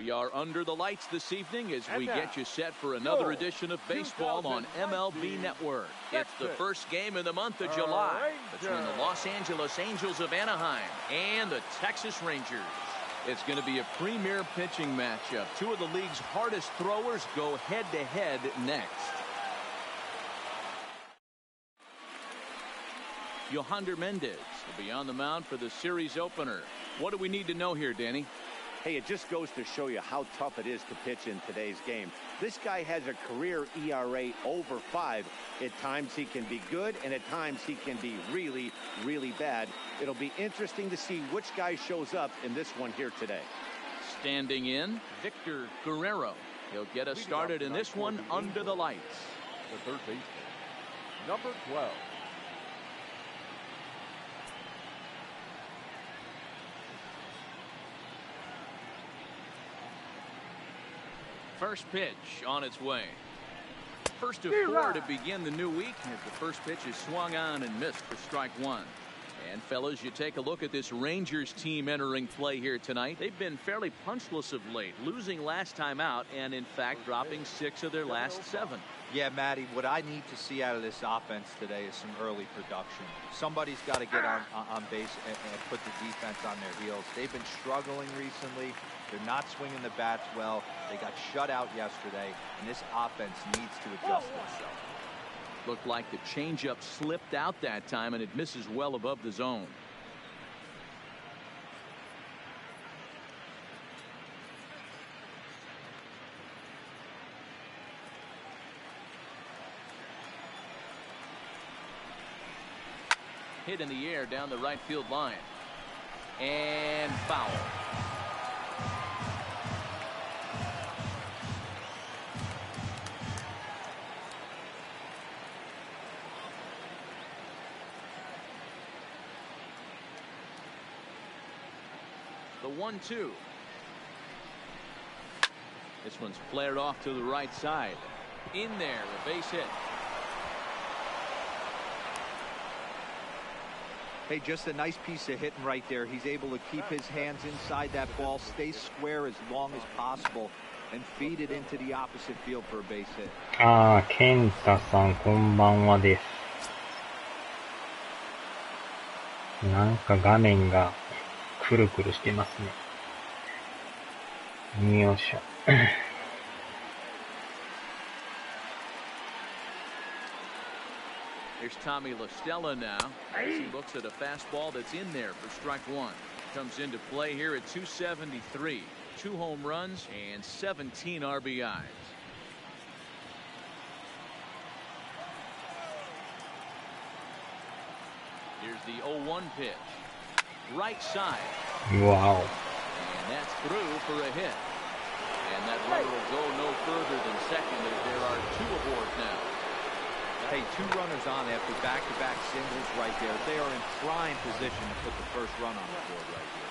We are under the lights this evening as we get you set for another edition of baseball on MLB Network. It's the first game of the month of July between the Los Angeles Angels of Anaheim and the Texas Rangers. It's going to be a premier pitching matchup. Two of the league's hardest throwers go head-to-head next. Yohander Mendez will be on the mound for the series opener. What do we need to know here, Danny? Hey, it just goes to show you how tough it is to pitch in today's game. This guy has a career ERA over 5. At times he can be good, and at times he can be really, really bad. It'll be interesting to see which guy shows up in this one here today. Standing in, Victor Guerrero. He'll get us started in this one under the lights. The third baseman, number 12. First pitch on its way. First of 4 to begin the new week as the first pitch is swung on and missed for strike 1. And fellas, you take a look at this Rangers team entering play here tonight. They've been fairly punchless of late, losing last time out and in fact dropping 6 of their last 7. Yeah, Matty, what I need to see out of this offense today is some early production. Somebody's got to get on base and put the defense on their heels. They've been struggling recently. They're not swinging the bats well. They got shut out yesterday, and this offense needs to adjust itself. Looked like the changeup slipped out that time, and it misses well above the zone. Hit in the air down the right field line. And foul. The 1-2. This one's flared off to the right side. In there, a base hit. Hey, just a nice piece of hitting right there. He's able to keep his hands inside that ball, stay square as long as possible, and feed it into the opposite field for a base hit. ケンタさん、こんばんはです。なんか画面がくるくるしてますね。よいしょ。Here's Tommy La Stella now as he looks at a fastball that's in there for strike 1. Comes into play here at 273. 2 home runs and 17 RBIs. Here's the 0-1 pitch. Right side. Wow. And that's through for a hit. And that runner will go no further than second as there are 2 aboard now. Hey, 2 runners on after back-to-back singles right there. They are in prime position to put the first run on the board right here.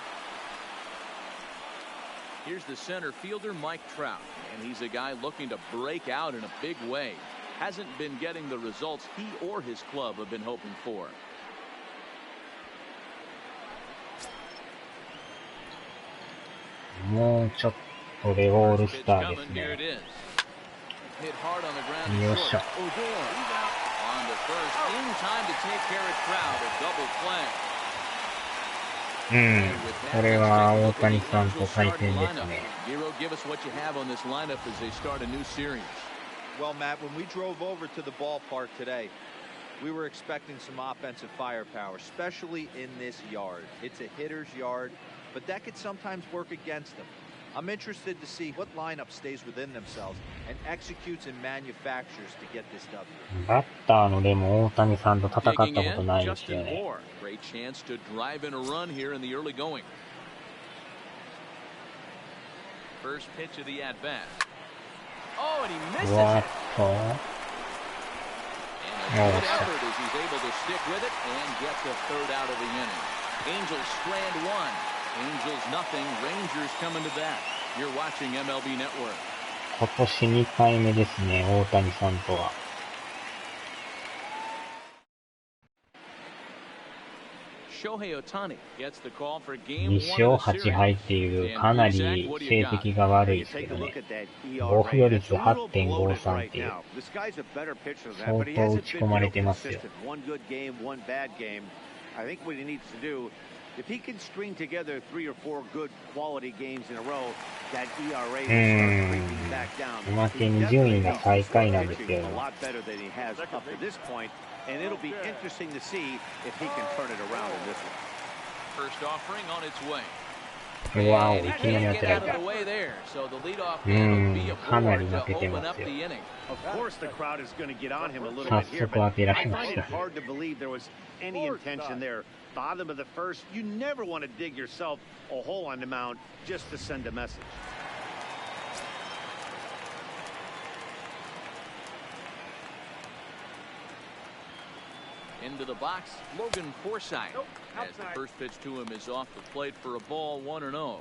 Here's the center fielder, Mike Trout, and he's a guy looking to break out in a big way. Hasn't been getting the results he or his club have been hoping for. More ちょっとでオールスターですね。Hit hard on the ground. よっしゃ。On the first, in time to take care of Trout, a double play. これは大谷さんと対戦ですね。Giro, give us what you have on this lineup as they start a new series. Well, Matt, when we drove over to the ballpark today, we were expecting some offensive firepower, especially in this yard. It's a hitter's yard, but that could sometimes work against them. I'm interested to see what lineup stays within themselves and executes and manufactures to get this W. バッターのでも大谷さんと戦ったことないですよね。Great chance to drive in a run here in the early going. First pitch of the at bat. Oh, and he misses it. And a good effort as he's able to stick with it and get the third out of the inning. Angels strand 1. Angels nothing. Rangers coming to bat. You're watching MLB Network. 今年2回目ですね、大谷さんとは。Shohei Ohtani gets the call for game 2 1 of 勝 the 8敗 series. っていうかなり成績が悪いですけどね。防御率 8.53 っていう相当打ち込まれてますよ。I think what he needs to do, if he can string together 3 or 4 good quality games in a row, that ERA will start creeping back down. おまけに順位が最下位なんですけど。 A lot better than he has up to this point, and it'll be interesting to see if he can turn it around in this one. First offering on its way. うわお、いきなり当てられた。かなり負けてますよ。早速当てられました。Any intention there. Bottom of the first, you never want to dig yourself a hole on the mound just to send a message. Into the box, Logan Forsythe. As the first pitch to him is off the plate for a ball, 1-0.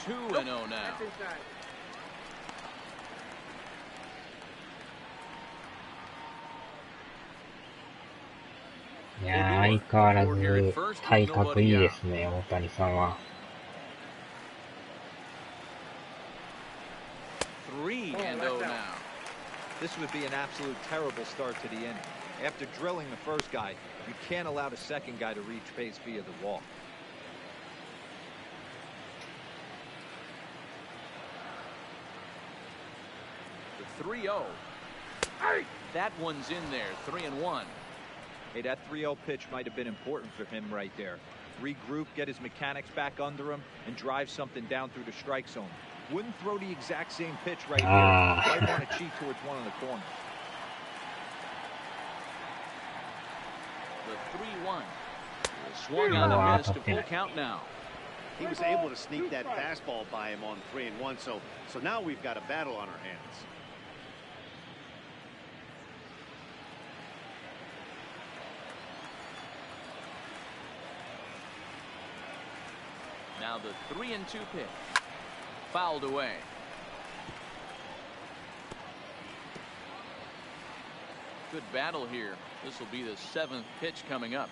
Two and 0 now. いやー、相変わらず体格いいですね、大谷さんは。3 and 0 now. This would be an absolute terrible start to the inning. After drilling the first guy, you can't allow the second guy to reach base via the walk. The 3-0. That one's in there, 3-1. Hey, that 3-0 pitch might have been important for him right there. Regroup, get his mechanics back under him, and drive something down through the strike zone. Wouldn't throw the exact same pitch right here. Might want to cheat towards one in the corner. The 3-1. Swung on a miss to full count now. He was able to sneak that fastball by him on 3-1, so now we've got a battle on our hands. Now the 3-2 pitch. Fouled away. Good battle here. This will be the 7th pitch coming up.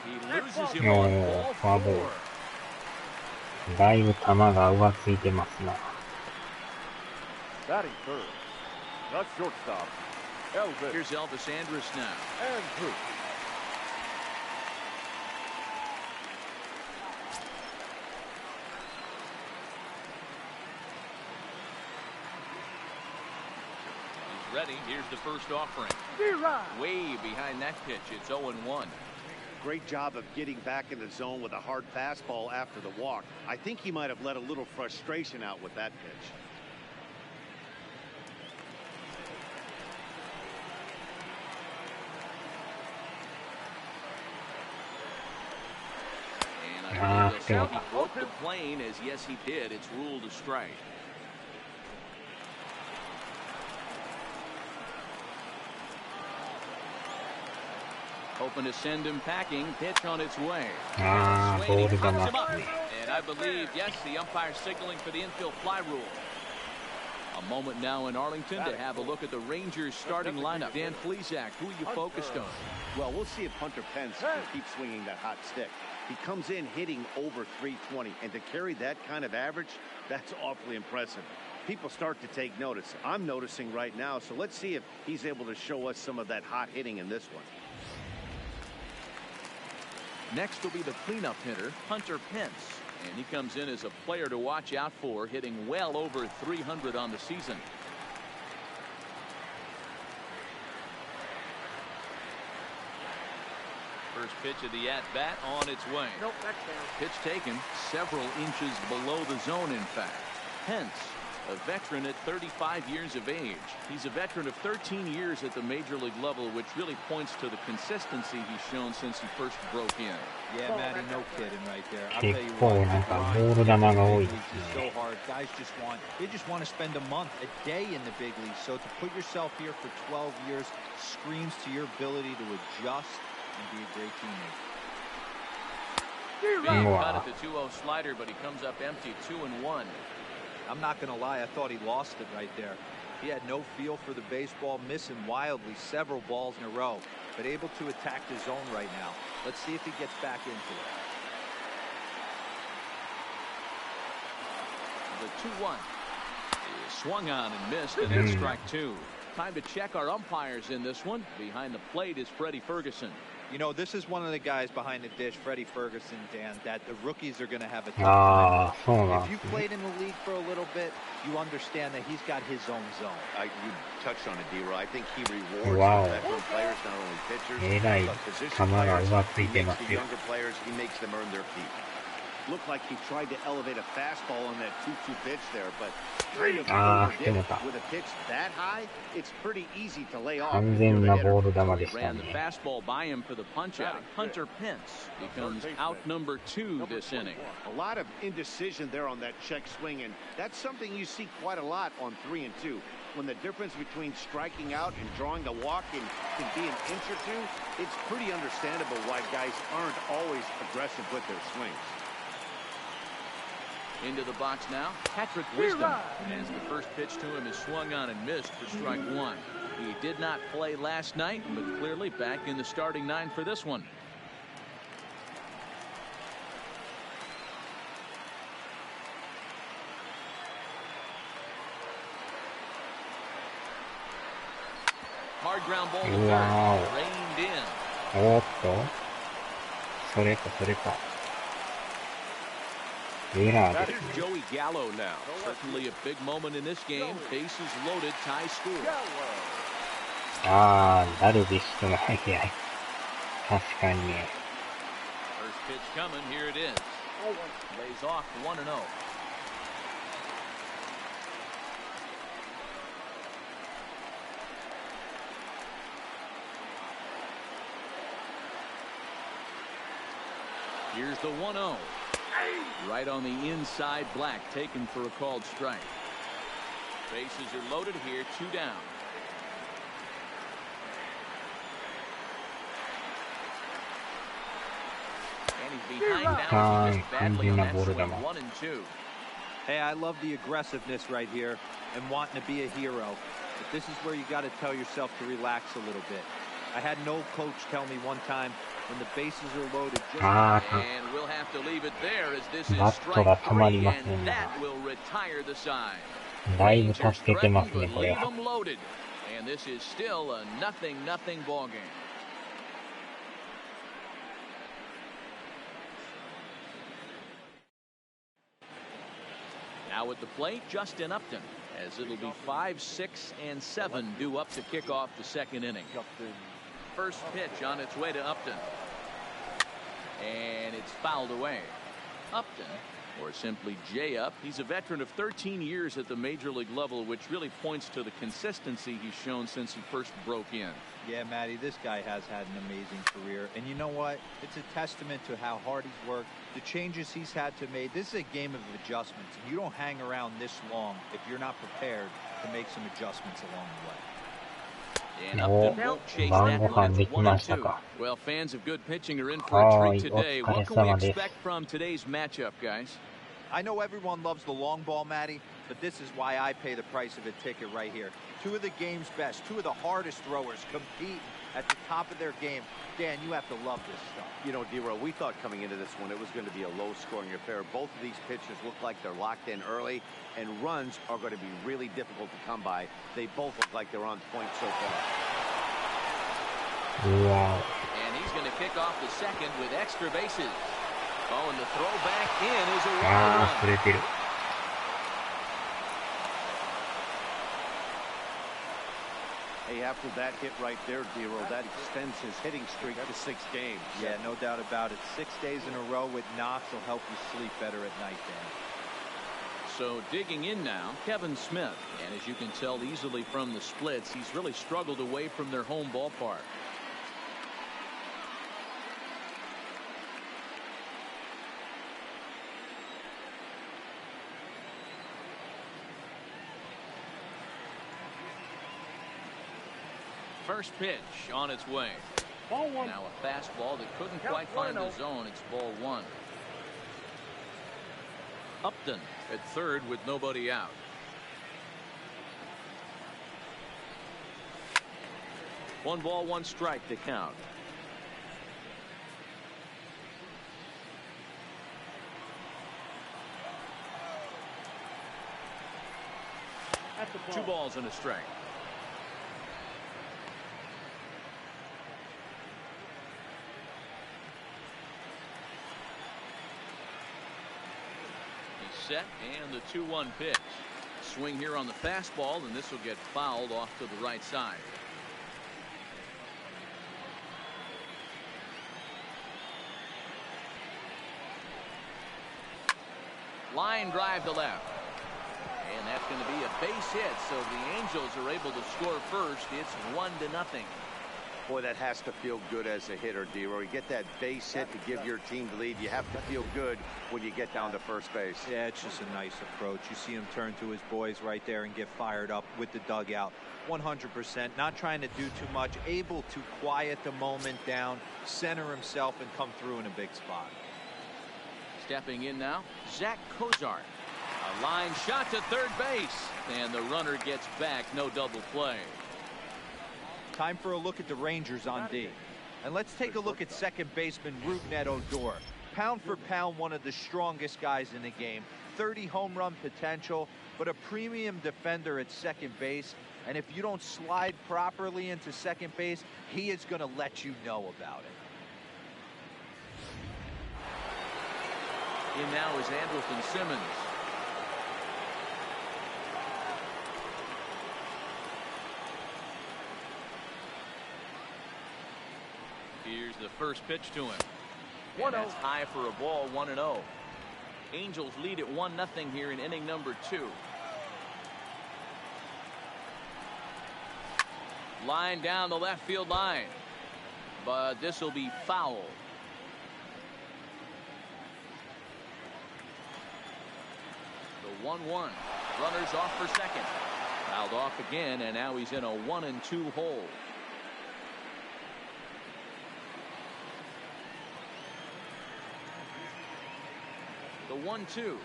He loses him on ball 4. だいぶ球が上ついてますな。Batting third. The shortstop. Here's Elvis Andrus now. Andrews. He's ready. Here's the first offering. Way behind that pitch. It's 0-1. Great job of getting back in the zone with a hard fastball after the walk. I think he might have let a little frustration out with that pitch. He broke the plane, as yes he did. It's ruled a strike. Hoping to send him packing. Pitch on its way. Swinging, pops him up. And I believe, yes, the umpire signaling for the infield fly rule. A moment now in Arlington to have a look at the Rangers starting lineup. Dan Plesac, who are you focused on? Well, we'll see if Hunter Pence can keep swinging that hot stick. He comes in hitting over 320, and to carry that kind of average, that's awfully impressive. People start to take notice. I'm noticing right now, so let's see if he's able to show us some of that hot hitting in this one. Next will be the cleanup hitter, Hunter Pence. And he comes in as a player to watch out for, hitting well over 300 on the season. First pitch of the at-bat on its way. Pitch taken several inches below the zone, in fact. Pence A veteran at 35 years of age. He's a veteran of 13 years at the major league level, which really points to the consistency he's shown since he first broke in. Yeah, Matty, no kidding right there. I'll 結 tell you 構 what, なんかボール球が多いです it's ね。 so hard. Guys just want to spend a month, a day in the big leagues. So to put yourself here for 12 years screams to your ability to adjust and be a great teammate. Big cut at the 2-0 slider, but he comes up empty, 2-1. I'm not going to lie, I thought he lost it right there. He had no feel for the baseball, missing wildly several balls in a row, but able to attack the zone right now. Let's see if he gets back into it. The 2-1 is swung on and missed, and it's strike two. Time to check our umpires in this one. Behind the plate is Freddie Ferguson. You know, this is one of the guys behind the dish, Freddie Ferguson, Dan, that the rookies are going to have a tough ああ、そうな time. ん If で you すね。 played in the league for a little bit, you understand that he's got his own zone. You touched on it, D-Roy. I think he rewards Wow. veteran players, not only pitchers, えらい but position 球が players. 上つい He てま makes す the よ。 younger players, he makes them earn their keep. Looked like he tried to elevate a fastball on that 2-2 pitch there, but kind of with a pitch that high, it's pretty easy to lay off. 完全なボール球でした Ran the ね。 fastball by him for the punch-out. Hunter Pence becomes out number 2 this inning. A lot of indecision there on that check swing, and that's something you see quite a lot on 3 and 2. When the difference between striking out and drawing the walk can be an inch or two, it's pretty understandable why guys aren't always aggressive with their swings. Into the box now, Patrick Wisdom. As the first pitch to him is swung on and missed for strike one. He did not play last night, but clearly back in the starting nine for this one. Hard ground ball to Wow. third. Reined in. おーっと、それかそれか。エラーです。 Here's Joey Gallo now. Certainly a big moment in this game. Bases loaded, tie score. ああ、ダルビッシュの速い。確かにね。 First pitch coming. Here it is. Lays off 1-0. Here's the 1-0. Right on the inside, Black taken for a called strike. Bases are loaded here, 2 down. And he's behind now as he missed badly on that swing. 1 and 2. Hey, I love the aggressiveness right here and wanting to be a hero. But this is where you got to tell yourself to relax a little bit. I had no coach tell me one time when the bases are loaded. And we'll have to leave it there as this is strike 3, and that will retire the side. だいぶ助けてますね、 But これ leave は。 them loaded. And this is still a 0-0 ball game. Now at the plate, Justin Upton, as it'll be 5, 6, and 7 due up to kick off the second inning. First pitch on its way to Upton. And it's fouled away. Upton, or simply J-Up, he's a veteran of 13 years at the major league level, which really points to the consistency he's shown since he first broke in. Yeah, Matty, this guy has had an amazing career. And you know what? It's a testament to how hard he's worked, the changes he's had to make. This is a game of adjustments. You don't hang around this long if you're not prepared to make some adjustments along the way. And Upton won't chase that one. It's 1 and 2. Well, fans of good pitching are in for a treat today. What can we expect from today's matchup, guys? I know everyone loves the long ball, Matty, but this is why I pay the price of a ticket right here. Two of the game's best, two of the hardest throwers compete at the top of their game. Dan, you have to love this stuff. You know, D-Roy, we thought coming into this one it was going to be a low-scoring affair. Both of these pitchers look like they're locked in early, and runs are going to be really difficult to come by. They both look like they're on point so far. Wow. And he's going to kick off the second with extra bases. Oh, and the throw back in is a ああ、 1-1. 触れてる。Hey, after that hit right there, D-Roy, that extends his hitting streak to 6 games. Yeah, no doubt about it. 6 days in a row with knocks will help you sleep better at night, Dan. So digging in now, Kevin Smith. And as you can tell easily from the splits, he's really struggled away from their home ballpark. First pitch on its way. Ball one. Now a fastball that couldn't quite find the zone. It's ball one. Upton at third with nobody out. One ball, one strike to count. Two balls and a strike. Set and the 2-1 pitch. Swing here on the fastball, and this will get fouled off to the right side. Line drive to left, and that's going to be a base hit, so the Angels are able to score first. It's 1-0. Boy, that has to feel good as a hitter, D-Roy. You get that base hit to give your team the lead. You have to feel good when you get down to first base. Yeah, it's just a nice approach. You see him turn to his boys right there and get fired up with the dugout. 100%, not trying to do too much, able to quiet the moment down, center himself, and come through in a big spot. Stepping in now, Zach Cozart. A line shot to third base, and the runner gets back. No double play. Time for a look at the Rangers on D. And let's take a look at second baseman Rougned Odor. Pound for pound, one of the strongest guys in the game. 30 home run potential, but a premium defender at second base. And if you don't slide properly into second base, he is going to let you know about it. In now is Andrelton Simmons. Here's the first pitch to him. And that's high for a ball, 1-0. Angels lead at 1-0 here in inning number 2. Line down the left field line, but this will be foul. The 1-1. Runners off for second. Fouled off again, and now he's in a 1-2 hole. The 1-2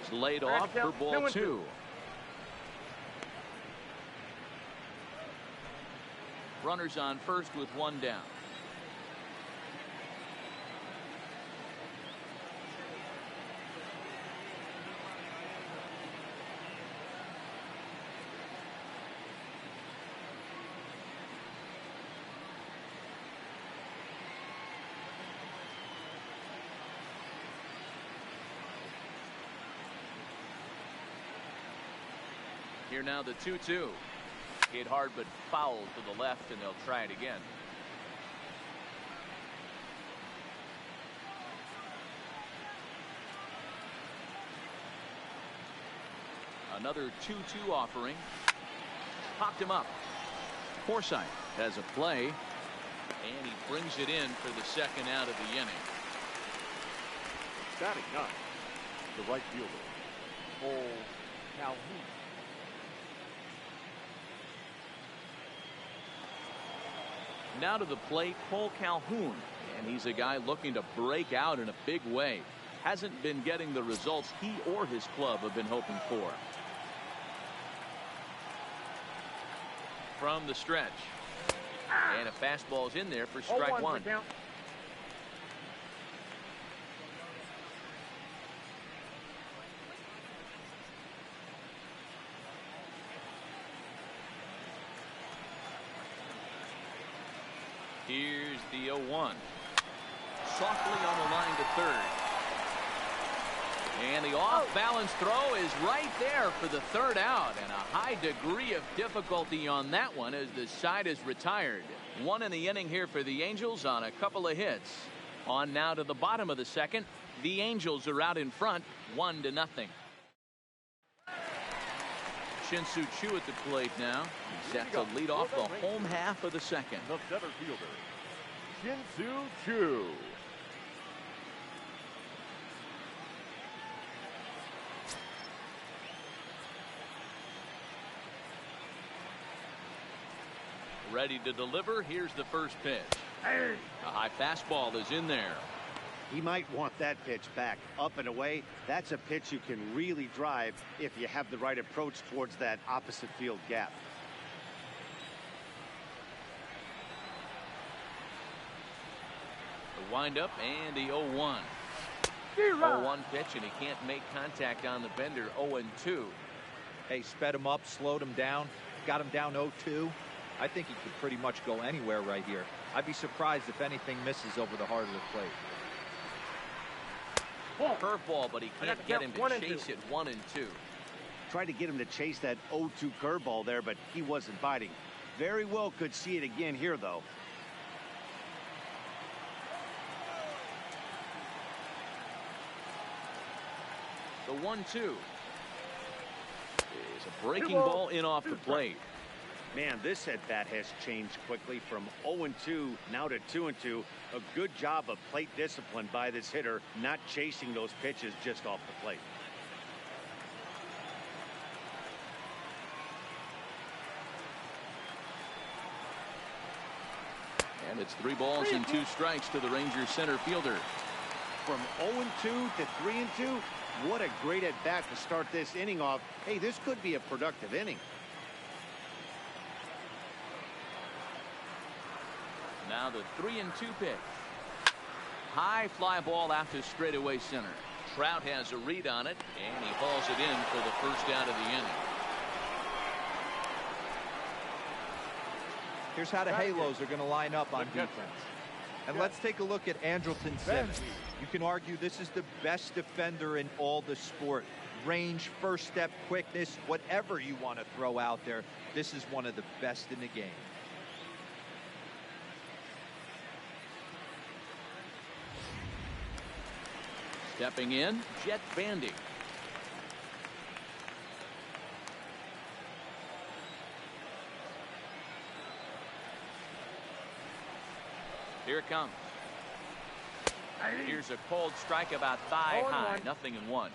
is laid off for ball 2. Runners on first with one down. Here now the 2-2. Hit hard but fouled to the left, and they'll try it again. Another 2-2 offering. Popped him up. Forsythe has a play, and he brings it in for the second out of the inning. Batting ninth, the right fielder, Cole Calhoun. Now to the plate, Cole Calhoun, and he's a guy looking to break out in a big way. Hasn't been getting the results he or his club have been hoping for. From the stretch, and a fastball's in there for strike one. Here's the 0-1. Softly on the line to third. And the off-balance throw is right there for the third out. And a high degree of difficulty on that one as the side is retired. One in the inning here for the Angels on a couple of hits. On now to the bottom of the second. The Angels are out in front, 1-0. Shin-Soo Choo at the plate now. He's set to lead off the home half of the second. The center fielder, Shin-Soo Choo. Ready to deliver. Here's the first pitch. A high fastball is in there. He might want that pitch back, up and away. That's a pitch you can really drive if you have the right approach towards that opposite field gap. The windup and the 0-1. 0-1 pitch, and he can't make contact on the bender. 0-2. Hey, sped him up, slowed him down, got him down 0-2. I think he could pretty much go anywhere right here. I'd be surprised if anything misses over the heart of the plate. Curveball, but he can't get him to chase it. 1-2. Tried to get him to chase that 0-2 curveball there, but he wasn't biting. Very well could see it again here, though. The 1-2 is a breaking ball in off the plate. Man, this at-bat has changed quickly from 0-2 now to 2-2. A good job of plate discipline by this hitter, not chasing those pitches just off the plate. And it's 3 balls and 2 strikes to the Rangers center fielder. From 0-2 to 3-2, what a great at-bat to start this inning off. Hey, this could be a productive inning. Now the 3-2 pitch. High fly ball out to straightaway center. Trout has a read on it, and he hauls it in for the first out of the inning. Here's how the Halos are going to line up on defense. And let's take a look at Andrelton Simmons. You can argue this is the best defender in all the sport. Range, first step, quickness, whatever you want to throw out there, this is one of the best in the game. Stepping in, Jet Bandy. Here it comes. Here's a cold strike about thigh high, 0-1.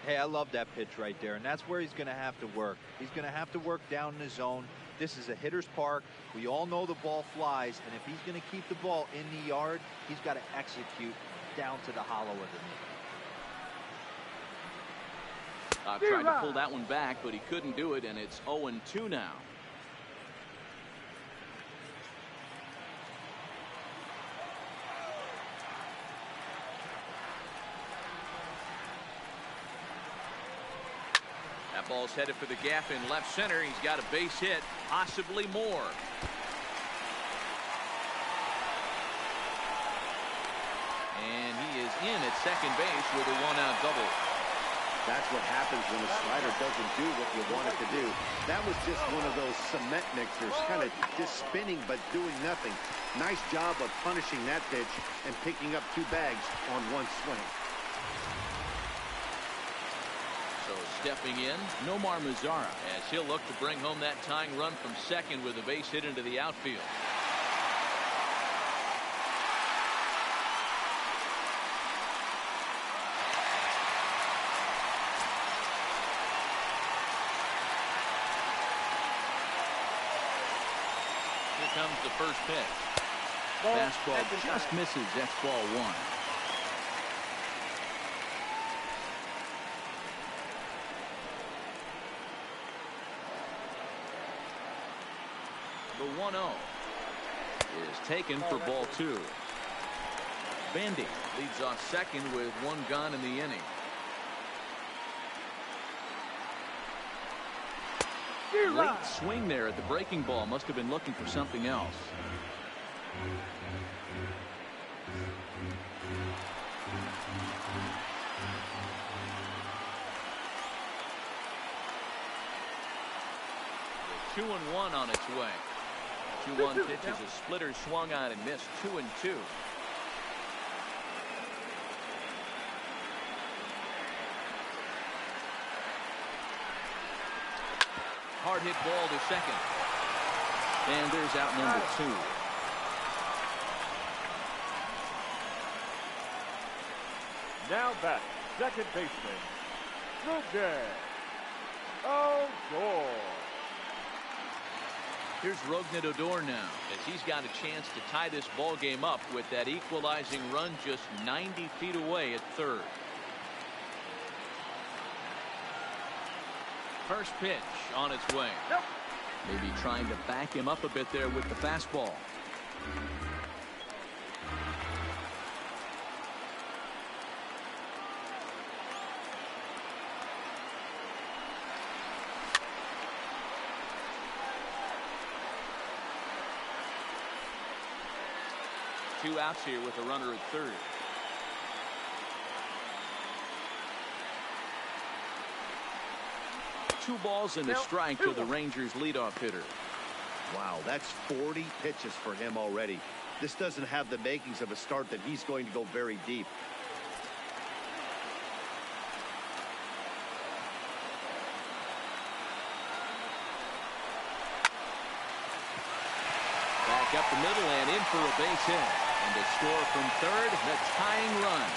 Hey, I love that pitch right there, and that's where he's going to have to work. He's going to have to work down in the zone. This is a hitter's park. We all know the ball flies, and if he's going to keep the ball in the yard, he's got to execute down to the hollow of the knee. Tried to pull that one back, but he couldn't do it, and it's 0-2 now. That ball's headed for the gap in left center. He's got a base hit, possibly more. And he is in at second base with a 1-out double. That's what happens when a slider doesn't do what you want it to do. That was just one of those cement mixers, kind of just spinning but doing nothing. Nice job of punishing that pitch and picking up 2 bags on 1 swing. So stepping in, Nomar Mazara, as he'll look to bring home that tying run from second with a base hit into the outfield. Comes the first pitch. Fastball just misses. That's ball 1. The 1-0 is taken for ball 2. Bandy leads off second with 1 gone in the inning. Late swing there at the breaking ball. Must have been looking for something else. The 2-1 on its way. 2-1 pitch is a splitter swung on and missed. 2-2. hard hit ball to second. And there's out number 2. Now back, second baseman, Rogner. Oh, goal. Here's Rogner now, as he's got a chance to tie this ball game up with that equalizing run just 90 feet away at third. First pitch on its way. Nope. Maybe trying to back him up a bit there with the fastball. Two outs here with a runner at third. Two balls and a strike to the Rangers leadoff hitter. Wow, that's 40 pitches for him already. This doesn't have the makings of a start that he's going to go very deep. Back up the middle and in for a base hit. And the score from third, the tying run.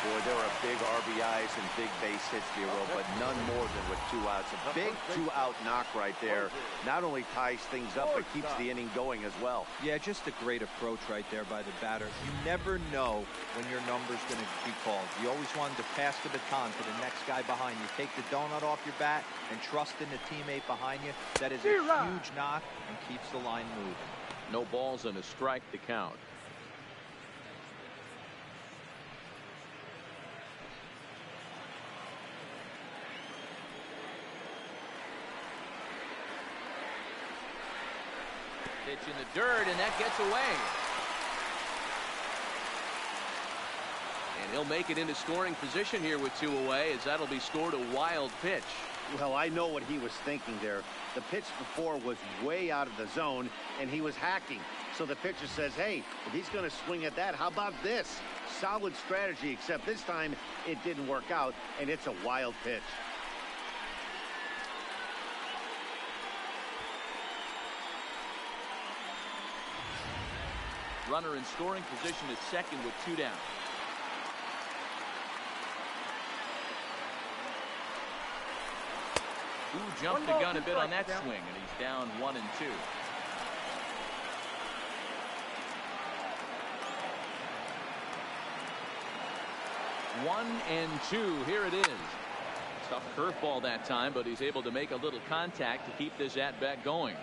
Boy, there are big RBIs and big base hits, Zero, but none more than with 2 outs. A big 2-out knock right there. Not only ties things up, but keeps the inning going as well. Yeah, just a great approach right there by the batter. You never know when your number's going to be called. You always want to pass the baton to the next guy behind you. Take the donut off your bat and trust in the teammate behind you. That is a huge knock and keeps the line moving. No balls and a strike to count. Pitch in the dirt, and that gets away. And he'll make it into scoring position here with 2 away, as that'll be scored a wild pitch. Well, I know what he was thinking there. The pitch before was way out of the zone, and he was hacking. So the pitcher says, hey, if he's going to swing at that, how about this? Solid strategy, except this time it didn't work out, and it's a wild pitch. Runner in scoring position at second with 2 down. Ooh, jumped the gun a bit on that swing, and he's down 1 and 2. One and two. Here it is. Tough curveball that time, but he's able to make a little contact to keep this at-bat going.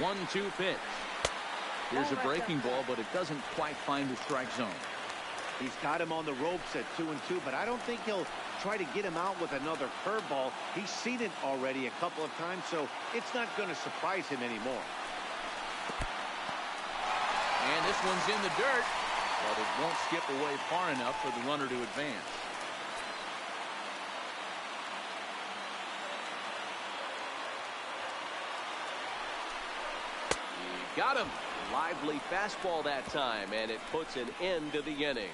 A 1-2 pitch. Here's a breaking ball, but it doesn't quite find the strike zone. He's got him on the ropes at 2-2, but I don't think he'll try to get him out with another curveball. He's seen it already a couple of times, so it's not going to surprise him anymore. And this one's in the dirt, but it won't skip away far enough for the runner to advance. He got him. Lively fastball that time, and it puts an end to the inning.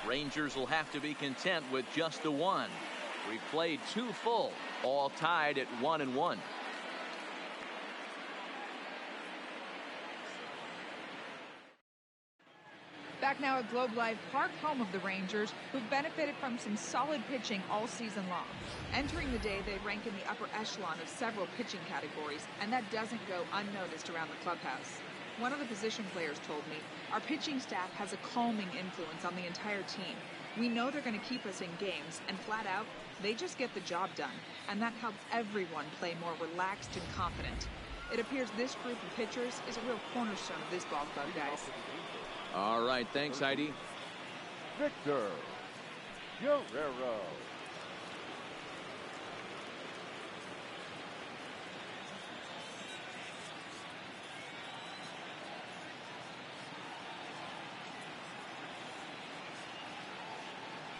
Rangers will have to be content with just the one. We've played 2 full, all tied at 1-1. Back now at Globe Life Park, home of the Rangers, who've benefited from some solid pitching all season long. Entering the day, they rank in the upper echelon of several pitching categories, and that doesn't go unnoticed around the clubhouse. One of the position players told me, our pitching staff has a calming influence on the entire team. We know they're going to keep us in games, and flat out, they just get the job done. And that helps everyone play more relaxed and confident. It appears this group of pitchers is a real cornerstone of this ball club, guys. All right, thanks, Heidi. Victor Guerrero.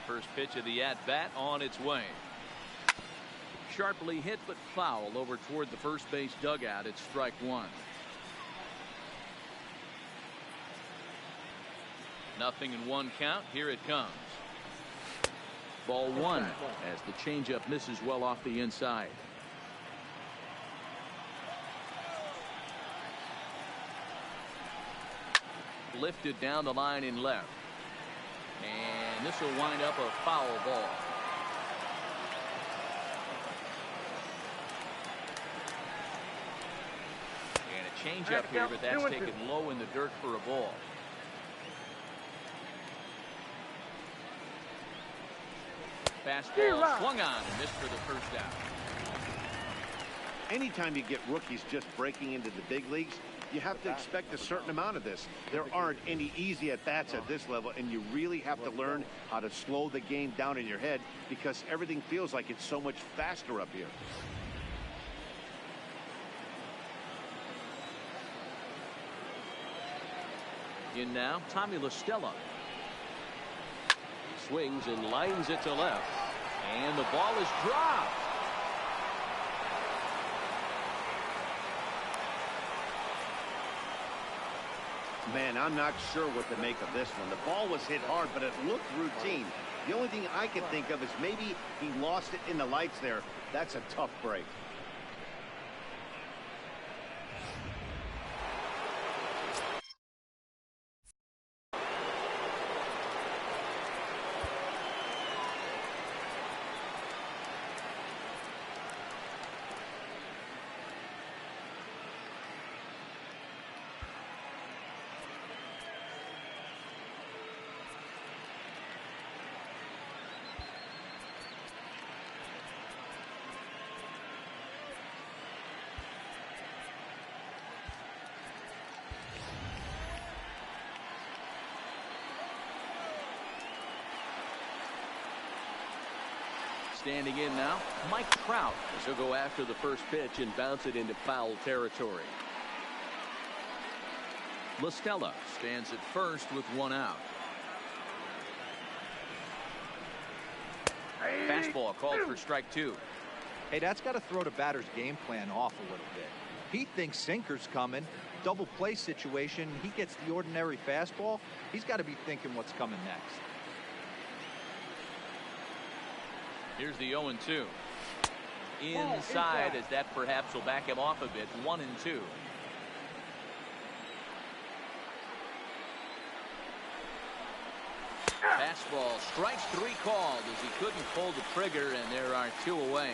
First pitch of the at-bat on its way. Sharply hit but foul over toward the first base dugout. It's strike 1. 0-1 count. Here it comes. Ball one as the changeup misses well off the inside. Lifted down the line in left. And this will wind up a foul ball. And a changeup here, but that's taken low in the dirt for a ball. Fastball swung on and missed for the first out. Anytime you get rookies just breaking into the big leagues, you have to expect a certain amount of this. There aren't any easy at-bats at this level, and you really have to learn how to slow the game down in your head because everything feels like it's so much faster up here. In now, Tommy La Stella. He swings and lines it to left. And the ball is dropped. Man, I'm not sure what to make of this one. The ball was hit hard, but it looked routine. The only thing I can think of is maybe he lost it in the lights there. That's a tough break. Standing in now, Mike Trout, as he'll go after the first pitch and bounce it into foul territory. La Stella stands at first with one out. Fastball called for strike two. Hey, that's got to throw the batter's game plan off a little bit. He thinks sinker's coming, double play situation. He gets the ordinary fastball. He's got to be thinking what's coming next. Here's the 0-2. Inside, as that perhaps will back him off a bit. 1-2. Fastball, strikes three called as he couldn't pull the trigger, and there are two away.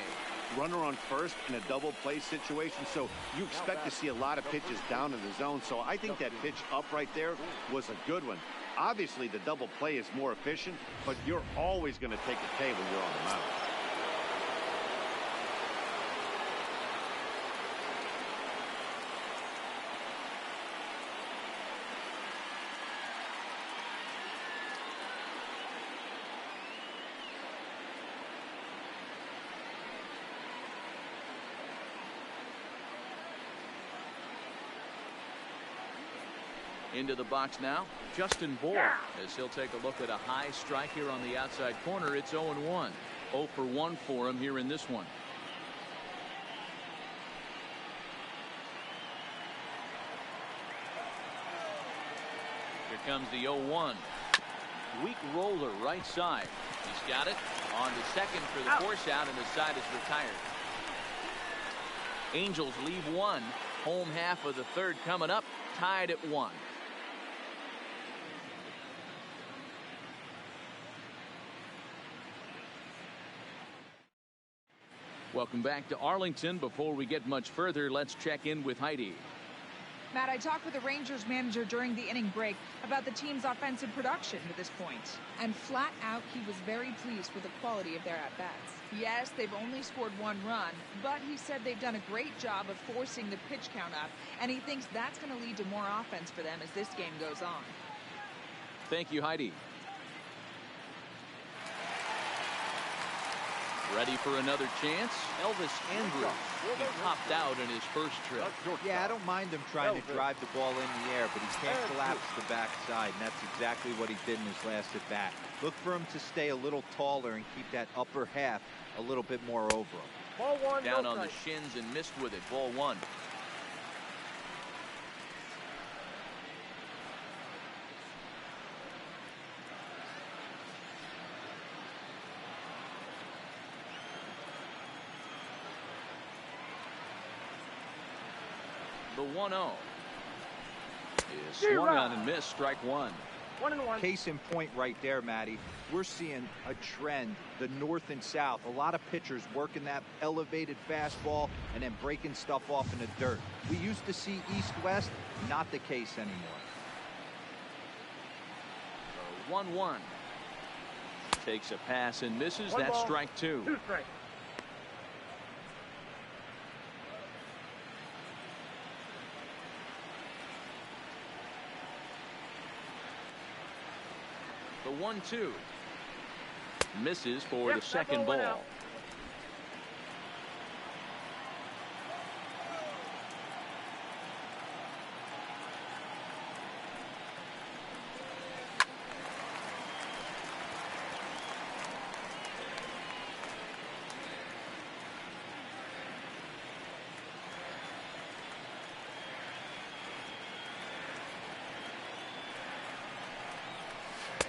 Runner on first in a double play situation, so you expect to see a lot of pitches down in the zone. So I think that pitch up right there was a good one. Obviously, the double play is more efficient, but you're always going to take a K when you're on the mound. Into the box now, Justin Bour, as he'll take a look at a high strike here on the outside corner. It's 0-1. 0 for 1 for him here in this one. Here comes the 0-1. Weak roller right side. He's got it on to second for the force out, and the side is retired. Angels leave one. Home half of the third coming up, tied at 1. Welcome back to Arlington. Before we get much further, let's check in with Heidi. Matt, I talked with the Rangers manager during the inning break about the team's offensive production to this point. And flat out, he was very pleased with the quality of their at-bats. Yes, they've only scored 1 run, but he said they've done a great job of forcing the pitch count up, and he thinks that's going to lead to more offense for them as this game goes on. Thank you, Heidi. Ready for another chance? Elvis Andrews. He popped out in his first trip. Yeah, I don't mind him trying to drive the ball in the air, but he can't collapse the backside, and that's exactly what he did in his last at bat. Look for him to stay a little taller and keep that upper half a little bit more over him. Ball one, down on the shins and missed with it. Ball 1. The 1-0 is swung on and missed. Strike one. 1-1. Case in point right there, Matty. We're seeing a trend, the north and south. A lot of pitchers working that elevated fastball and then breaking stuff off in the dirt. We used to see east-west, not the case anymore. 1-1. Takes a pass and misses. That's strike two. 2 strikes. The 1-2 misses for the second one ball. out.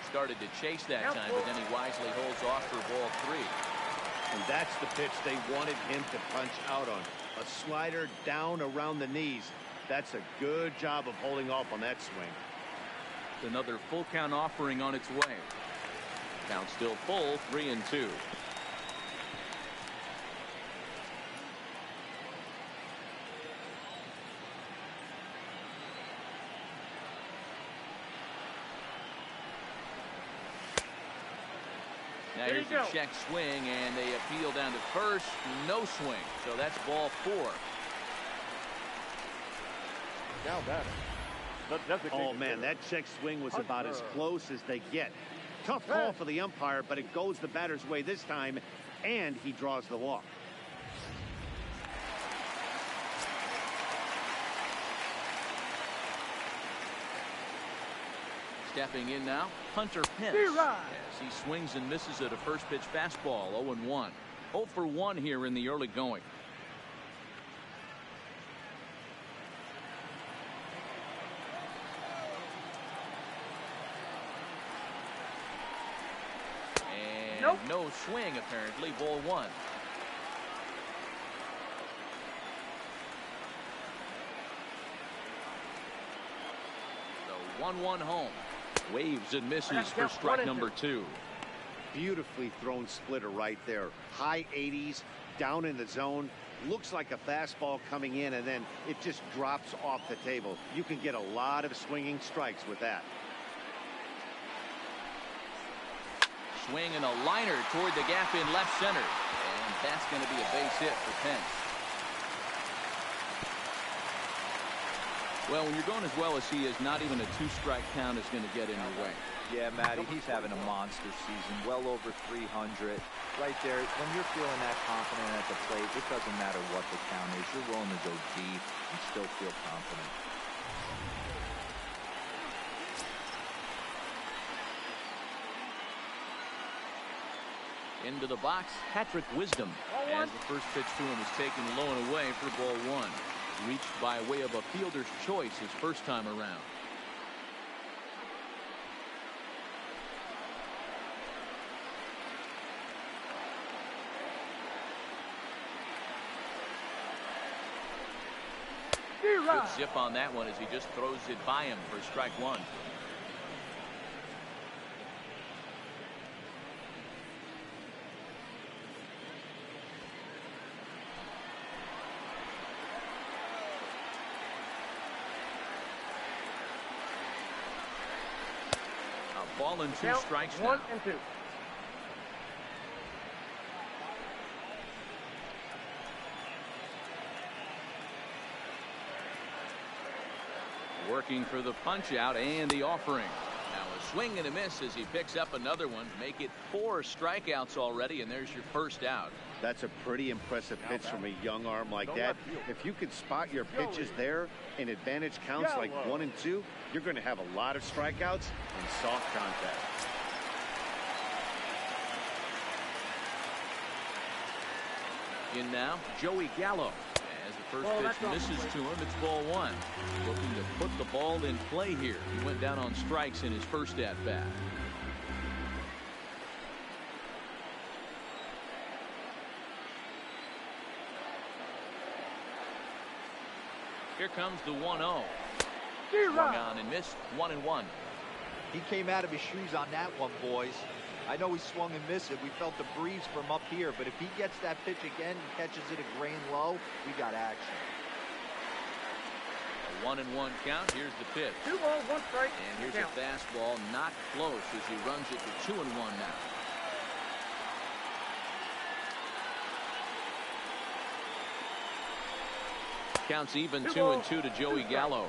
Started to chase that time, but then he wisely holds off for ball 3. And that's the pitch they wanted him to punch out on. A slider down around the knees. That's a good job of holding off on that swing. Another full count offering on its way. Count still full, 3-2. Now here's a check swing, and they appeal down to first. No swing, so that's ball 4. Now batter. Oh, man, that check swing was about as close as they get. Tough call for the umpire, but it goes the batter's way this time, and he draws the walk. Stepping in now, Hunter Pence, as he swings and misses at a first pitch fastball. 0-1. 0 for 1 here in the early going. And no swing, apparently. Ball 1. The 1-1 home. Waves and misses for strike number 2. Beautifully thrown splitter right there. High 80s, down in the zone. Looks like a fastball coming in, and then it just drops off the table. You can get a lot of swinging strikes with that. Swing and a liner toward the gap in left center. And that's going to be a base hit for Pence. Well, when you're going as well as he is, not even a 2-strike count is going to get in your way. Yeah, Matty, he's having a monster season, well over 300. Right there, when you're feeling that confident at the plate, it doesn't matter what the count is. You're willing to go deep and still feel confident. Into the box, Patrick Wisdom, as the first pitch to him is taken low and away for ball 1. Reached by way of a fielder's choice his first time around. Good zip on that one as he just throws it by him for strike 1. Ball and 2 strikes now. 1 and 2. Working for the punch out and the offering. Now a swing and a miss as he picks up another one. Make it 4 strikeouts already, and there's your first out. That's a pretty impressive pitch from a young arm like that. If you can spot your pitches there in advantage counts like 1 and 2, you're going to have a lot of strikeouts and soft contact. In now, Joey Gallo. As the first pitch misses to him, it's ball 1. Looking to put the ball in play here. He went down on strikes in his first at-bat. Here comes the 1-0. Swung on and missed. 1-1. He came out of his shoes on that one, boys. I know he swung and missed it. We felt the breeze from up here, but if he gets that pitch again and catches it a grain low, we got action. A 1-1 count. Here's the pitch. 2 balls, 1 strike. And here's a fastball, not close as he runs it to 2-1 now. Counts even 2-2 to Joey Gallo.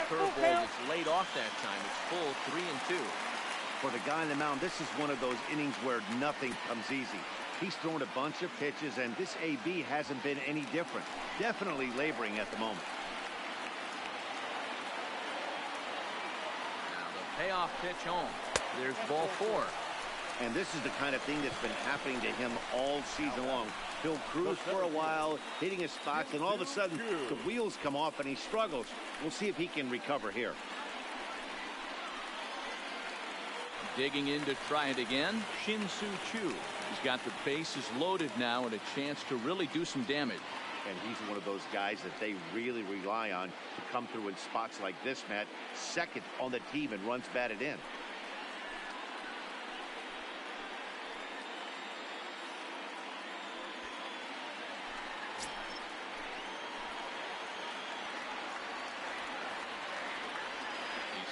Curveball that's laid off that time. It's full 3-2. For the guy on the mound, this is one of those innings where nothing comes easy. He's thrown a bunch of pitches, and this AB hasn't been any different. Definitely laboring at the moment. Now the payoff pitch home. There's ball 4. And this is the kind of thing that's been happening to him all season long. He'll cruise for a while, hitting his spots, and all of a sudden the wheels come off and he struggles. We'll see if he can recover here. Digging in to try it again, Shin-Soo Choo. He's got the bases loaded now and a chance to really do some damage. And he's one of those guys that they really rely on to come through in spots like this, Matt. Second on the team and runs batted in.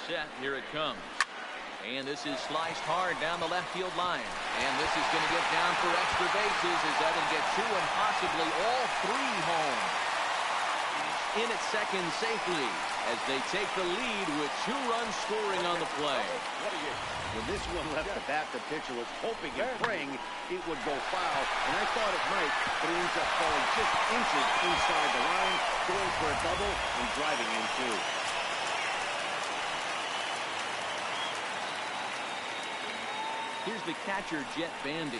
Set. Here it comes. And this is sliced hard down the left field line. And this is going to get down for extra bases as Evan gets 2 and possibly all 3 home. In at second safely as they take the lead with 2 runs scoring on the play. When this one left the bat, the pitcher was hoping and praying it would go foul, and I thought it might, but it ends up falling just inches inside the line, going for a double and driving in 2. Here's the catcher, Jet Bandy.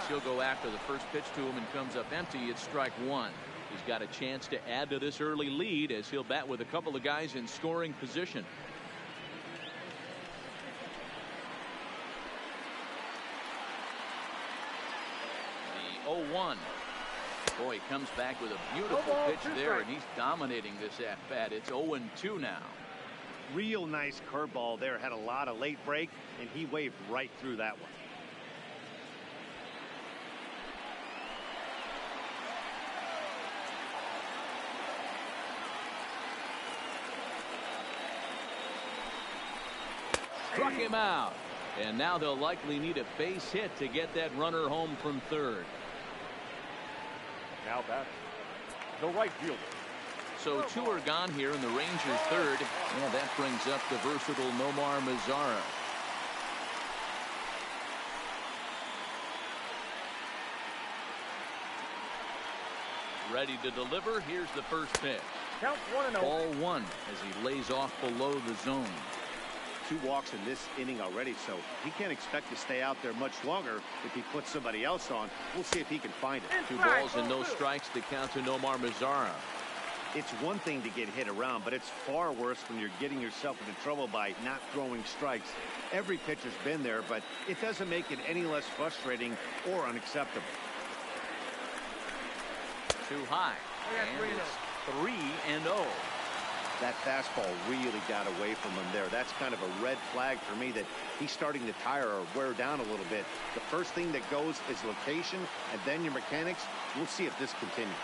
He'll go after the first pitch to him and comes up empty. It's strike 1. He's got a chance to add to this early lead as he'll bat with a couple of guys in scoring position. The 0-1. Boy, he comes back with a beautiful pitch there, and he's dominating this at-bat. It's 0-2 now. Real nice curveball there. Had a lot of late break, and he waved right through that one. Struck him out. And now they'll likely need a base hit to get that runner home from third. Now back, the right fielder. So 2 are gone here in the Rangers' third. And that brings up the versatile Nomar Mazara. Ready to deliver. Here's the first pitch. Count 1-0. Ball 1 as he lays off below the zone. 2 walks in this inning already, so he can't expect to stay out there much longer if he puts somebody else on. We'll see if he can find it. 2 balls and no strikes to count to Nomar Mazara. It's one thing to get hit around, but it's far worse when you're getting yourself into trouble by not throwing strikes. Every pitcher's been there, but it doesn't make it any less frustrating or unacceptable. Too high. And it's 3-0. That fastball really got away from him there. That's kind of a red flag for me that he's starting to tire or wear down a little bit. The first thing that goes is location and then your mechanics. We'll see if this continues.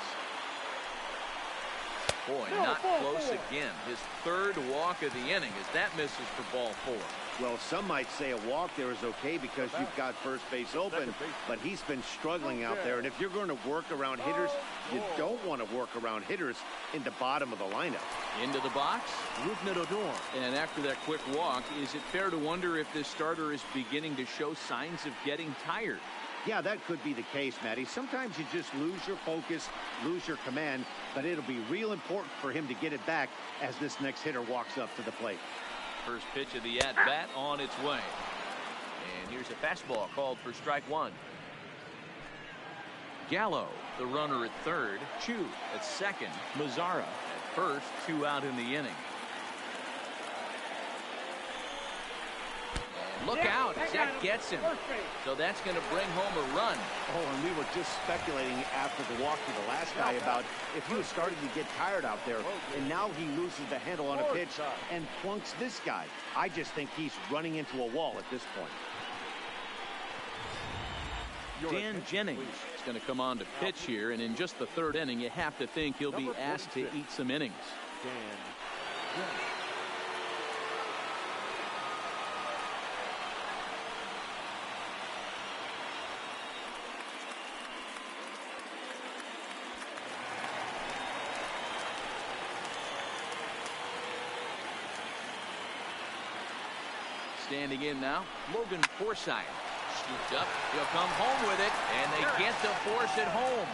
Boy, not close again. His third walk of the inning as that misses for ball 4. Well, some might say a walk there is okay because you've got first base open, but he's been struggling out there. And if you're going to work around hitters, you don't want to work around hitters in the bottom of the lineup. Into the box, Rougned Odor. And after that quick walk, is it fair to wonder if this starter is beginning to show signs of getting tired? Yeah, that could be the case, Matty. Sometimes you just lose your focus, lose your command, but it'll be real important for him to get it back as this next hitter walks up to the plate. First pitch of the at-bat on its way. And here's a fastball called for strike 1. Gallo, the runner at third. Choo at second. Mazara at first. 2 out in the inning. Look out, that gets him. So that's going to bring home a run. Oh, and we were just speculating after the walk to the last guy about if he was starting to get tired out there, and now he loses the handle on a pitch and plunks this guy. I just think he's running into a wall at this point. Dan Jennings is going to come on to pitch here, and in just the third inning, you have to think he'll be asked to eat some innings. Dan Jennings. Standing in now, Logan Forsythe. Scooped up, he'll come home with it, and they get the force at home.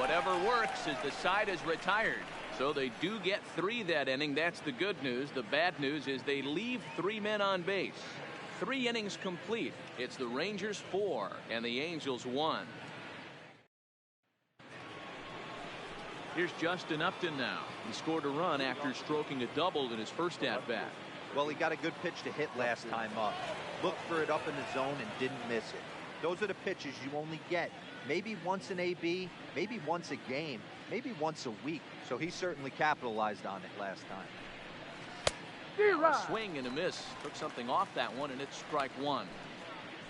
Whatever works as the side is retired. So they do get 3 that inning. That's the good news. The bad news is they leave 3 men on base. 3 innings complete. It's the Rangers 4 and the Angels 1. Here's Justin Upton now. He scored a run after stroking a double in his first at-bat. Well, he got a good pitch to hit last time up. Looked for it up in the zone and didn't miss it. Those are the pitches you only get maybe once in AB, maybe once a game, maybe once a week. So he certainly capitalized on it last time. A swing and a miss. Took something off that one, and it's strike 1.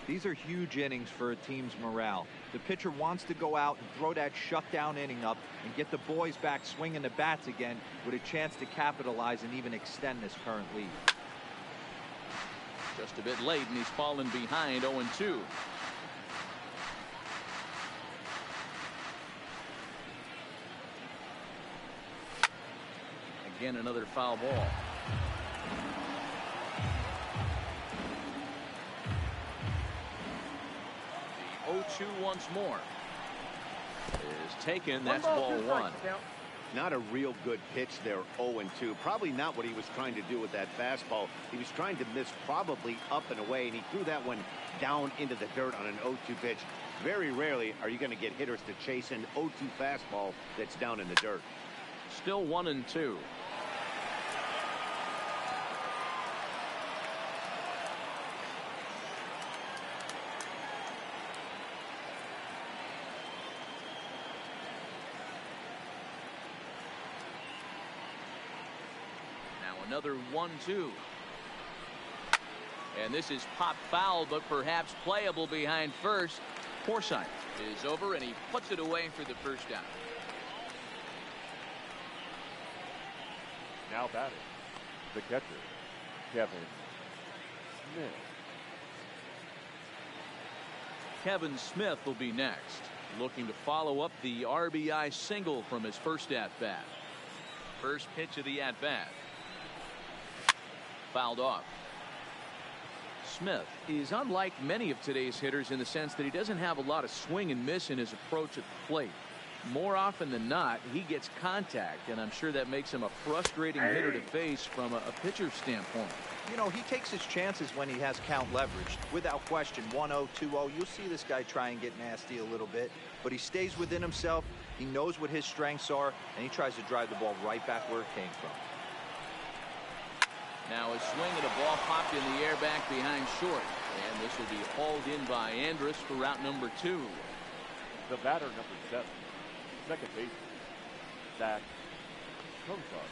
These are huge innings for a team's morale. The pitcher wants to go out and throw that shutdown inning up and get the boys back swinging the bats again with a chance to capitalize and even extend this current lead. Just a bit late, and he's fallen behind 0-2. Again, another foul ball. The 0-2 once more is taken. That's ball 1. Not a real good pitch there, 0-2. Probably not what he was trying to do with that fastball. He was trying to miss probably up and away, and he threw that one down into the dirt on an 0-2 pitch. Very rarely are you going to get hitters to chase an 0-2 fastball that's down in the dirt. Still 1-2. Another 1-2. And this is popped foul, but perhaps playable behind first. Forsythe is over, and he puts it away for the first down. Now batting, the catcher, Kevin Smith. Kevin Smith will be next, looking to follow up the RBI single from his first at-bat. First pitch of the at-bat. Fouled off. Smith is unlike many of today's hitters in the sense that he doesn't have a lot of swing and miss in his approach at the plate. More often than not, he gets contact, and I'm sure that makes him a frustrating hitter to face from a pitcher's standpoint. You know, he takes his chances when he has count leverage. Without question, 1-0, 2-0, you'll see this guy try and get nasty a little bit, but he stays within himself. He knows what his strengths are, and he tries to drive the ball right back where it came from. Now a swing and a ball popped in the air back behind short. And this will be hauled in by Andrus for route number 2. The batter, number 7, second baseman, Zach Kozar.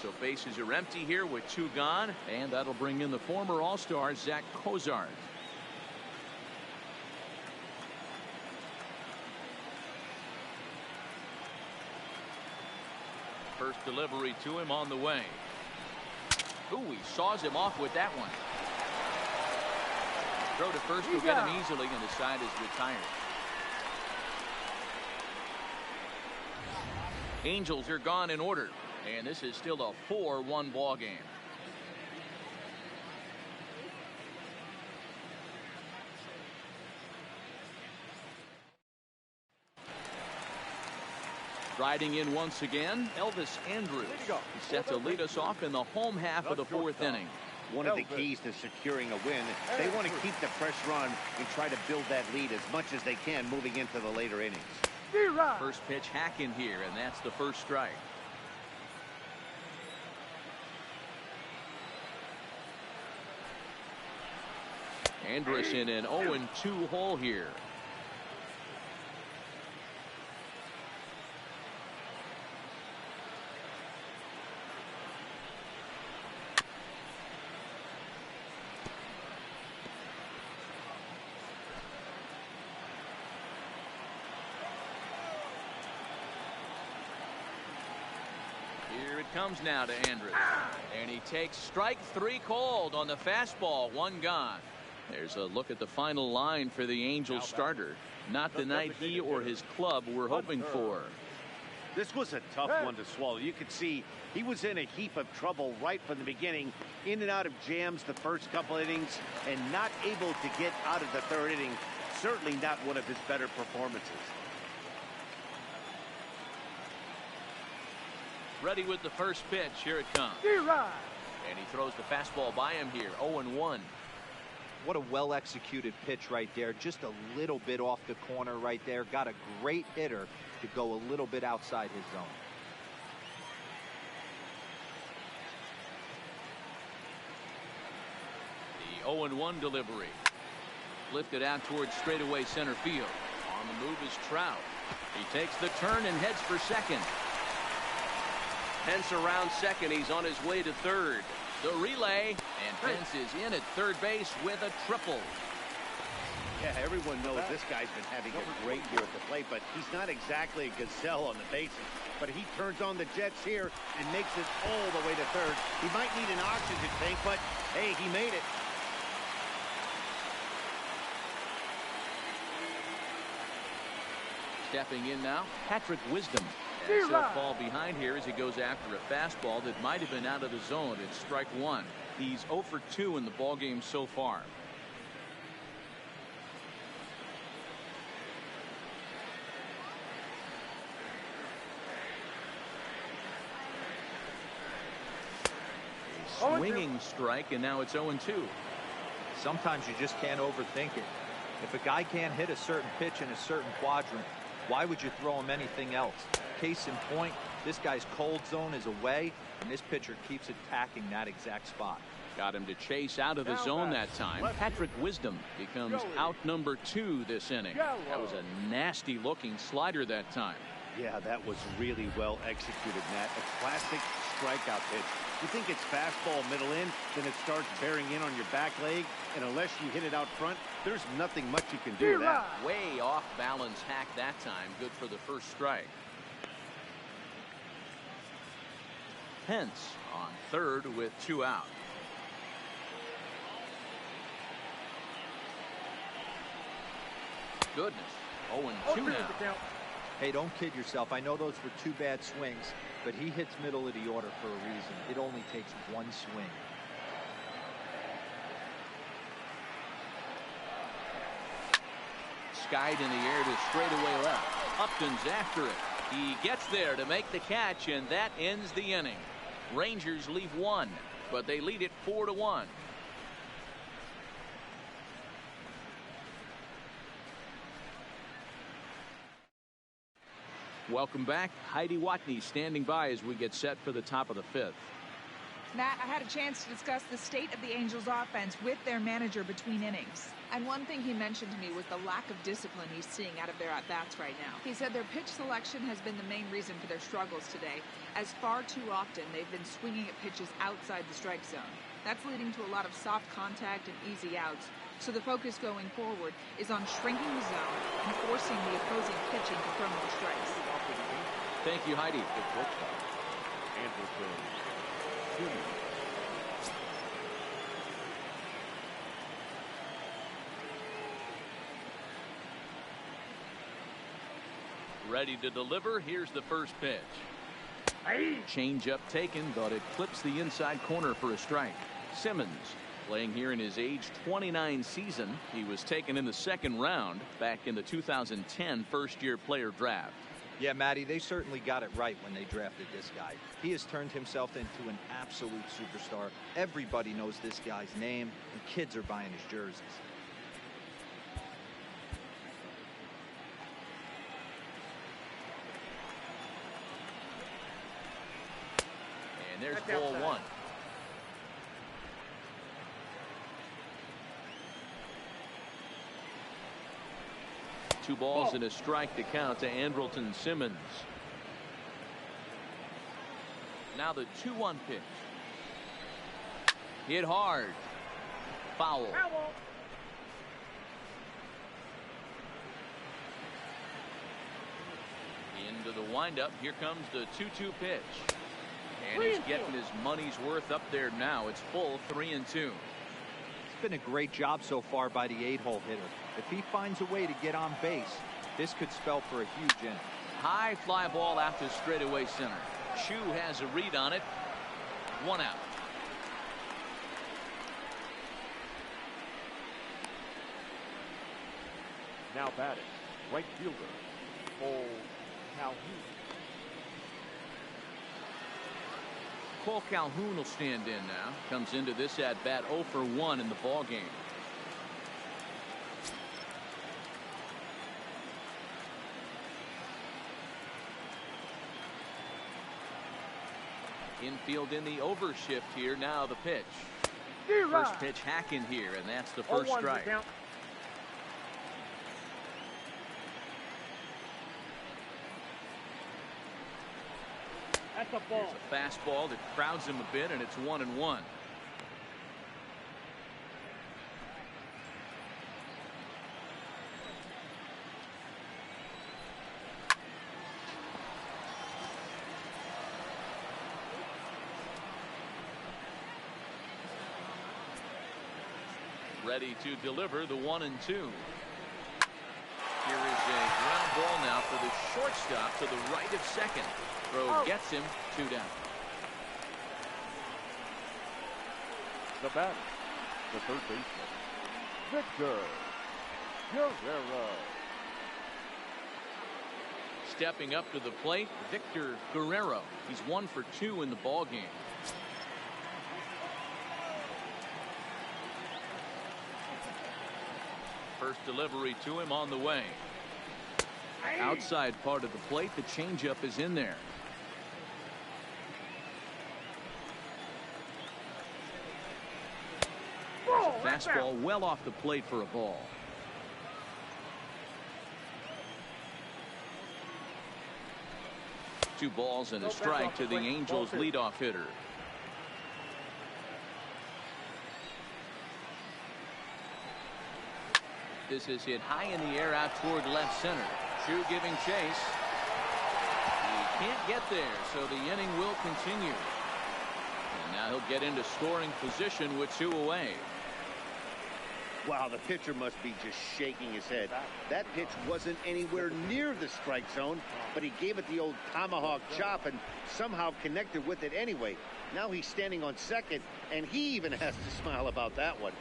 So bases are empty here with 2 gone, and that'll bring in the former All-Star Zach Kozar. First delivery to him on the way. Ooh, he saws him off with that one. Throw to first will get him easily, and the side is retired. Angels are gone in order, and this is still a 4-1 ball game. Riding in once again, Elvis Andrus. He's set to lead us off in the home half of the 4th inning. One of the keys to securing a win, they want to keep the pressure on and try to build that lead as much as they can moving into the later innings. First pitch hack in here, and that's the first strike. Andrus in an 0-2 hole here. Here it comes now to Andrus. And he takes strike 3 called on the fastball. 1 gone. There's a look at the final line for the Angels starter. Not the night he or his club were hoping for. This was a tough one to swallow. You could see he was in a heap of trouble right from the beginning. In and out of jams the first couple innings and not able to get out of the 3rd inning. Certainly not one of his better performances. Ready with the first pitch. Here it comes. And he throws the fastball by him here. 0-1. What a well-executed pitch right there. Just a little bit off the corner right there. Got a great hitter to go a little bit outside his zone. The 0-1 delivery. Lifted out towards straightaway center field. On the move is Trout. He takes the turn and heads for second. Pence around second. He's on his way to third. The relay, and Pence is in at third base with a triple. Yeah, everyone knows this guy's been having a great year at the plate, but he's not exactly a gazelle on the bases. But he turns on the jets here and makes it all the way to third. He might need an oxygen tank, but hey, he made it. Stepping in now, Patrick Wisdom. And he'll fall behind here as he goes after a fastball that might have been out of the zone. It's strike 1. He's 0 for 2 in the ballgame so far. A swinging strike, and now it's 0-2. Sometimes you just can't overthink it. If a guy can't hit a certain pitch in a certain quadrant, why would you throw him anything else? Case in point, this guy's cold zone is away, and this pitcher keeps attacking that exact spot. Got him to chase out of the zone that time. Patrick Wisdom becomes out number 2 this inning. That was a nasty looking slider that time. Yeah, that was really well executed, Matt. A classic strikeout pitch. You think it's fastball middle in, then it starts bearing in on your back leg, and unless you hit it out front, there's nothing much you can do with that. Way off balance hack that time. Good for the first strike. Pence on third with 2 out. Goodness. 0-2 now. Hey, don't kid yourself. I know those were 2 bad swings, but he hits middle of the order for a reason. It only takes 1 swing. Skied in the air to straightaway left. Upton's after it. He gets there to make the catch, and that ends the inning. Rangers leave 1, but they lead it 4-1. Welcome back. Heidi Watney standing by as we get set for the top of the 5th. Matt, I had a chance to discuss the state of the Angels offense with their manager between innings. And one thing he mentioned to me was the lack of discipline he's seeing out of their at-bats right now. He said their pitch selection has been the main reason for their struggles today, as far too often they've been swinging at pitches outside the strike zone. That's leading to a lot of soft contact and easy outs. So the focus going forward is on shrinking the zone and forcing the opposing pitching to throw more strikes. Thank you, Heidi. Ready to deliver. Here's the first pitch. Change up taken, but it clips the inside corner for a strike. Simmons playing here in his age 29 season. He was taken in the 2nd round back in the 2010 first-year player draft. Yeah, Matty, they certainly got it right when they drafted this guy. He has turned himself into an absolute superstar. Everybody knows this guy's name, and kids are buying his jerseys. And there's ball 1. 2 balls and a strike to count to Andrelton Simmons. Now the 2-1 pitch. Hit hard. Foul. Into the windup. Here comes the 2-2 pitch. And he's getting his money's worth up there now. It's full 3-2. It's been a great job so far by the 8-hole hitter. If he finds a way to get on base, this could spell for a huge inning. High fly ball out to straightaway center. Chu has a read on it. 1 out. Now batting, right fielder, Cole Calhoun. Cole Calhoun will stand in now. Comes into this at bat 0 for 1 in the ball game. Infield in the overshift here. Now the pitch. First pitch hacking here, and that's the first strike. That's a ball. There's a fastball that crowds him a bit, and it's 1-1. Ready to deliver the 1-2. Here is a ground ball now for the shortstop to the right of second. Throw gets him 2 down. The batter, the third baseman, Victor Guerrero. Stepping up to the plate, Victor Guerrero. He's 1 for 2 in the ball game. First delivery to him on the way. Outside part of the plate, the changeup is in there. Fastball well off the plate for a ball. Two balls and a strike to the Angels leadoff hitter. This is hit high in the air out toward left center. Chu giving chase. He can't get there, so the inning will continue. And now he'll get into scoring position with 2 away. Wow, the pitcher must be just shaking his head. That pitch wasn't anywhere near the strike zone, but he gave it the old tomahawk chop and somehow connected with it anyway. Now he's standing on second, and he even has to smile about that one.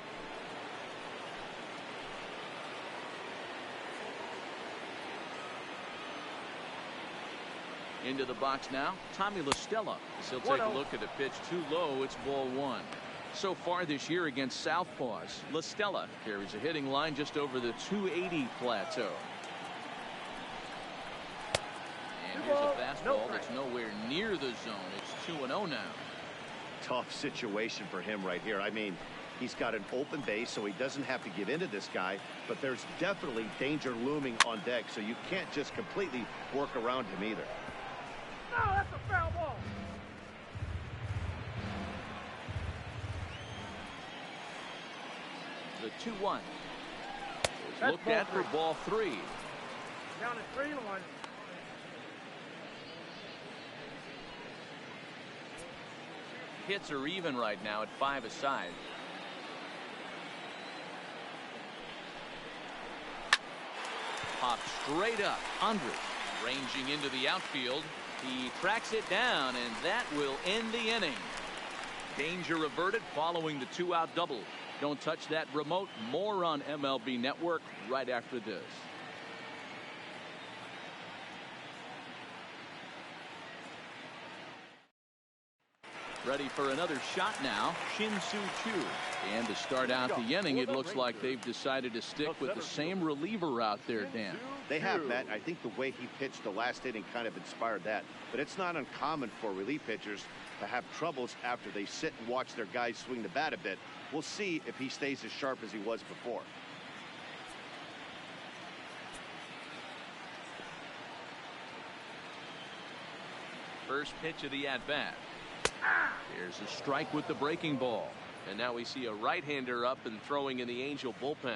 Into the box now, Tommy La Stella. He'll take a look at a pitch too low. It's ball 1. So far this year against Southpaws, La Stella carries a hitting line just over the 280 plateau. And here's a fastball that's nowhere near the zone. It's 2-0 now. Tough situation for him right here. I mean, he's got an open base, so he doesn't have to give in to this guy, but there's definitely danger looming on deck, so you can't just completely work around him either. No, that's a foul ball. The 2-1. Looked at for ball 3. Down to 3-1. Hits are even right now at 5 aside. Popped straight up. Andres ranging into the outfield. He tracks it down, and that will end the inning. Danger averted following the 2-out double. Don't touch that remote. More on MLB Network right after this. Ready for another shot now, Shin-Soo Choo. And to start out the inning, it looks like they've decided to stick with the same reliever out there, Dan. They have, Matt. I think the way he pitched the last inning kind of inspired that. But it's not uncommon for relief pitchers to have troubles after they sit and watch their guys swing the bat a bit. We'll see if he stays as sharp as he was before. First pitch of the at-bat. Here's a strike with the breaking ball. And now we see a right-hander up and throwing in the Angel bullpen.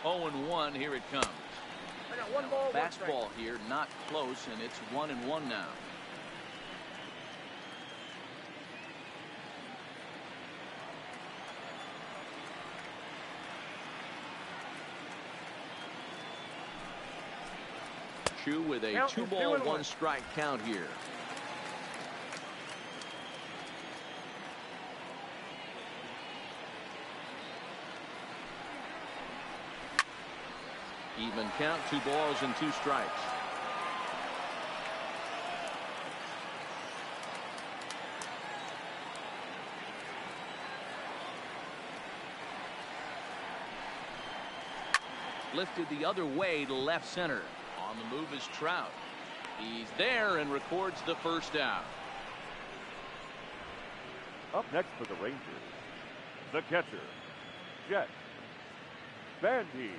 Oh, 0-1, here it comes. I got one ball, Fastball here, not close, and it's 1-1 now. With a 2-ball, 1-strike count here. Even count, 2 balls and 2 strikes. Lifted the other way to left center. On the move is Trout. He's there and records the first out. Up next for the Rangers, the catcher, Jet Bandy.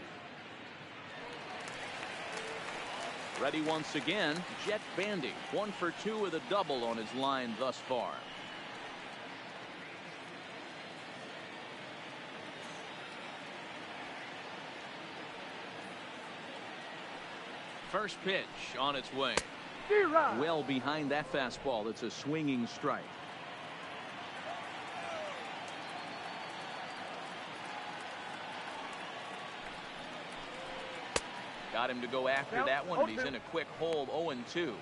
Ready once again, Jet Bandy. 1 for 2 with a double on his line thus far. First pitch on its way. Well behind that fastball. It's a swinging strike. Got him to go after that one, and he's in a quick hold. 0-2.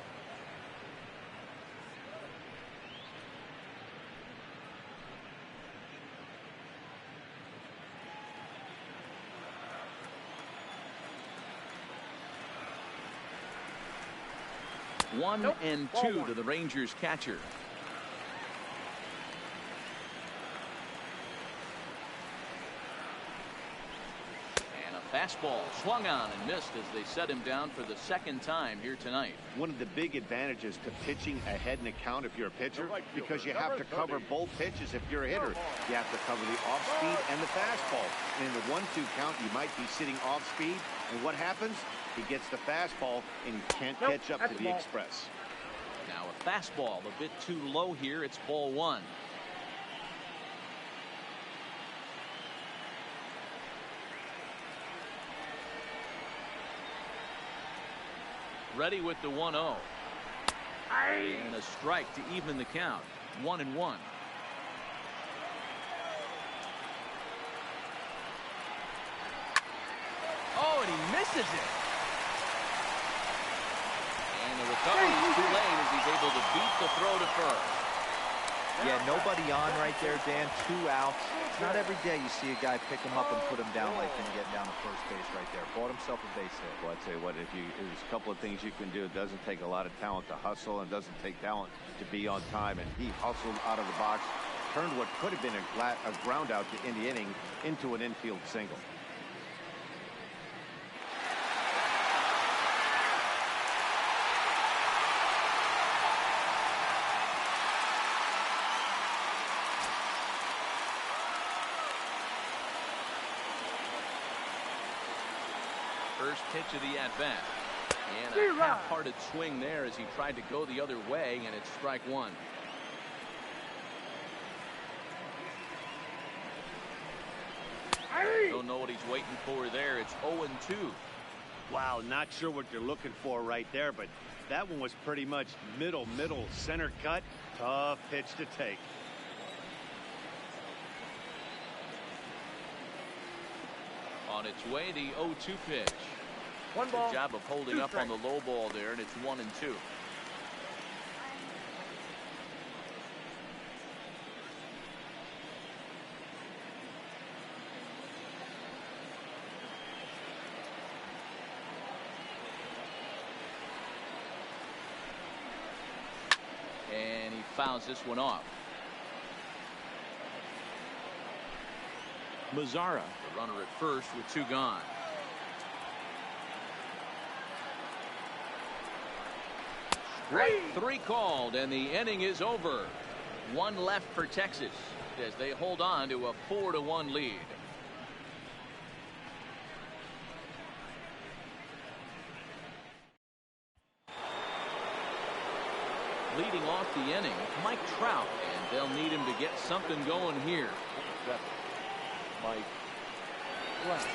One and 2 to the Rangers catcher. And a fastball swung on and missed as they set him down for the second time here tonight. One of the big advantages to pitching ahead in the count if you're a pitcher, because you have to cover both pitches if you're a hitter. You have to cover the off speed and the fastball. And in the 1-2 count, you might be sitting off speed. And what happens? He gets the fastball and he can't catch up to the express. Now a fastball a bit too low here. It's ball 1. Ready with the 1-0. And a strike to even the count. 1-1. Oh, and he misses it. And the recovery is too late as he's able to beat the throw to first. Yeah, nobody on right there, Dan. 2 outs. It's not every day you see a guy pick him up and put him down like him getting down to first base right there. Bought himself a base hit. Well, I tell you what, there's a couple of things you can do. It doesn't take a lot of talent to hustle, and doesn't take talent to be on time. And he hustled out of the box, turned what could have been a ground out to end the inning into an infield single. First pitch of the at-bat. And a half-hearted swing there as he tried to go the other way, and it's strike 1. Don't know what he's waiting for there. It's 0-2. Wow, not sure what you're looking for right there, but that one was pretty much middle center cut. Tough pitch to take. On its way, the 0-2 pitch. One ball. Good job of holding up on the low ball there, and it's 1-2. And he fouls this one off. Mazzara, the runner at first with 2 gone. Strike 3 called, and the inning is over. 1 left for Texas. as they hold on to a 4-1 lead. Leading off the inning, Mike Trout, and they'll need him to get something going here. Mike Trout.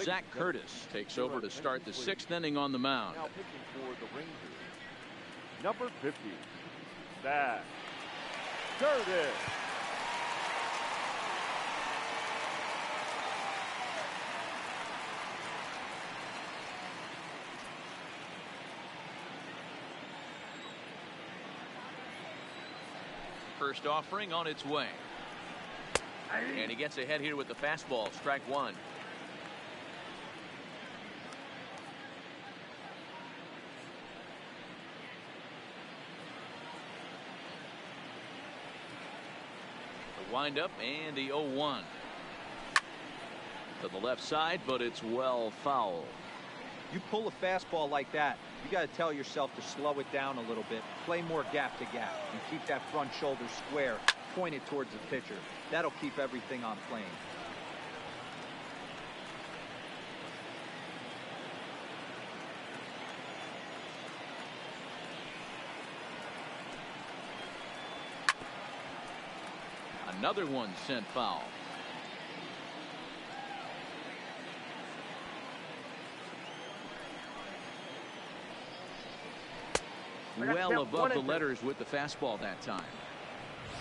Zach Curtis takes over to start the 6th inning on the mound. Now pitching for the Rangers, number 50, Zach Curtis. First offering on its way. And he gets ahead here with the fastball. Strike one. The windup and the 0-1. To the left side, but it's well foul. You pull a fastball like that, you got to tell yourself to slow it down a little bit, play more gap to gap, and keep that front shoulder square, pointed towards the pitcher. That'll keep everything on plane. Another one sent foul. Well above the letters with the fastball that time.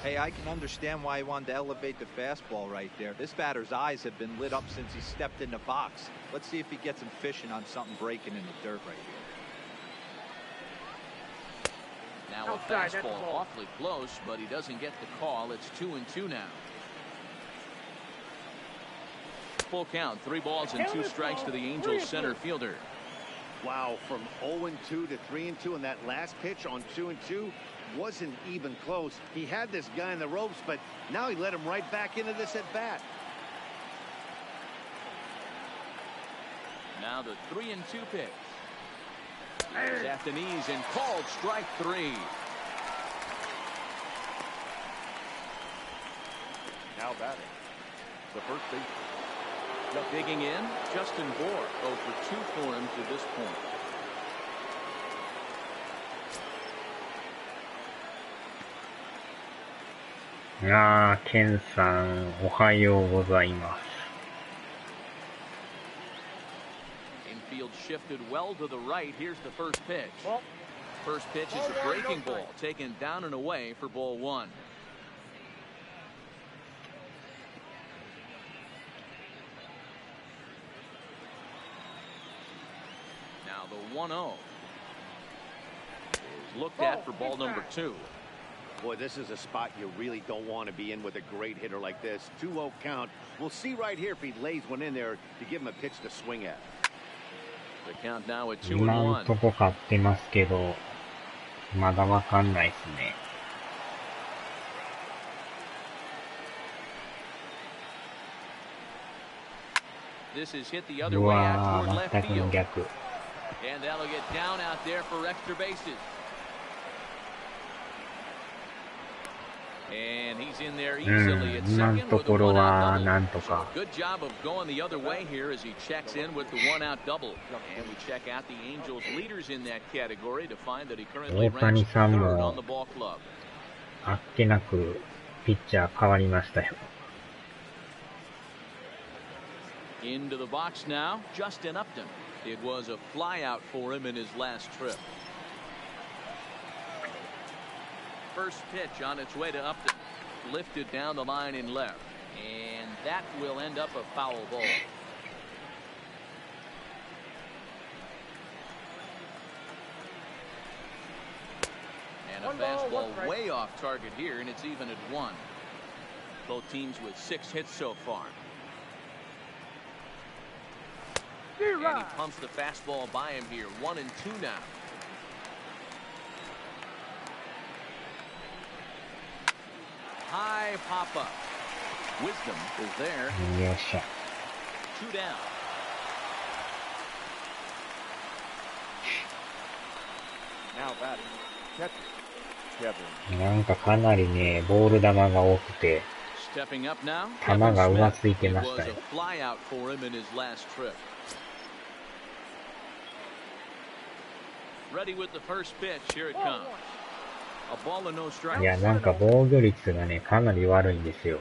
Hey, I can understand why he wanted to elevate the fastball right there. This batter's eyes have been lit up since he stepped in the box. Let's see if he gets him fishing on something breaking in the dirt right here. Now a fastball awfully close, but he doesn't get the call. It's 2-2 now. Full count, 3 balls and 2 strikes to the Angels center fielder. Wow, from 0-2 to 3-2, and that last pitch on 2-2 wasn't even close. He had this guy in the ropes, but now he let him right back into this at bat. Now the 3-2 pitch. He's at the knees and called strike 3. Now batting, the first baseman. Digging in, Justin Bohr, 0 for 2 for him to this point. Ken さん、おはようございます。Infield shifted well to the right. Here's the first pitch. First pitch is a breaking ball, taken down and away for ball 1. Now the 1-0 is looked at for ball number 2. Boy, this is a spot you really don't want to be in with a great hitter like this. 2-0 count. We'll see right here if he lays one in there to give him a pitch to swing at. The count now at 2-1. 今んとこ勝ってますけど、まだわかんないですね。This is hit the other way out toward left 全くの field. 逆。 And that'll get down out there for extra bases. And he's in there easily at 今の second と with a ころ one-out は double. なんと So か a good job of going the other way here as he checks in with the one-out double. And we check out the Angels leaders in that category to find that he currently 大谷 ranks さん third も on the ball club. あっけなくピッチャー変わりましたよ。Into the box now, Justin Upton. It was a flyout for him in his last trip. First pitch on its way to Upton. lifted down the line in left. And that will end up a foul ball. And a fastball way off target here, and it's even at 1. Both teams with 6 hits so far. And he pumps the fastball by him here. 1-2 now. High pop-up. Wisdom is there. 2 down. なんかかなりね、ボール球が多くて、球が上ついてましたよ。いや、なんか防御率がね、かなり悪いんですよ。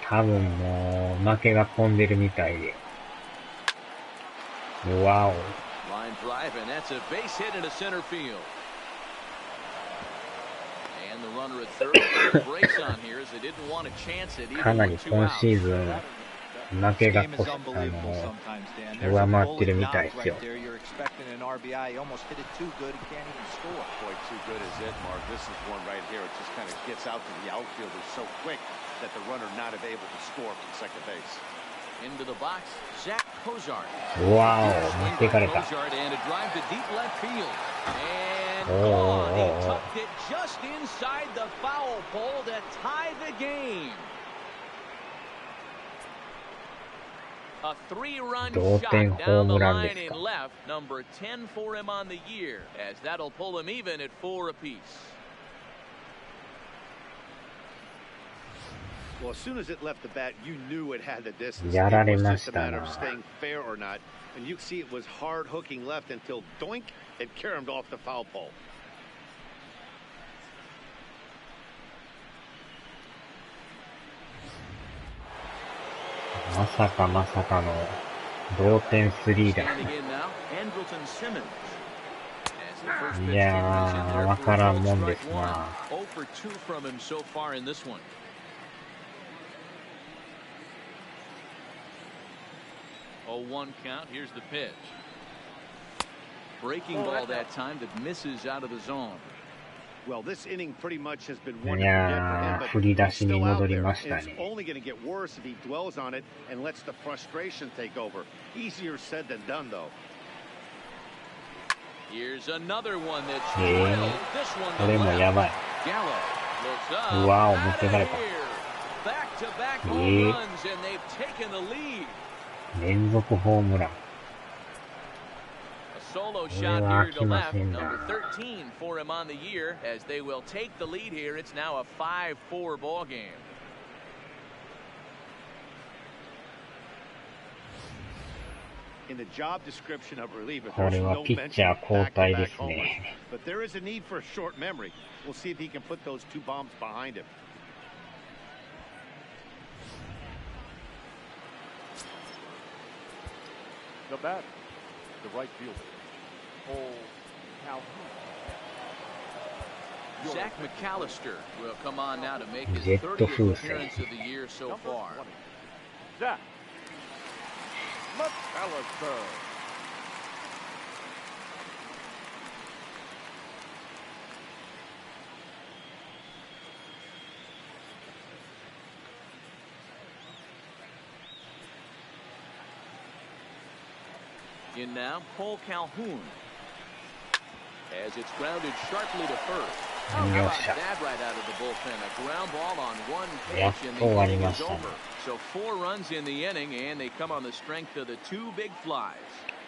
多分もう、負けが込んでるみたいで。わお。かなり今シーズン、負けが上回ってるみたいですよ。わお、持っていかれた。おー。同点ホームランですか。Well, as soon as it left the bat, you knew it had the distance. やられま It し was just a た matter な。 of staying fair or not. And you see it was hard hooking left until doink, it caromed off the foul pole. まさかまさかの同点スリーラン。いやー、わからんもんですな。0-1 count. Here's the pitch. Breaking ball that time that misses out of the zone. Well, this inning pretty much has been one いやー、振り出しに戻りましたね。 It's only going to get worse if he dwells on it and lets the frustration take over. Easier said than done, though. Here's another one that's これもやばい。うわお、持ってかれた。連続ホームラン。Solo shot here to left, number 13 for him on the year, as they will take the lead here. It's now a 5-4 ball game. In the job description of reliever, これはピッチャー交代ですね。 But there is a need for a short memory. We'll see if he can put those 2 bombs behind him. The bat, the right fielder. Zach McAllister will come on now to make his 30th appearance of the year so far. Zach McAllister. In now, Cole Calhoun. As it's grounded sharply to first. That right out of the bullpen. A ground ball on one pitch and the inning is over. So 4 runs in the inning, and they come on the strength of the 2 big flies.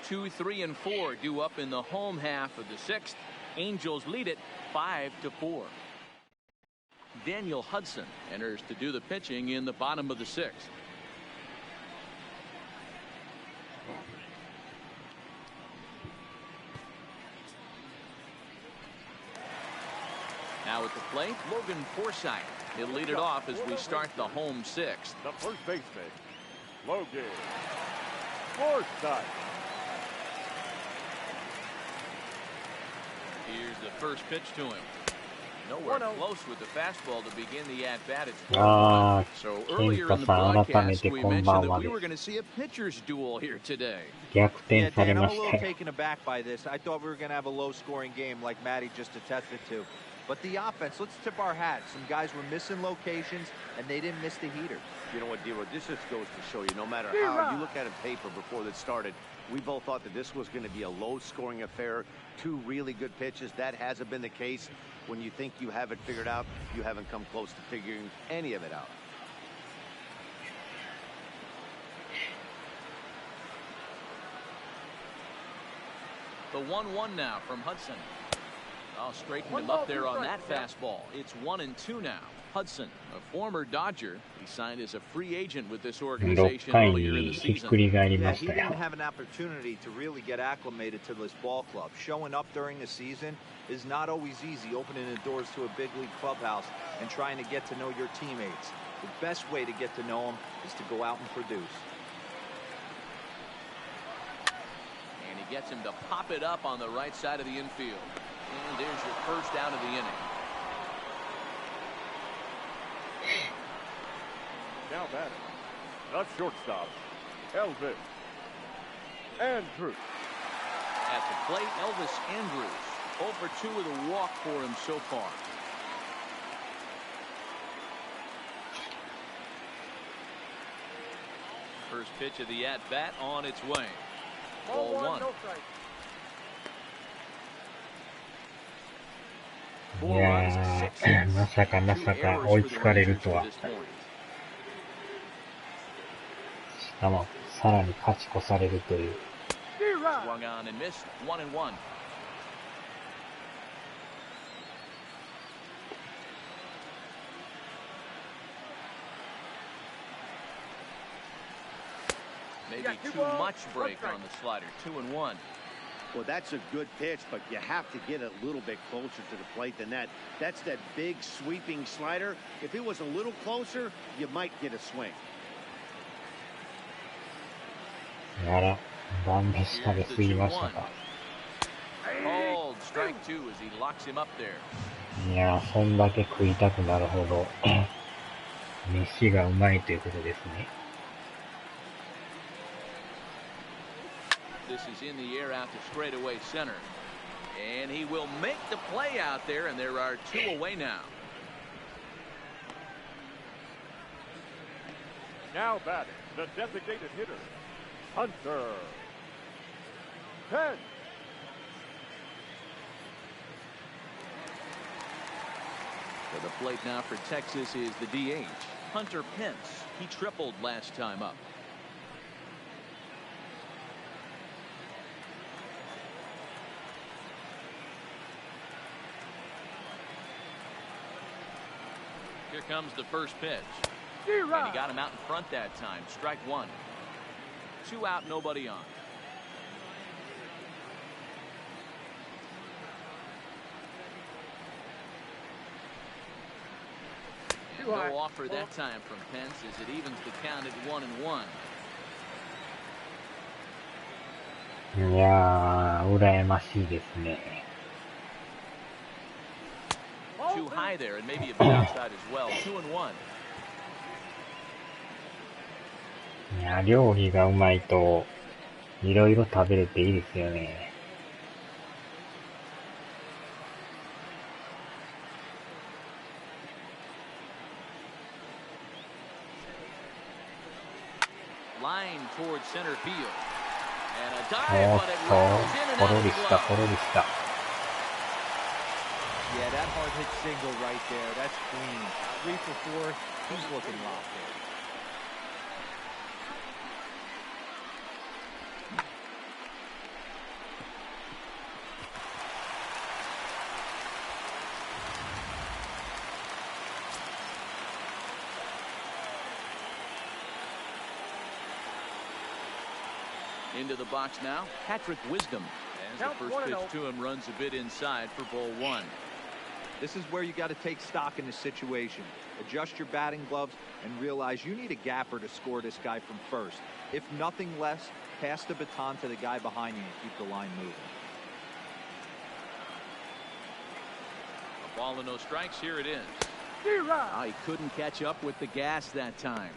2, 3, and 4 due up in the home half of the 6th. Angels lead it 5-4. Daniel Hudson enters to do the pitching in the bottom of the 6th. Now at the plate, Logan Forsythe. He'll lead it off as we start the home 6th. The first baseman, Logan Forsythe. Here's the first pitch to him. Nowhere close with the fastball to begin the at-bat. So ケン earlier タ in the さん、改め broadcast, て we こん mentioned ばん that は we で were す。 going to see a pitcher's duel here today. 逆転され Dan, I'm ま a し little たよ。 taken aback by this. I thought we were going to have a low-scoring game like Matty just attested to. But the offense, let's tip our hats. Some guys were missing locations, and they didn't miss the heater. You know what, D-Roy, this just goes to show you, no matter how you look at a paper before this started, we both thought that this was going to be a low-scoring affair, two really good pitches. That hasn't been the case. When you think you have it figured out, you haven't come close to figuring any of it out. The 1-1 now from Hudson. Oh, straightened him up there on that fastball. It's 1-2 now. Hudson, a former Dodger, he signed as a free agent with this 6 organization 回 earlier in に the ひっ season. くり返り Yeah, ま he した didn't よ。 have an opportunity to really get acclimated to this ball club. Showing up during the season is not always easy, opening the doors to a big league clubhouse and trying to get to know your teammates. The best way to get to know them is to go out and produce. And he gets him to pop it up on the right side of the infield. And there's your first out of the inning. Now batting, the shortstop, Elvis Andrews. At the plate, Elvis Andrews. 0 for 2 with a walk for him so far. First pitch of the at-bat on its way. Ball 1. No strike. いやー、まさか追いつかれるとは。しかも、さらに勝ち越されるという。Swung on and missed. 1-1. Maybe too much break on the slider. 2-1. Well, that's a good pitch, but you have to get a little bit closer to the plate than that. That's that big sweeping slider. If it was a little closer, you might get a swing. あら、晩飯食べ過ぎましたか。Called strike 2 as he locks him up there. いやー、そんだけ食いたくなるほど、飯がうまいということですね。This is in the air out to straightaway center. And he will make the play out there, and there are 2 away now. Now batting, the designated hitter, Hunter Pence. To the plate now for Texas is the DH, Hunter Pence. He tripled last time up. Here comes the first pitch. And he got him out in front that time. Strike 1. 2 out, nobody on. And no offer that time from Pence as it evens the count at 1-1. いやー、羨ましいですね。Too high there, and maybe a bit outside as well. 2-1. いやー、料理がうまいと、いろいろ食べれていいですよね。Line towards center field. And a お dive, っ but it と、 rolls in and ポ out ロ of リ the した、 glove. ポロリした。Yeah, that hard hit single right there. That's clean. 3 for 4. He's looking locked in. Into the box now, Patrick Wisdom. As the Count first 1-0. pitch to him runs a bit inside for ball 1. This is where you got to take stock in the situation. Adjust your batting gloves and realize you need a gapper to score this guy from first. If nothing less, pass the baton to the guy behind you and keep the line moving. Ball and no strikes. Here it is. He couldn't catch up with the gas that time.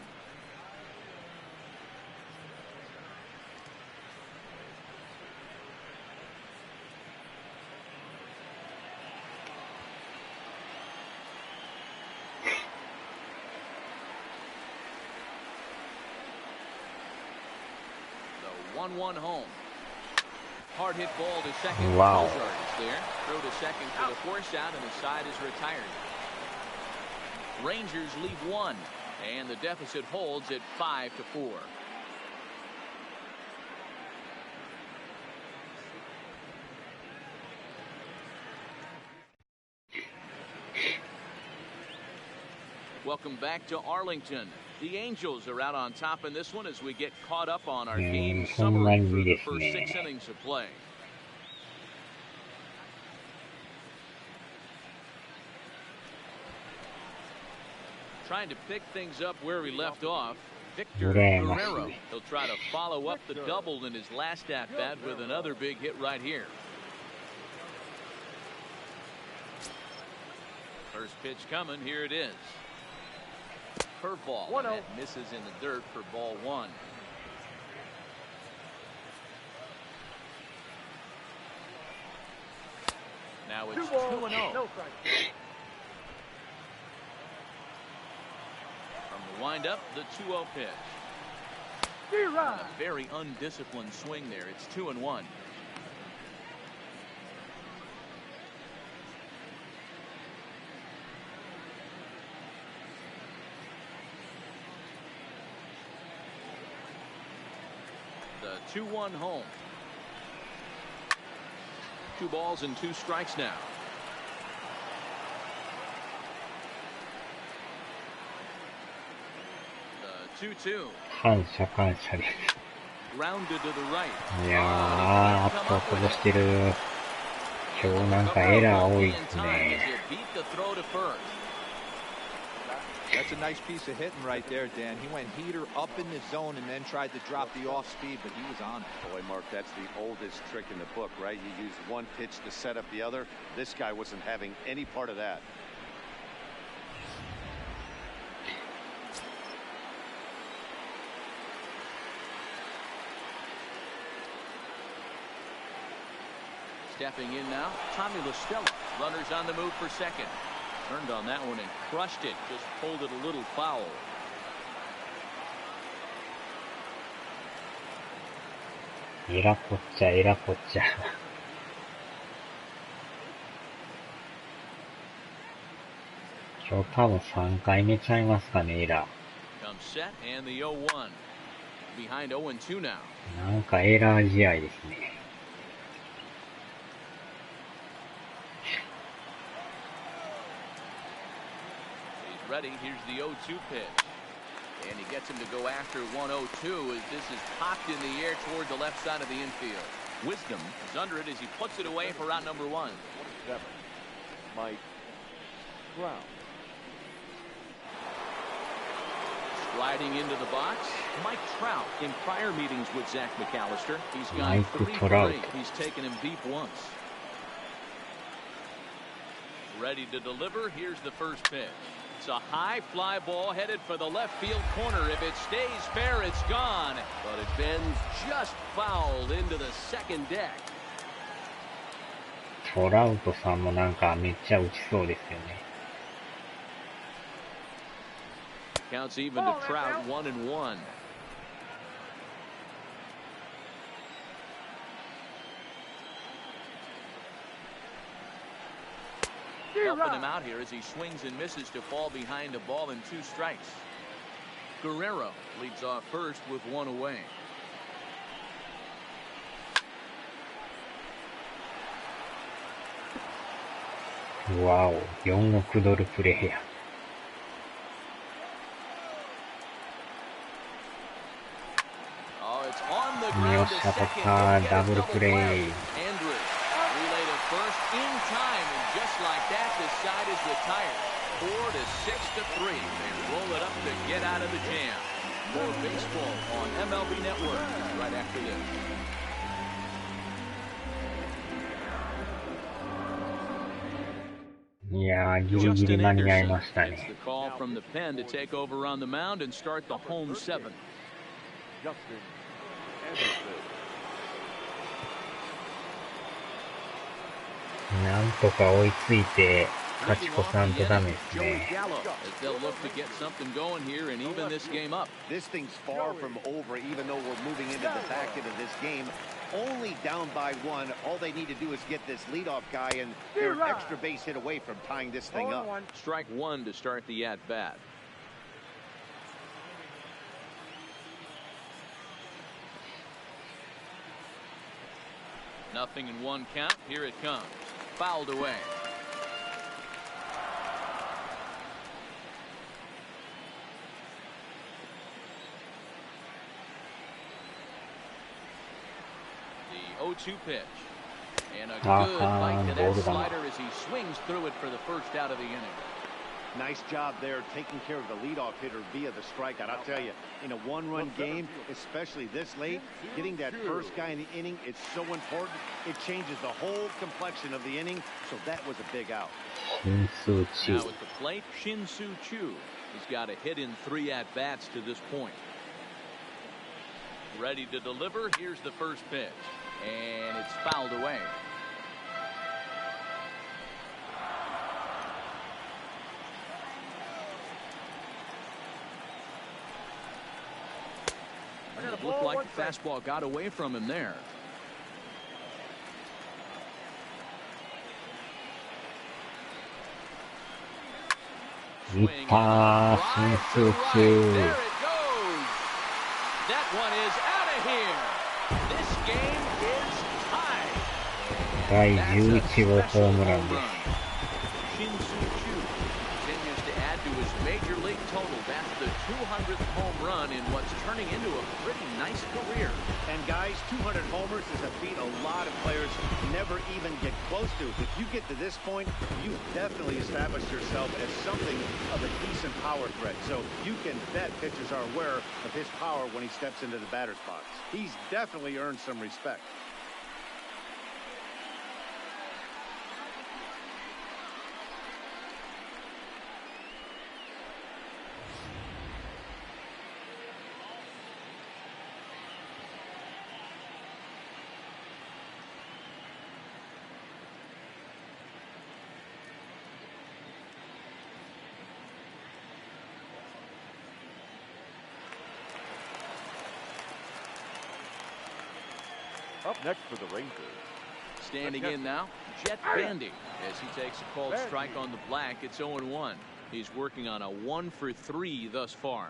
The 1-1 home. Hard hit ball to second. Wow. Is there. Throw to second for the force out, and the side is retired. Rangers lead one, and the deficit holds at 5-4. Welcome back to Arlington. The Angels are out on top in this one as we get caught up on our game summary through the first 6 innings of play. Trying to pick things up where we left off. Victor Guerrero. He'll try to follow up the double in his last at-bat with another big hit right here. First pitch coming. Here it is. Curveball. That misses in the dirt for ball 1. Now it's 2-0. From the windup, the 2-0 pitch. A very undisciplined swing there. It's 2-1. The 2-1 home. 2 balls and 2 strikes now. The 2-2. 感謝感謝です。Grounded to the right. いやー、あとこぼしてる。今日なんかエラー多いですね。That's a nice piece of hitting right there, Dan. He went heater up in the zone and then tried to drop the off speed, but he was on it. Boy, Mark, that's the oldest trick in the book, right? You use one pitch to set up the other. This guy wasn't having any part of that. Stepping in now, Tommy LaStella. Runners on the move for second. Turned on that one and crushed it. Just pulled it a little foul. Era poccia, era poccia. 今日多分3回目ちゃいますかね、エラー。Comes set and the 0-1. Behind 0-2 now. なんかエラー試合ですね。Ready. Here's the 0-2 pitch. And he gets him to go after 1-0-2 as this is popped in the air toward the left side of the infield. Wisdom is under it as he puts it away for out number 1. 27. Mike Brown. Sliding into the box, Mike Trout. In prior meetings with Zach McAllister, he's gone Mike 3 for 8. He's taken him deep once. Ready to deliver. Here's the first pitch. It's a high fly ball headed for the left field corner. If it stays fair, it's gone. But it bends just fouled into the second deck. トラウトさんもなんかめっちゃ打ちそうですよね。Counts even to Trout, 1-1. Helping him out here as he swings and misses to fall behind a ball and 2 strikes. Guerrero leads off first with 1 away. Wow, $4 億プレイヤー。Oh, it's on the ground to second. Double play. Andrews relay to first in time, and just like that, the side is retired. 4-6-3. They roll it up to get out of the jam. More baseball on MLB Network right after this. いやー、ギリギリ間に合いましたね。なんとか追いついて勝ち越さんとダメですね。This thing's far from over, even though we're moving into the back end of this game. Only down by one. All they need to do is get this leadoff guy, and they're an extra base hit away from tying this thing up. Strike one to start the at-bat. Nothing in one count. Here it comes. Fouled away. The 0-2 pitch. And a good bite to that slider as he swings through it for the first out of the inning. Nice job there taking care of the leadoff hitter via the strikeout. I'll tell you, in a one-run game, especially this late, getting that first guy in the inning is so important. It changes the whole complexion of the inning, so that was a big out. Now at the plate, Shin-Soo Choo. He's got a hit in 3 at-bats to this point. Ready to deliver. Here's the first pitch. And it's fouled away. It looked like the fastball got away from him there. Swing and Shin-Soo Choo. There it goes. That one is out of here. This game is tied. 第11号ホームランです。Shin-Soo Choo continues to add to his major league total. That's the 200th home run in what's turning into a pretty nice career. And guys, 200 homers is a feat a lot of players never even get close to. If you get to this point, you've definitely established yourself as something of a decent power threat. So you can bet pitchers are aware of his power when he steps into the batter's box. He's definitely earned some respect. Up next for the Rangers. Standing in now, Jet Bandy. As he takes a called strike on the black, it's 0-1. He's working on a 1-for-3 thus far.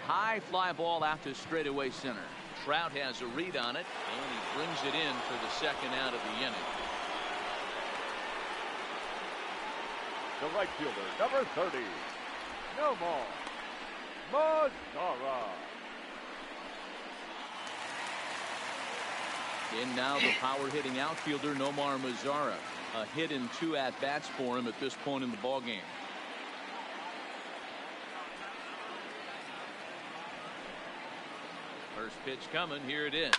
High fly ball out to straightaway center. Trout has a read on it, and he brings it in for the second out of the inning. The right fielder, number 30, Nomar Mazara. In now the power-hitting outfielder Nomar Mazara. A hit in 2 at-bats for him at this point in the ballgame. First pitch coming. Here it is.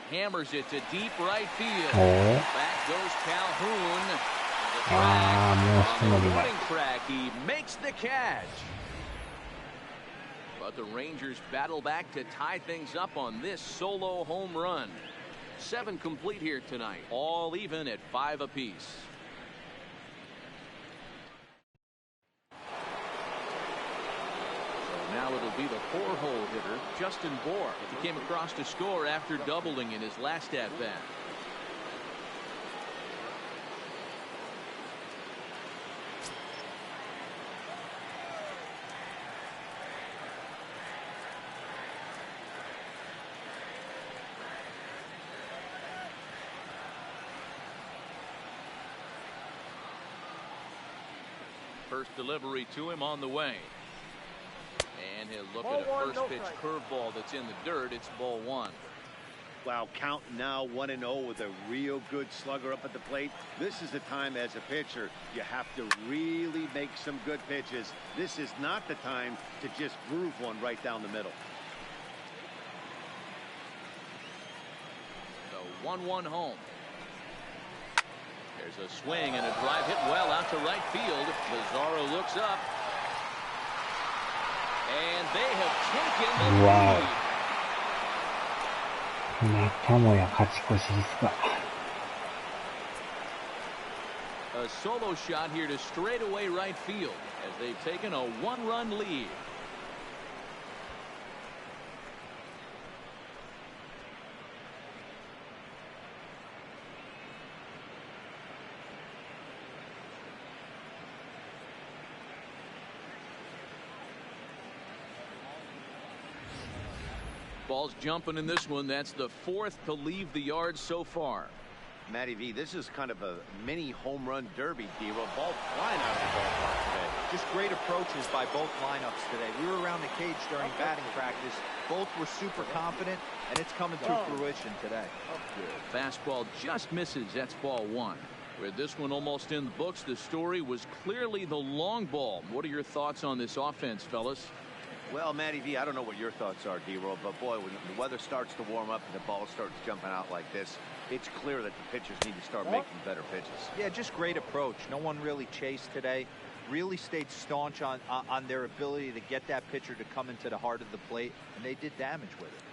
Hammers it to deep right field. Back goes Calhoun. On the running track, he makes the catch. But the Rangers battle back to tie things up on this solo home run. 7 complete here tonight, all even at 5 apiece. So now it'll be the 4-hole hitter, Justin Bour. He came across to score after doubling in his last at-bat. First delivery to him on the way. And he'll look at a first pitch curveball that's in the dirt. It's ball 1. Wow, count now 1-0 with a real good slugger up at the plate. This is the time as a pitcher you have to really make some good pitches. This is not the time to just groove one right down the middle. 1-1 home. There's a swing and a drive hit well out to right field. Lazaro looks up. And they have taken the lead. またもや勝ち越しですか。A solo shot here to straightaway right field as they've taken a 1-run lead. Ball's jumping in this one. That's the fourth to leave the yard so far. Matty V, this is kind of a mini home run derby, D-Roll. Ball flying out of the ballpark today. Just great approaches by both lineups today. We were around the cage during batting practice. Both were super confident, and it's coming to fruition today. Fastball just misses. That's ball one. With this one almost in the books, the story was clearly the long ball. What are your thoughts on this offense, fellas? Well, Matty V, I don't know what your thoughts are, D-Roll, but boy, when the weather starts to warm up and the ball starts jumping out like this, it's clear that the pitchers need to start making better pitches. Yeah, just great approach. No one really chased today. Really stayed staunch on their ability to get that pitcher to come into the heart of the plate, and they did damage with it.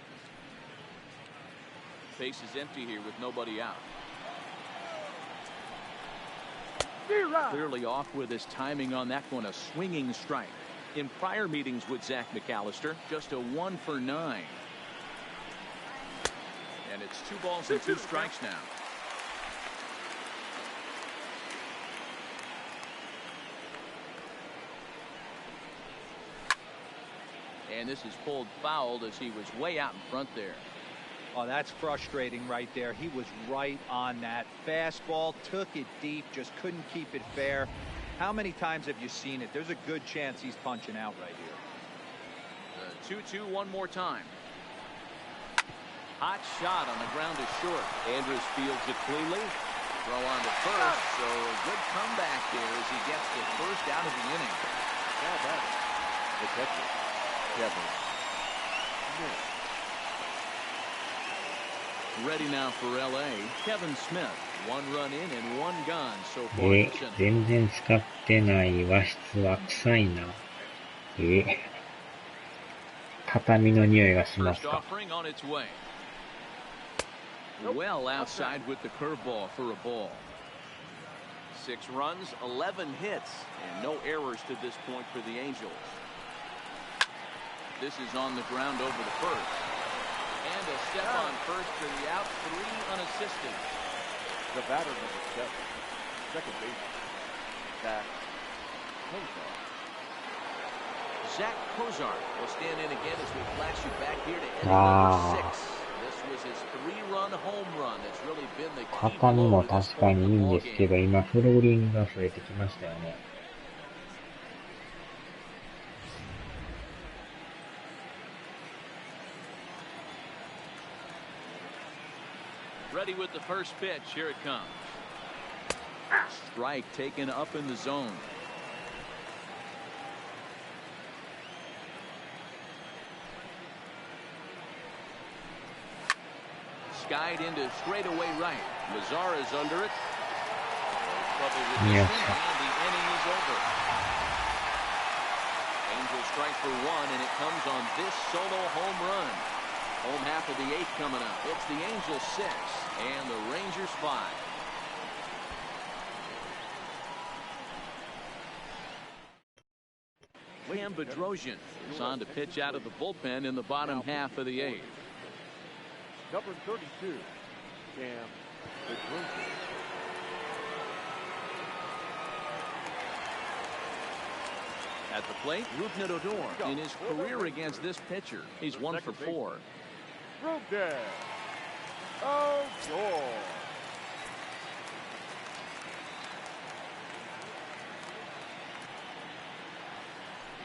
Base is empty here with nobody out. Clearly off with his timing on that one, a swinging strike. In prior meetings with Zach McAllister, just a 1 for 9. And it's 2 balls and 2 strikes now. And this is pulled fouled as he was way out in front there. Oh, that's frustrating right there. He was right on that. Fastball, took it deep, just couldn't keep it fair. How many times have you seen it? There's a good chance he's punching out right The here. 2-2 one more time. Hot shot on the ground to short. Andrus fields it cleanly. Throw on to first. So a good comeback there as he gets the first out of the inning. Now back. The catcher, Kevin Smith. Ready now for LA, Kevin Smith. 1 run in and 1 gone so far. 全然使ってない和室は臭いな。畳の匂いがしますか。Well outside with the curveball for a ball. 6 runs, 11 hits, and no errors to this point for the Angels. This is on the ground over the first. And a step on first for the out, 3 unassisted. The batter number 7, second baseman, Zach Kozar will stand in again as we flash you back here to inning number 6. This was his 3-run home run. It's really been the key. 畳も確かにいいんですけど、今フローリングが増えてきましたよね。Ready with the first pitch. Here it comes. Strike taken up in the zone. Skied into straightaway right. Lazar is under it. Trouble with this Yes. one, and the inning is over. Angels strike for 1, and it comes on this solo home run. Home half of the 8th coming up. It's the Angels 6 and the Rangers 5. Cam Bedrosian is on to pitch out of the bullpen in the bottom half of the 8th. number 32, Cam Bedrosian. At the plate, Rougned Odor in his career against this pitcher. He's 1 for 4. Rougned Odor.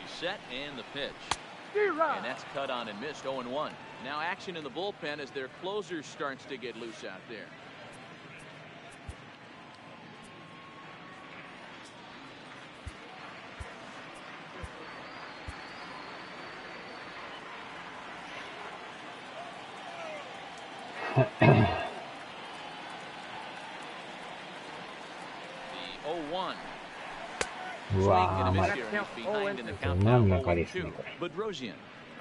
He's set and the pitch. And that's cut on and missed. 0-1. Now action in the bullpen as their closer starts to get loose out there. うわー、まだど真ん中ですね、これ。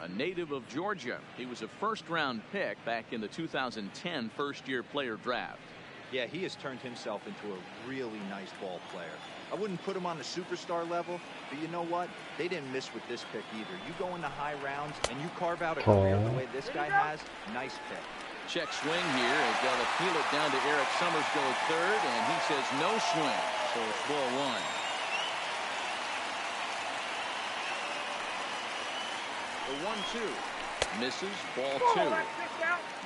A native of Georgia, he was a first-round pick back in the 2010 first-year player draft. Yeah, he has turned himself into a really nice ball player. I wouldn't put him on the superstar level, but you know what? They didn't miss with this pick either. You go into high rounds and you carve out a career the way this guy has, nice pick. Check swing here as they'll appeal it down to Eric Summersgill at third, and he says no swing, so it's ball one. The 1-2 misses, ball two.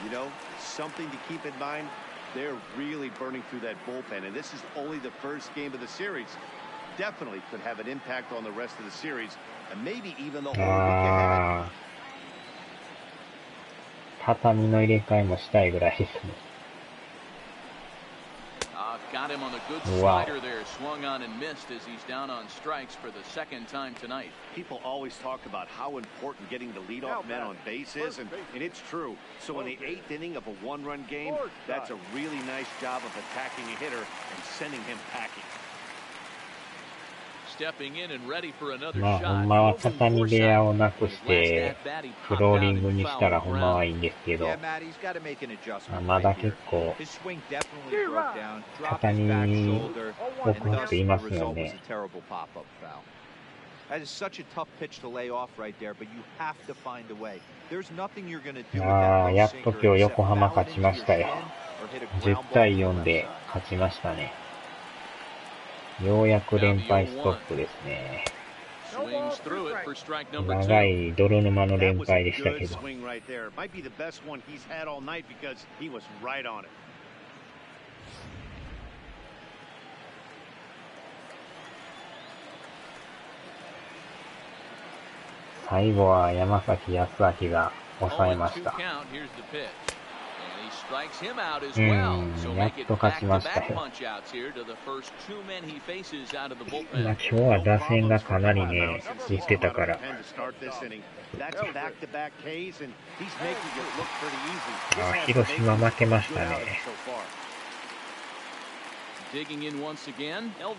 You know, something to keep in mind. They're really burning through that bullpen, and this is only the first game of the series. Definitely could have an impact on the rest of the series, and maybe even the whole week ahead. 畳の入れ替えもしたいぐらいですね。Got him on a good slider there, swung on and missed as he's down on strikes for the second time tonight. People always talk about how important getting the leadoff men on base is, and it's true. So in the 8th inning of a one-run game, that's a really nice job of attacking a hitter and sending him packing. Stepping in and ready for another まあ、 shot. ほんまは畳部屋をなくして、フローリングにしたらほんまはいいんですけど、まだ結構、畳に置く人いますよね。That is such a tough pitch to lay off right there, but you have to find a way. There's nothing you're going to do with ああ、 that や low っと sinker 今日 except 横浜 foul 勝 it ちま into した your よ。 chin or hit a 10 ground ball 対 to the 4 で outside. 勝ちましたね。ようやく連敗ストップですね。Swings through it for strike number 長 two. い泥沼の連敗でしたけ That was a ど。 good swing right there. Might be the best one he's had all night because he was right on it. 最後は山崎康明が抑えました。やっと勝ちましたよ。今日は打線がかなりね、打ってたから。あ、広島負けましたね。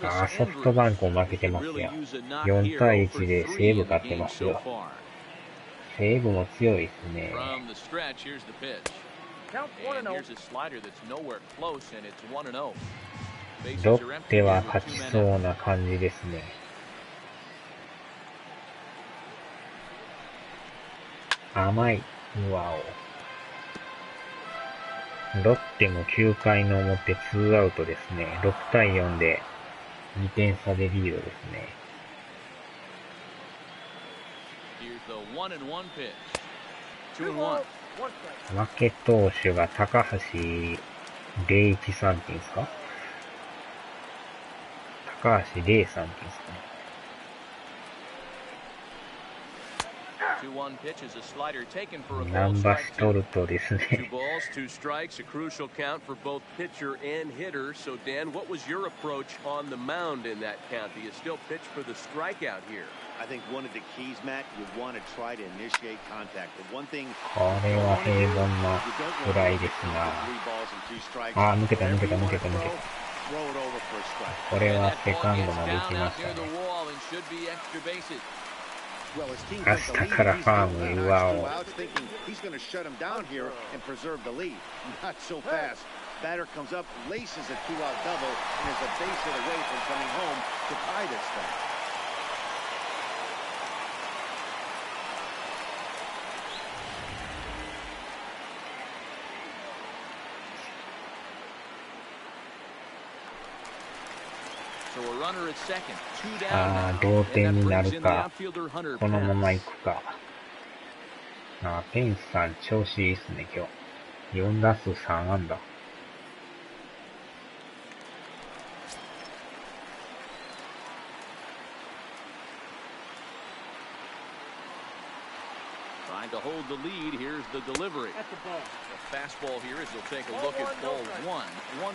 あ、ソフトバンクも負けてますよ。4対1で西武勝ってますよ。西武も強いですね。ロッテは勝ちそうな感じですね。甘い。うわお。ロッテも9回の表2アウトですね。6対4で2点差でリードですね。負け投手が高橋礼一さんっていうんですか？高橋礼さんっていうんですかね。ナンバストルトですね。Two balls, two strikes, a crucial count for both pitcher and hitter. So, Dan, what was your approach on the mound in that count? Do you still pitch for the strikeout here? I think one of the keys, Matt, you want to try to initiate contact. The one thing. これは平凡なフライですが。あ、抜けた。これはセカンドまで行きましたね。明日からファームへうわお。Batter comes up, laces a two-out double, and is a base hit away from coming home to tie this thing. So a runner at second, two down ああ、 now, 同 and 点 that にな brings る in the か。 outfielder Hunter このまま Pence. 行くか。あ、ペンスさん調子いいっすね、今日。4打数3安打。Trying to hold the lead. Here's the delivery. The fastball here as he'll take a look at ball one. 1-0.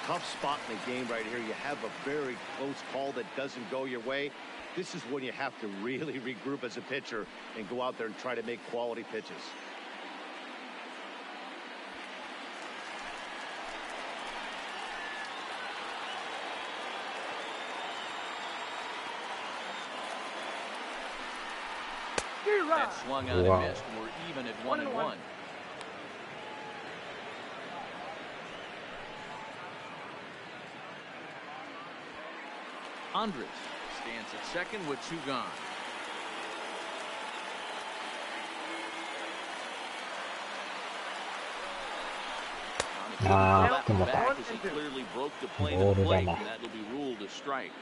Tough spot in the game right here. You have a very close call that doesn't go your way. This is when you have to really regroup as a pitcher and go out there and try to make quality pitches. That swung out and missed. We're even at 1-1. Andres stands at second with 2 gone. Ah, come on. He clearly broke the plate at the plate, and that'll be ruled a strike.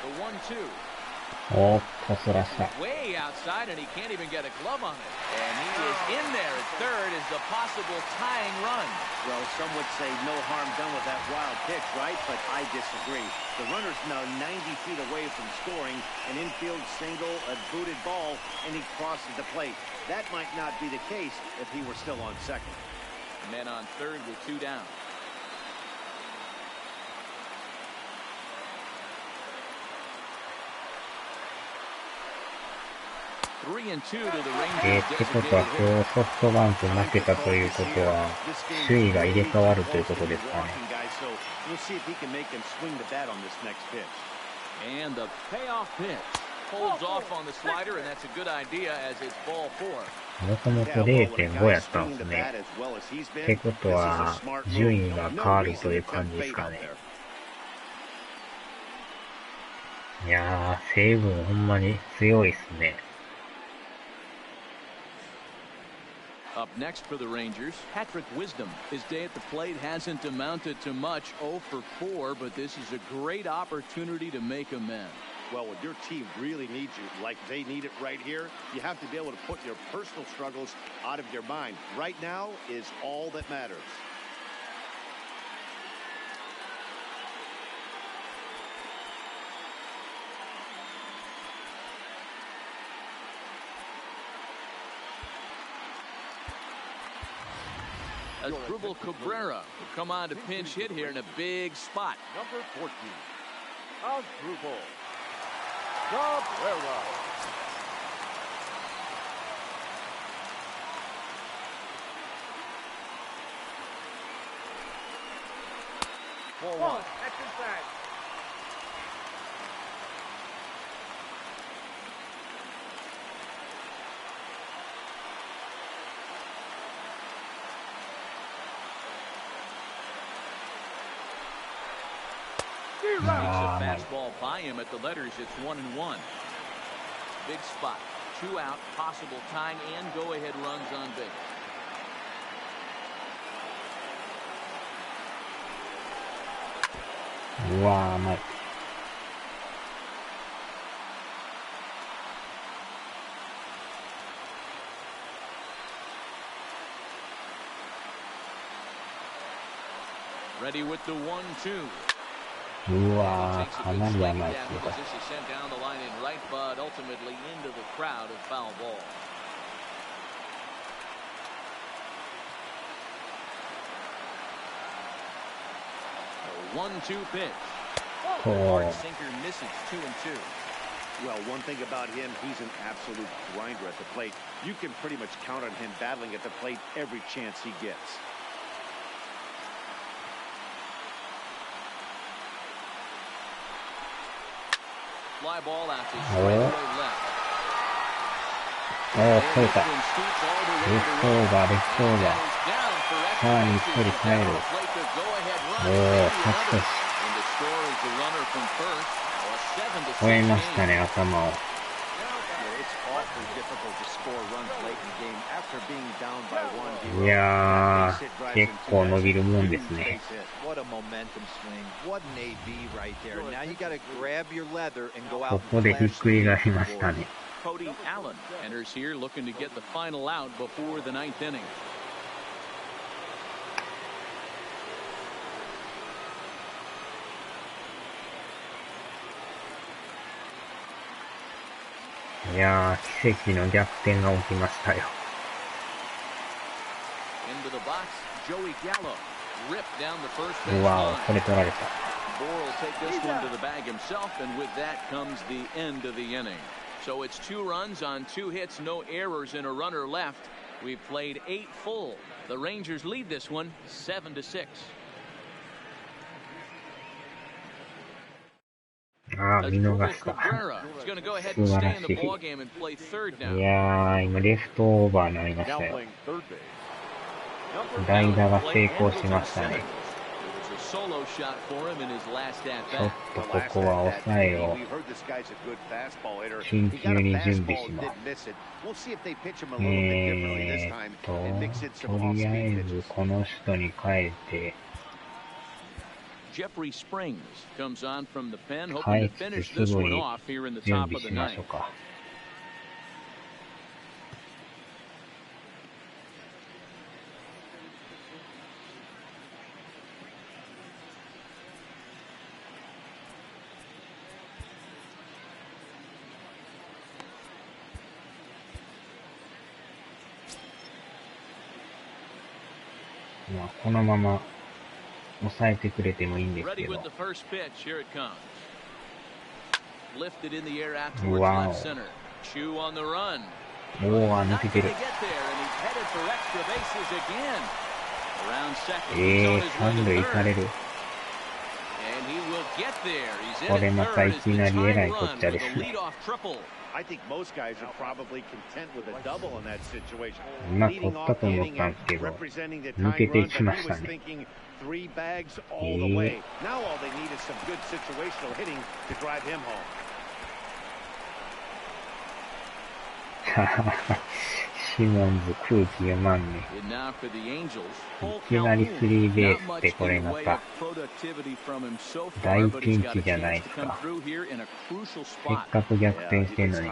The 1-2. Oh, Way outside, and he can't even get a glove on it. And he is in there at third as the possible tying run. Well, some would say no harm done with that wild pitch, right? But I disagree. The runner's now 90 feet away from scoring. An infield single, a booted ball, and he crosses the plate. That might not be the case if he were still on second. Men on third with 2 down. 3-2 to the Rangers. ってことは今日ソフトバンク負けたということは首位が入れ替わるということですかね。And the payoff pitch holds off on the slider, and that's a good idea as it's ball 4. もともと 0.5 やったんですね。ってことは順位が変わるという感じですかね。いやー、西武ほんまに強いっすね。Up next for the Rangers, Patrick Wisdom. His day at the plate hasn't amounted to much, 0 for 4, but this is a great opportunity to make amends. Well, when your team really needs you, like they need it right here, you have to be able to put your personal struggles out of your mind. Right now is all that matters. Asdrubal Cabrera will come on to pinch hit here in a big spot. Number 14, Asdrubal Cabrera. Ball 1. That's inside. Fastball by him at the letters. It's 1-1. Big spot. 2 out. Possible tying and go-ahead runs on base. Wow, Mike. Ready with the 1-2. うわー、かなり甘いですね。Sent down the line in right, but ultimately into the crowd of foul ball. A 1-2 pitch. Hard sinker misses 2-2. Well, one thing about him, he's an absolute grinder at the plate. You can pretty much count on him battling at the plate every chance he gets. Fly ball out to straightaway left. 取れた。レフトオーバー、レフトオーバー。さらに1人帰る。勝ち越し。超えましたね、頭を。いやー、結構伸びるもんですね。ここでひっくり返りましたね。Cody Allen enters here looking to get the final out before the 9th inning. いやー、奇跡の逆転が起きましたよ。Into the box, Joey Gallo ripped down the first base line. うわー、これ取られた。Bohr will take this one to the bag himself, and with that comes the end of the inning. So it's 2 runs on 2 hits, no errors, and a runner left. We've played 8 full. The Rangers lead this one 7-6. ああ、見逃した。素晴らしい。いやー、今レフトオーバーになりましたよ。代打が成功しましたね。ちょっとここは抑えを緊急に準備します。とりあえずこの人に変えて、帰ってすぐに準備しましょうか。まあ、このまま抑えてくれてもいいんですけど。わお。おー、抜けてる。三塁行かれる。これまたいきなりえらいこっちゃですね。今取ったと思ったんですけど、抜けていきましたね。シモンズ空気読まんね。いきなりスリーベースってこれまた大ピンチじゃないですか。せっかく逆転してんのに。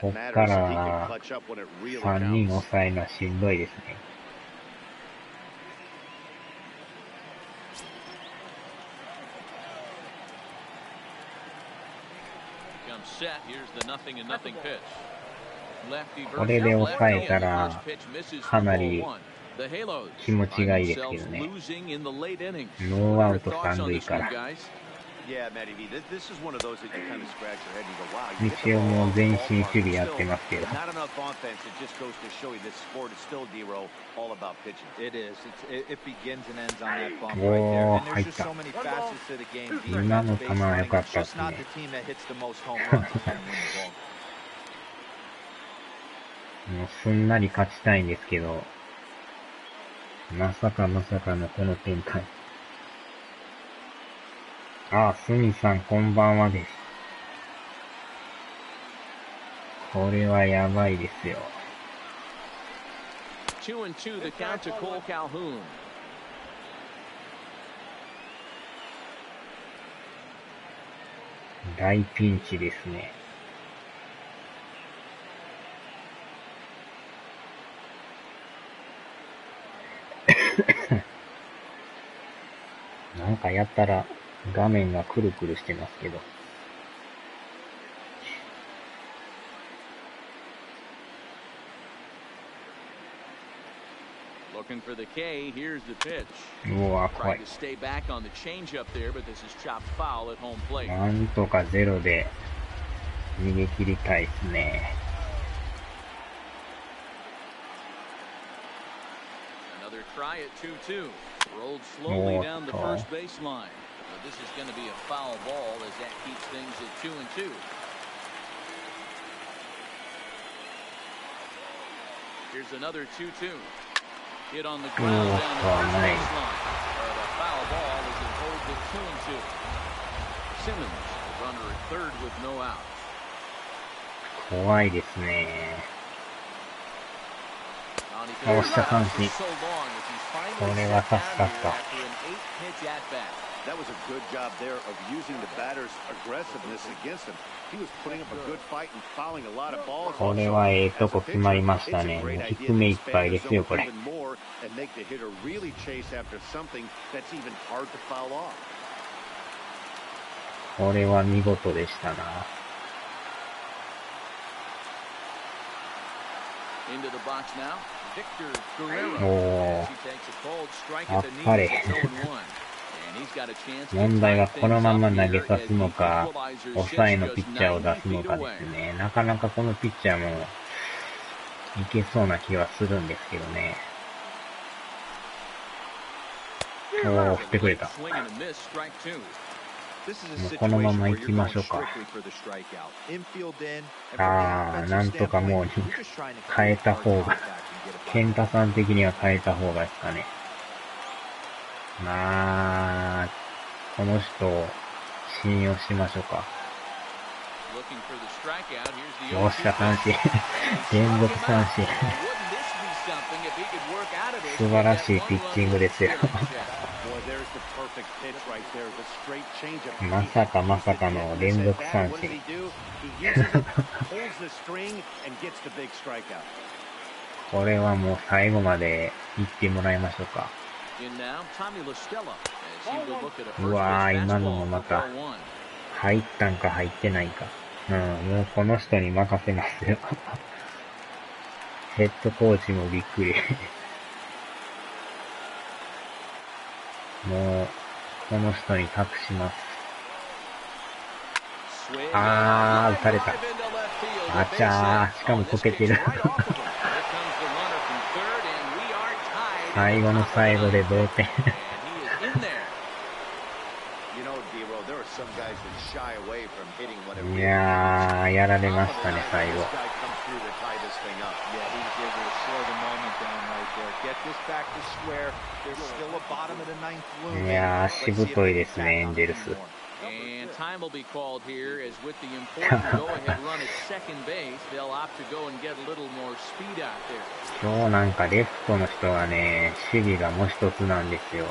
こっから3人抑えるのはしんどいですね。これで抑えたらかなり気持ちがいいですけどね。ノーアウト三塁から。一応もう前進守備やってますけど。おー、入った。今の球は良かったですね。もうすんなり勝ちたいんですけど、まさかのこの展開。ああ、スミさんこんばんはです。これはやばいですよ。大ピンチですね。なんかやったら画面がくるくるしてますけど。うわ、怖い。なんとかゼロで逃げ切りたいですね。おーっと。怖いですね。押した三振。これは助かった。これはええとこ決まりましたね。低めいっぱいですよ、これ。これは見事でしたな。おー、あっぱれ。問題はこのまま投げさすのか、抑えのピッチャーを出すのかですね。なかなかこのピッチャーもいけそうな気はするんですけどね。おー、振ってくれた。もうこのまま行きましょうか。なんとかもう変えた方が、健太さん的には変えた方がいいですかね。この人を信用しましょうか。よっしゃ、三振。連続三振。素晴らしいピッチングですよ。まさかまさかの連続三振。これはもう最後まで行ってもらいましょうか。うわー、今のもまた入ったんか入ってないか。もうこの人に任せますよ。ヘッドコーチもびっくり。もうこの人に託します。打たれた。あちゃー、しかもこけてる。最後の最後で同点。いやー、やられましたね、最後。いやー、しぶといですね、エンジェルス。今日なんかレフトの人がね、守備がもう一つなんですよ。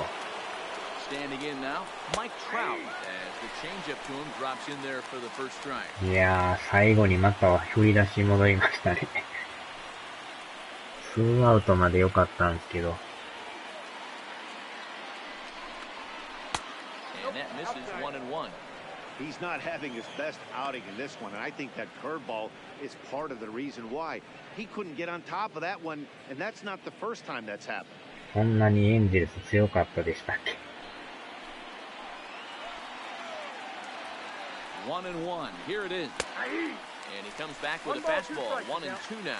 いやー、最後にまた振り出し戻りましたね。2アウトまで良かったんですけど。He's not having his best outing in this one, and I think that curveball is part of the reason why. He couldn't get on top of that one, and that's not the first time that's happened. こんなにエンジェルス強かったでしたっけ？1-1. Here it is. And he comes back with a fastball. 1-2 now.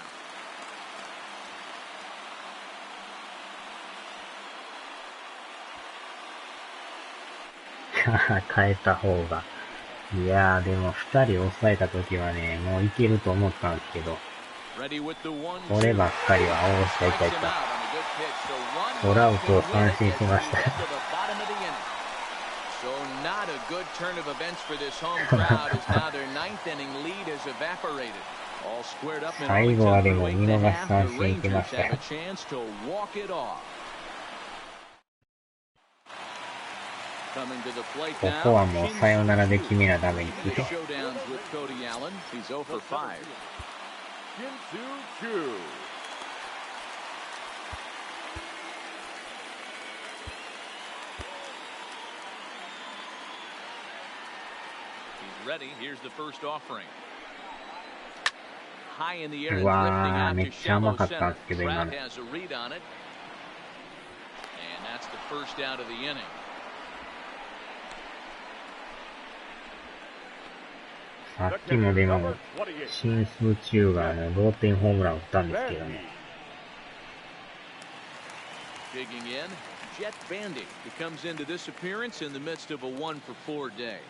変えた方が。いやー、でも2人抑えた時はね、もういけると思ったんですけど、こればっかりは大下痛いか。トラウトを三振しました。最後はでも見逃し三振いきましたよ。ここはもうサヨナラで決めなダメにする。うわー、めっちゃ甘かったんですけど今の。さっきもでも、進数中が同点ホームラン打ったんですけどね。Digging in, Jet Bandy, who comes into this appearance in the midst of a 1-for-4 day.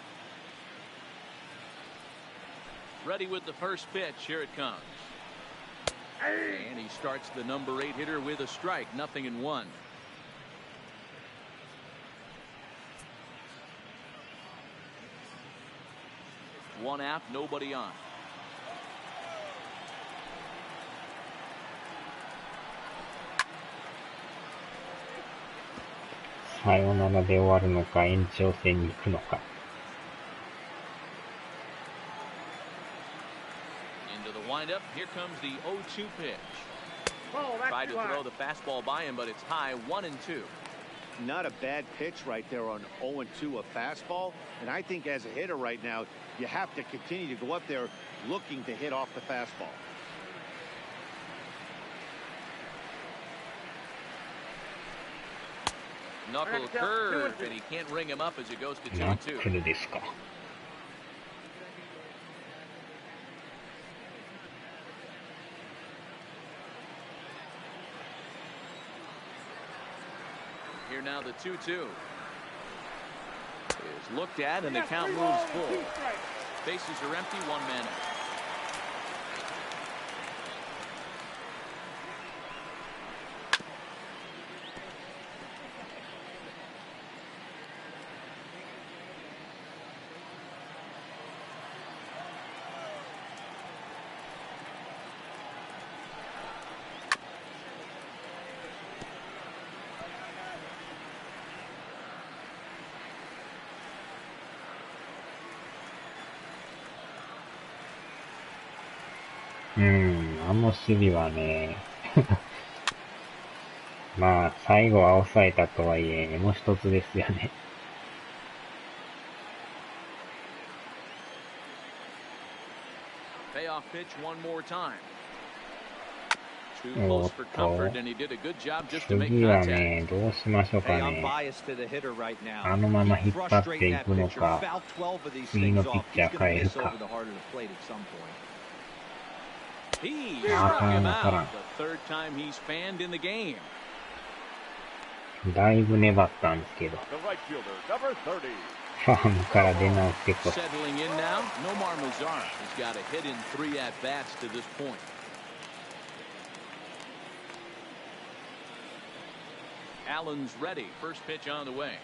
Ready with the first pitch, here it comes. And he starts the number 8 hitter with a strike, 0-1. One out, nobody on. サヨナラで終わるのか延長戦に行くのか。Into the windup, here comes the 0-2 pitch. Tried to throw the fastball by him, but it's high, 1-2. Not a bad pitch right there on 0-2, a fastball. And I think as a hitter right now, you have to continue to go up there looking to hit off the fastball. Knuckle curve, and he can't ring him up as it goes to 2-2. ナックルですか。Here now the 2-2. Is looked at and the count moves full. Bases are empty, one man out.あの守備はね、まあ、最後は抑えたとはいえ、もう一つですよね。Payoff pitch one more time. Too close for comfort, and he did a good job just to make 次は contact. ね、どうしましょうかね。あのまま引っ張っていくのか、次のピッチャー変えるか。He struck him out. The third time he's fanned in the game. だいぶ粘ったんですけど。ファームから出直してこう。Settling in now, Nomar Mazar has got a hit in 3 at-bats to this point. Allen's ready. First pitch on the way.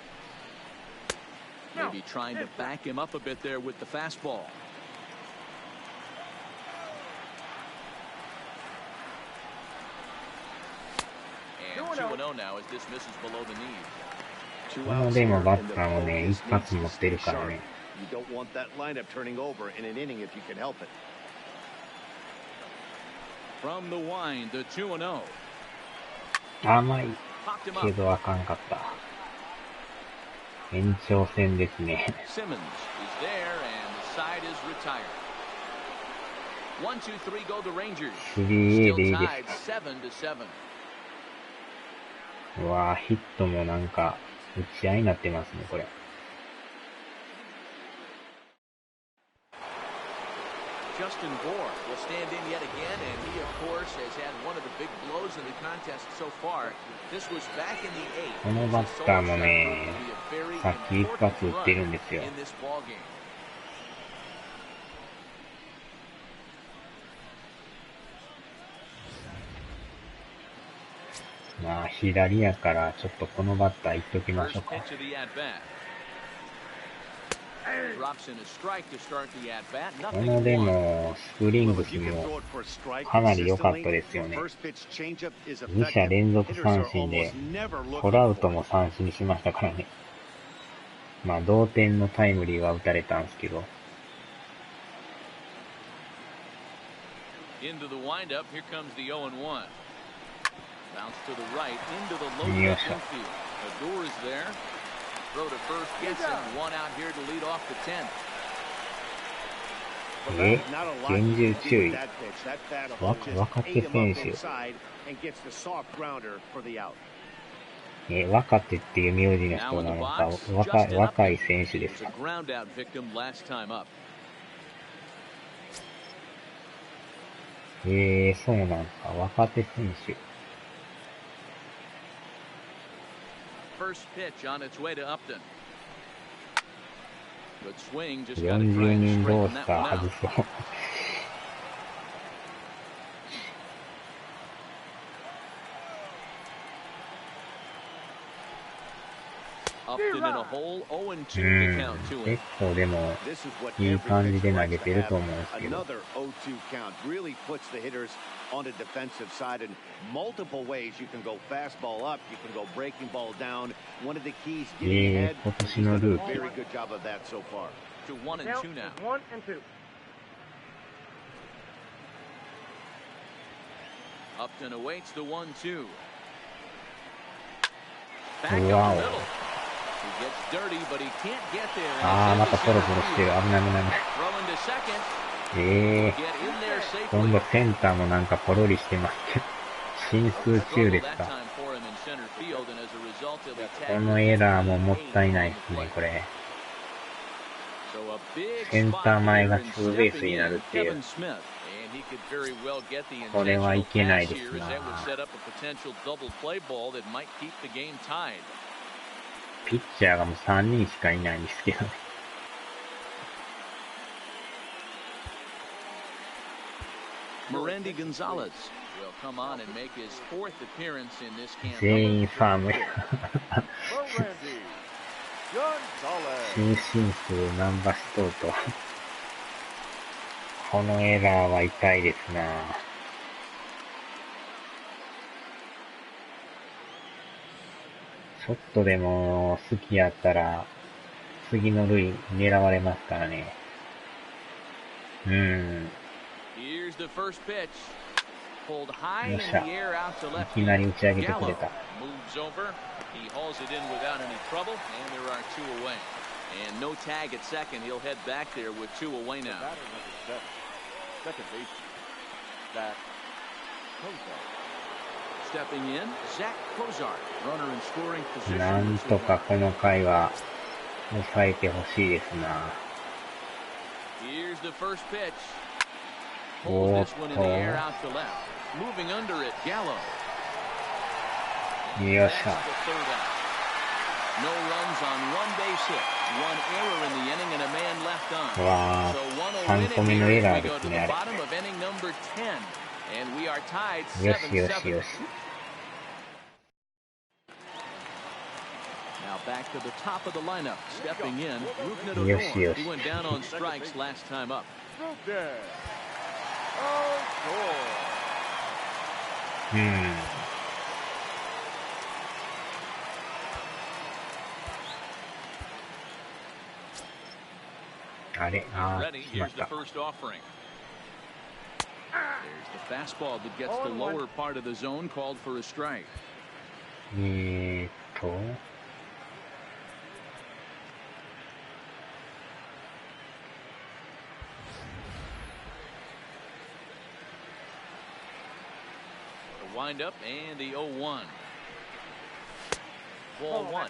Maybe trying to back him up a bit there with the fastball. And 2-0 now as this misses below the knee. このでもバッターもね、一発持ってるからね。You don't want that lineup turning over in an inning if you can help it. From the wind, the 2-0. 甘いけどあかんかった。延長戦ですね。Simmons is there and the side is retired. 1-2-3 go the Rangers. 3A でいいで Still す tied か。 7-7. うわぁ、ヒットもなんか、打ち合いになってますね、これ。Justin Bour will stand in yet again, and he, of course, has had one of the big blows in the contest so far. This was back in the 8th. このバッターもね、さっき一発打ってるんですよ。In this ball game. まあ、左やから、ちょっとこのバッターいっときましょうか。このでも、スプリングスもかなり良かったですよね。2者連続三振で、トラウトも三振にしましたからね。まあ、同点のタイムリーは打たれたんですけど。Into the windup, here comes the 0-1. Bounce to the right, into the low left infield. Adore is there. Throw to first, gets him one out here to lead off the 10th. 厳重注意。若手選手。若手っていう名字の人なのか、若い選手ですか。そうなんか、若手選手。First pitch on its way to Upton. Good swing, just 40 got to try and 人ロ straighten ース that タ one ー out. 外そう。Upton in a hole, 0-2 to count to him. 結構でも、いい感じで投げてると思うんですけど。Another 0-2 count really puts the hitters on the defensive side in multiple ways. You can go fastball up, you can go breaking ball down. One of the keys getting ahead. 今年のルーキー。 Very good job of that so far. To 1-2 now. 1-2. Upton awaits the 1-2. Back up the Wow. middle. He gets dirty, but he can't get there. あー、またコロコロしてる。危ない危ない危ない。 Throw into second. 今 Get in there 度 safely. センターもなんかポロリしてますけど。進出中です That か。 time for him in center field, and as a result, he'll be こ tagged. のエラーももったいないですね、これ。 So a big センター spot 前 here が in ツーベース stepping にな in るっていう Kevin Smith. And he could very well get the これはい intentional けない pass です here, as な。 that would set up a potential double play ball that might keep the game tied. ピッチャーがもう3人しかいないんですけどね。Merendi Gonzalez will come on and make his fourth appearance in this 全員 campaign. ファームや。新進数ナンバストーと。このエラーは痛いですな。ちょっとでも好きやったら次の塁狙われますからね。Here's the first pitch. Pulled high よ in っ the しゃ。 air out to い left きなり field. 打ち上げてくれ Gallo た。 moves over. He hauls it in without any trouble, and there are two away. And no tag at second. He'll head back there with two away now. Second baseman. Zach Kozar. Stepping in, Zach Kozar, runner in scoring な position. んとかこの回は抑えてほしいですな。 Here's the first pitch. お Pulls ー this っ one in と、 the air out to left. Moving under it, Gallo. よっし That's ゃ。 the third out. No runs on one base hit. One error in the inning and a man left on. わ So ー、 one 3個 will 目 win の it エ here ラ as ー we で go す to ね、 the あれ。 bottom of inning number 10. And we are tied よしよし 7-7. よし。 Now back to the top of the lineup. Stepping in, Ruknet よしよ Odor. し。 He went down on strikes last time up. Ruknet. あれ、あ Ready. ー、しま Here's っ the た。 first offering. There's the fastball that gets the lower part of the zone, called for a strike. と、 The windup and the 0-1. Ball one.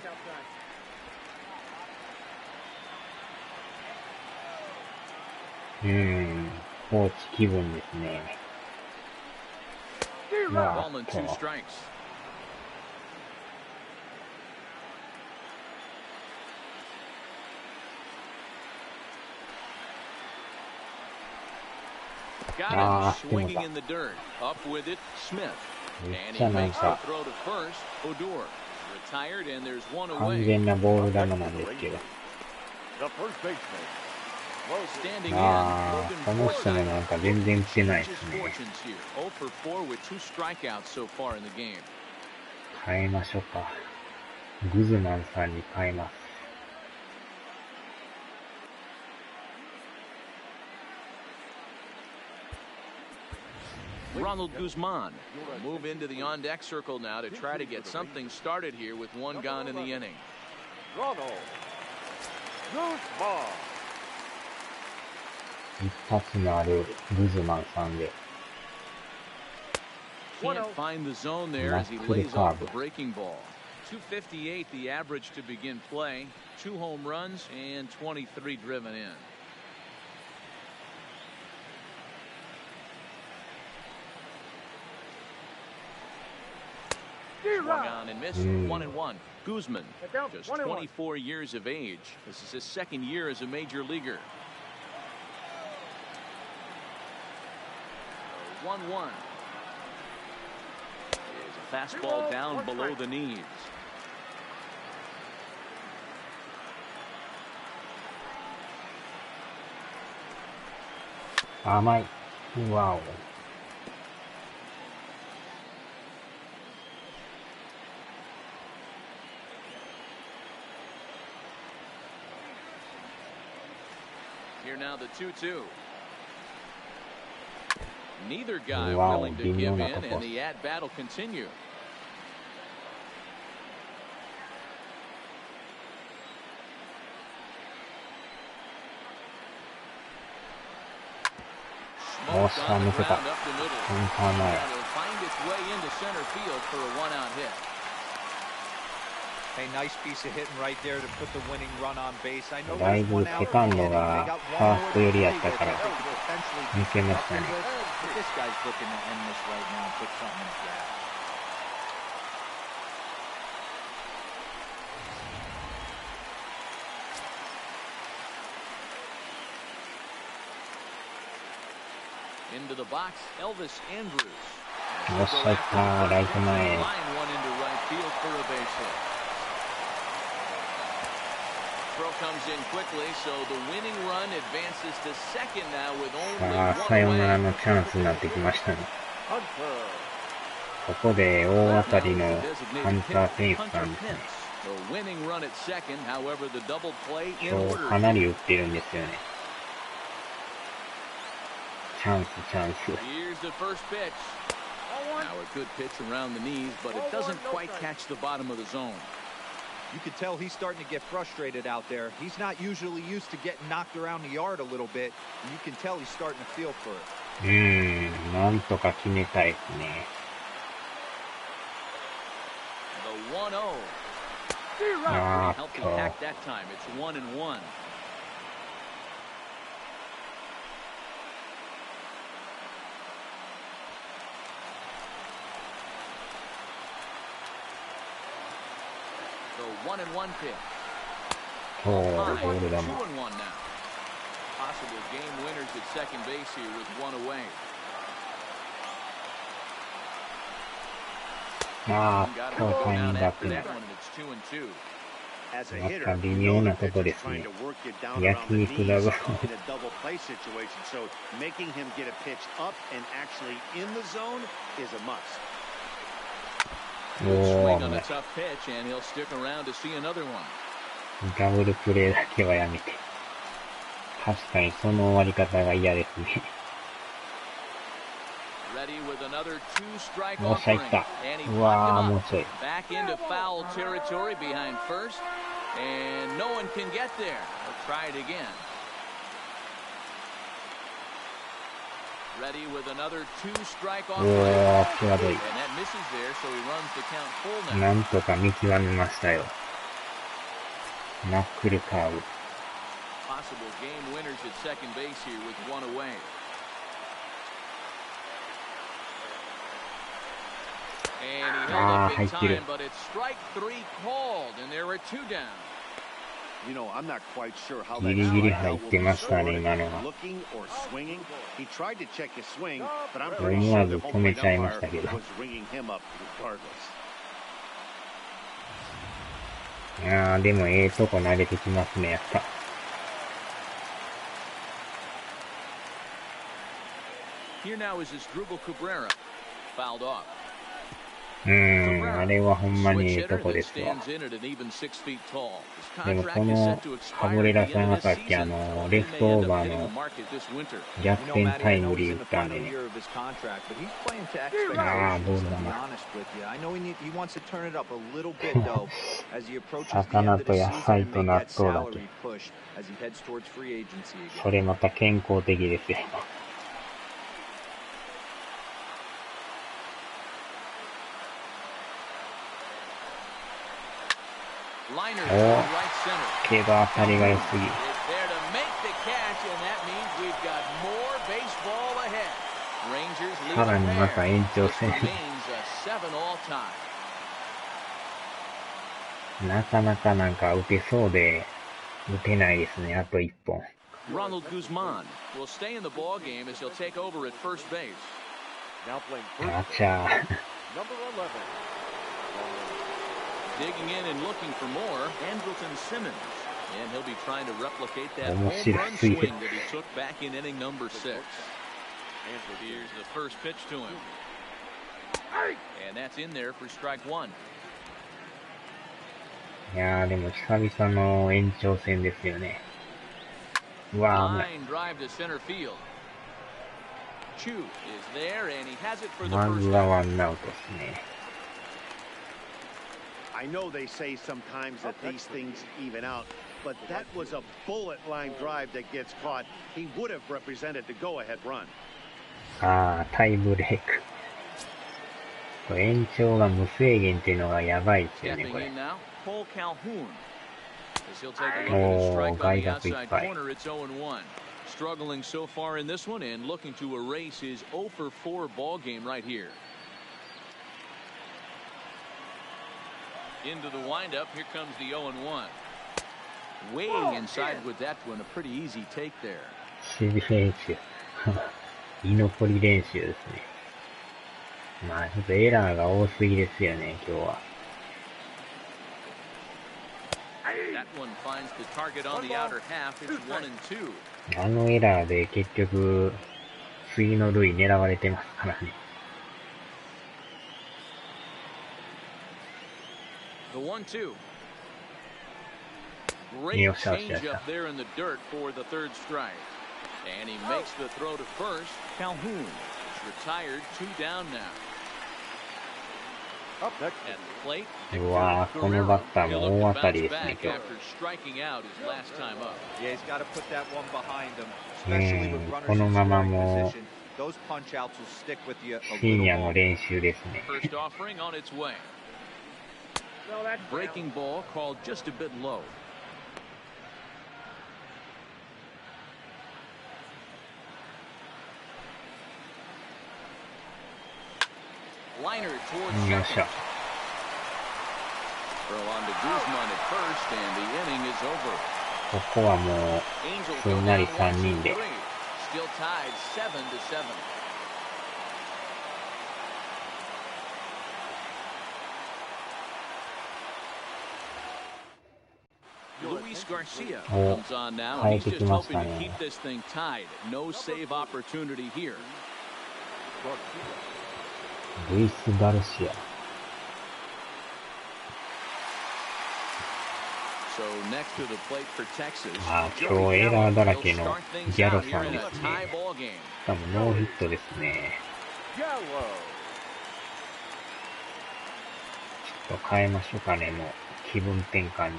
コーチ気分ですね。わ Ball ー and っ two と、 strikes. Got Ah, him swinging Timothy. in the dirt. Up with it, Smith. めっ And ち he ゃなん makes the か throw to first. Odor retired, and there's one 完 away. 全なボール球なんですけど。 The first baseman. Standing in, あー、 Logan この人も Forsythe. なんか全然打ってない Changed で his すね。 fortunes here. 0 for 4 with 2 strikeouts so far in the game. 変えましょうか。グズマンさんに変えます。Ronald Guzman will move into the on-deck circle now to try to get something started here with one gone in the inning. Ronald Guzman. 一発のあるグズマンさんで。 Can't find the zone there as he lays off the breaking ball. 258 the average to begin play. 2 home runs and 23 driven in. Swung on and missed. 1-1. Guzman, just 24 years of age. This is his second year as a major leaguer. 1-1. There's a fastball down below the knees. Amai. Wow. Here now the 2-2. Neither guy Wow, willing to give in, Dino and the at-bat will continue. Oh, Smoked on the Smith. ground up the middle. Sometime And I- it'll find its way into center field for a one-out hit. A nice piece of hitting right there to put the winning run on base. I know だい there's ぶ one セ out カン in the ド inning. が They got ファ one ー more スト寄り to やっ play た with か that ら they could potentially 抜けましたね。 But this guy's looking to end this right now and put something in his Into the box, Elvis Andrews. よっしゃ、いった、ライト前。Line one into right field for a base hit. Throw comes in quickly, so the winning run advances to second now with only さあ、 one サヨナラ away. のチャンスになってきましたね。ここで大当たりのハンター・ペンスさんですね。The winning run at second, however, the double play in 今日 order. かなり打ってるんですよね。チャンス、チャンス。 Here's the first pitch. Now a good pitch around the knees, but it doesn't quite catch the bottom of the zone. You can tell he's starting to get frustrated out there. He's not usually used to getting knocked around the yard a little bit, and you can tell he's starting to feel for it. なんとか決めたいですね。The 1-0. あーっ Healthy と、 hack that time. It's 1-1. The 1-1 pitch. そう、ボ High, ール 2-1 now. 球。Possible game winners at second base here with one away. まあ、 Got 今 to 日 go タイ down ムバッ after クに that one, and it's 2-2. As a ま hitter, た微 you 妙 know な the とこ pitcher's ですね。 trying to work you down 焼 around the 肉だ knees ぞ。 in a double play situation. So making him get a pitch up and actually in the zone is a must. Good お swing ー、 on 危 a ない。 tough pitch, and he'll stick around to see another one. ダブルプレーだけはやめて。確かにその終わり方が嫌ですね。Ready with another two-strike よっしゃ、い offering, った。 and he う blocked わー、も him う up. ちょい。 Back into foul territory behind first, and no one can get there. They'll try it again. Ready with another two-strike お offering, ー、際どい。 and that misses there, so he runs the count full now. なんとか見極めましたよ。ナックルカーブ。 Possible game winners at second base here with one away. And he held up in time, but it's strike three called, and there are two down. You know, I'm not quite sure how ギ that リギリ strikeout 入っ will て be ましたね、 scored. 今のは。 Looking or swinging. He tried to check his swing, but I'm pretty 思わ sure ず the 止 home め plate ちゃいました umpire けど。 was ringing him up regardless. いやー、でもええとこ投げてきますね、やっぱ。Here now is Asdrubal Cabrera, fouled off. あれはほんまにええ Switch と hitter こ that ですわ。 stands in at an even 6 feet tall. His でもこ contract is の set to カ expire ブレ at ラ the さ end ん of が this さっき season. レ He フ may ト end オー up バー hitting the の market this winter. 逆 You know, 転 Matty, タ I イ know ムリ he's ー in 打 the ったん final でね。 year of his contract, but he's playing to あー、ボー expectations, ル to be 球。 honest with you. I know he wants to turn it up a little bit, though, as he approaches the end 魚 of と the 野 season 菜 and と make 納 that 豆だけ。 salary push as he heads towards free agency again. それまた健康的ですよ。Liner お to ー、 right center. けど当たりが良すぎ。 Is there to make the catch, and that means we've got more baseball ahead. Rangers lead さら the にま pair. た延長 This 戦。 remains a 7-all tie. なかなかなんか打てそうで、打てないですね、あと1本。Ronald Guzman will stay in the ball game as he'll take over at first base. Now playing あ first, ちゃー。 number 11. Digging in and looking for more, Andrelton Simmons. And he'll be trying to replicate that 面 home 白 run すぎる。 swing that he took back in inning number 6. Here's the first pitch to him. And that's in there for strike one. いやー、でも久々の延長戦ですよね。うわー、危ない。 Line drive to center field. Chu is there, and he has it for the ま first ずは out. ワンアウトですね。I know they say sometimes that these things even out, but that was a bullet line drive that gets caught. He would have represented the go-ahead run. あー、タイブレーク。これ延長が無制限っていうのがやばいですよね、こ Stepping れ。 in now, Cole Calhoun. As he'll take a look at his strike on the outside corner, it's 0-1. Struggling so far in this one and looking to erase his 0-4 ball game right here. Into the windup, here comes the 0-1. Way inside with that one, a pretty easy take there. シビ選手。居残り練習ですね。まあちょっとエラーが多すぎですよね、今日は。あのエラーで結局、次の塁狙われてますからね。よっしゃよっしゃよっしゃ。And he makes the throw to first. Calhoun is retired, 2 down now. Up next. At the plate, うわぁ、このバッターも大当たりですね、今日。after striking out his last time up. Yeah, he's got to put that one behind him, especially with runners この in まま scoring も position. Those punch outs will stick with you a 深 little 夜の longer. 練習ですね。 First offering on its way. No, that's Breaking ball called just a bit low. Liner towards よっし second. ゃ。 Throw on to Guzman at first, and the inning is over. ここはもう、 Angels す go んな down り3人で。 1-3. Still tied 7-7. Luis Garcia comes on now, and he's just hoping to keep this thing tied. No save opportunity here. ルイス・ガルシア。So next to the plate for Texas. まあ、今日エラーだらけのギャロさんですね。しかもノーヒットですね。ちょっと変えましょうかね、もう。気分転換に。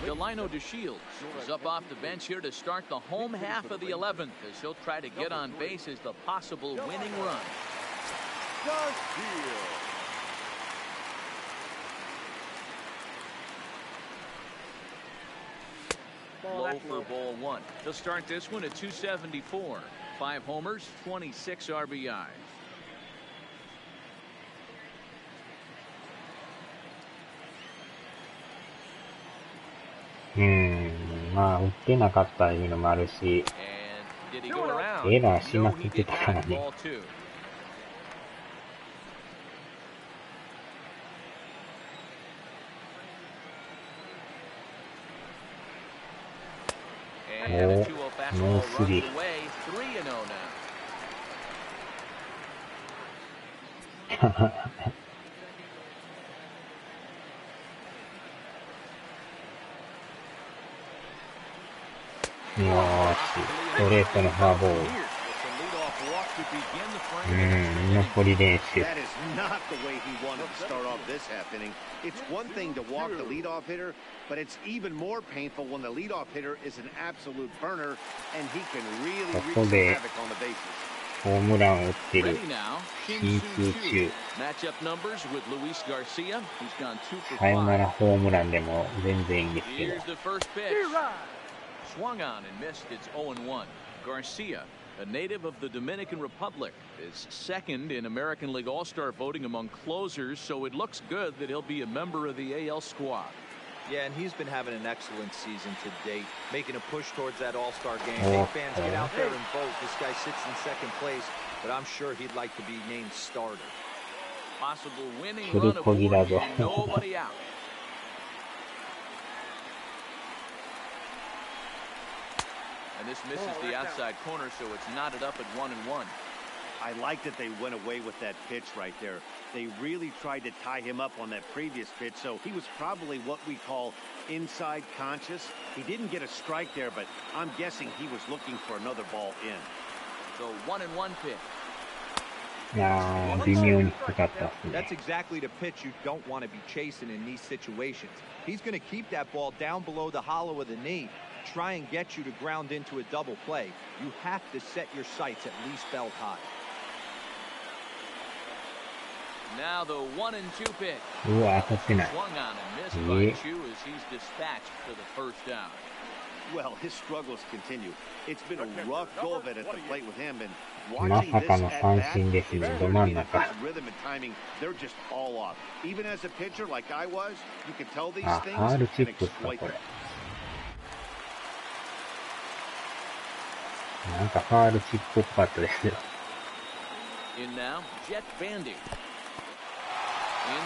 Delino DeShields is up off the bench here to start the home half of the 11th as he'll try to get on base as the possible winning run. Low for ball 1. He'll start this one at 274. 5 homers, 26 RBIs. まあ、打ってなかったいうのもあるし、 And did he go around? エラーしま No, く he って did たから not. ね。 Ball 2. And a 2-0 fastball runs away. 3-0 now. よーし、ストレートのフォアボール。居残り練習。 That is not the way he wanted to start off this half inning. It's one thing to walk the leadoff hitter, but it's even more painful when the leadoff hitter is an absolute burner and he can really wreak some havoc on the bases. ホームランを打ってる Ready now. 進通中。 Matchup numbers with Luis Garcia. He's gone 2 for さよなら 5. ホームランでも全然いいんですけど。 Here's the first pitch. Swung on and missed. It's 0-1. Garcia, a native of the Dominican Republic, is second in American League All-Star voting among closers, so it looks good that he'll be a member of the AL squad. Yeah, and he's been having an excellent season to date, making a push towards that All-Star game. Hey, fans, get out there and vote. This guy sits in second place, but I'm sure he'd like to be named starter. Possible winning run aboard and nobody out. And this misses the outside corner, so it's knotted up at 1-1. I like that they went away with that pitch right there. They really tried to tie him up on that previous pitch, so he was probably what we call inside conscious. He didn't get a strike there, but I'm guessing he was looking for another ball in. So 1-1 pitch. いやー、微妙に低かったですね。 That's exactly the pitch you don't want to be chasing in these situations. He's going to keep that ball down below the hollow of the knee, try and get you to ground into a double play. You have to set your sights at least belt high. Now the 1-2 pitch. うわ、当たってない。 Swung on and missed by Chu as he's dispatched for the first down. Well, his struggles continue. It's been a rough go of it at the plate with him, and ま watching さ this かの at 三 bat, 振ですね、 it's ど clear 真 to ん me that 中。 his rhythm and timing, they're just all off. Even as a pitcher like I was, you can tell these あ、 things ファールチ and ップスか、 exploit こ them. れ。なんかファールチップっぽかったですよ。In now, Jet Bandy. In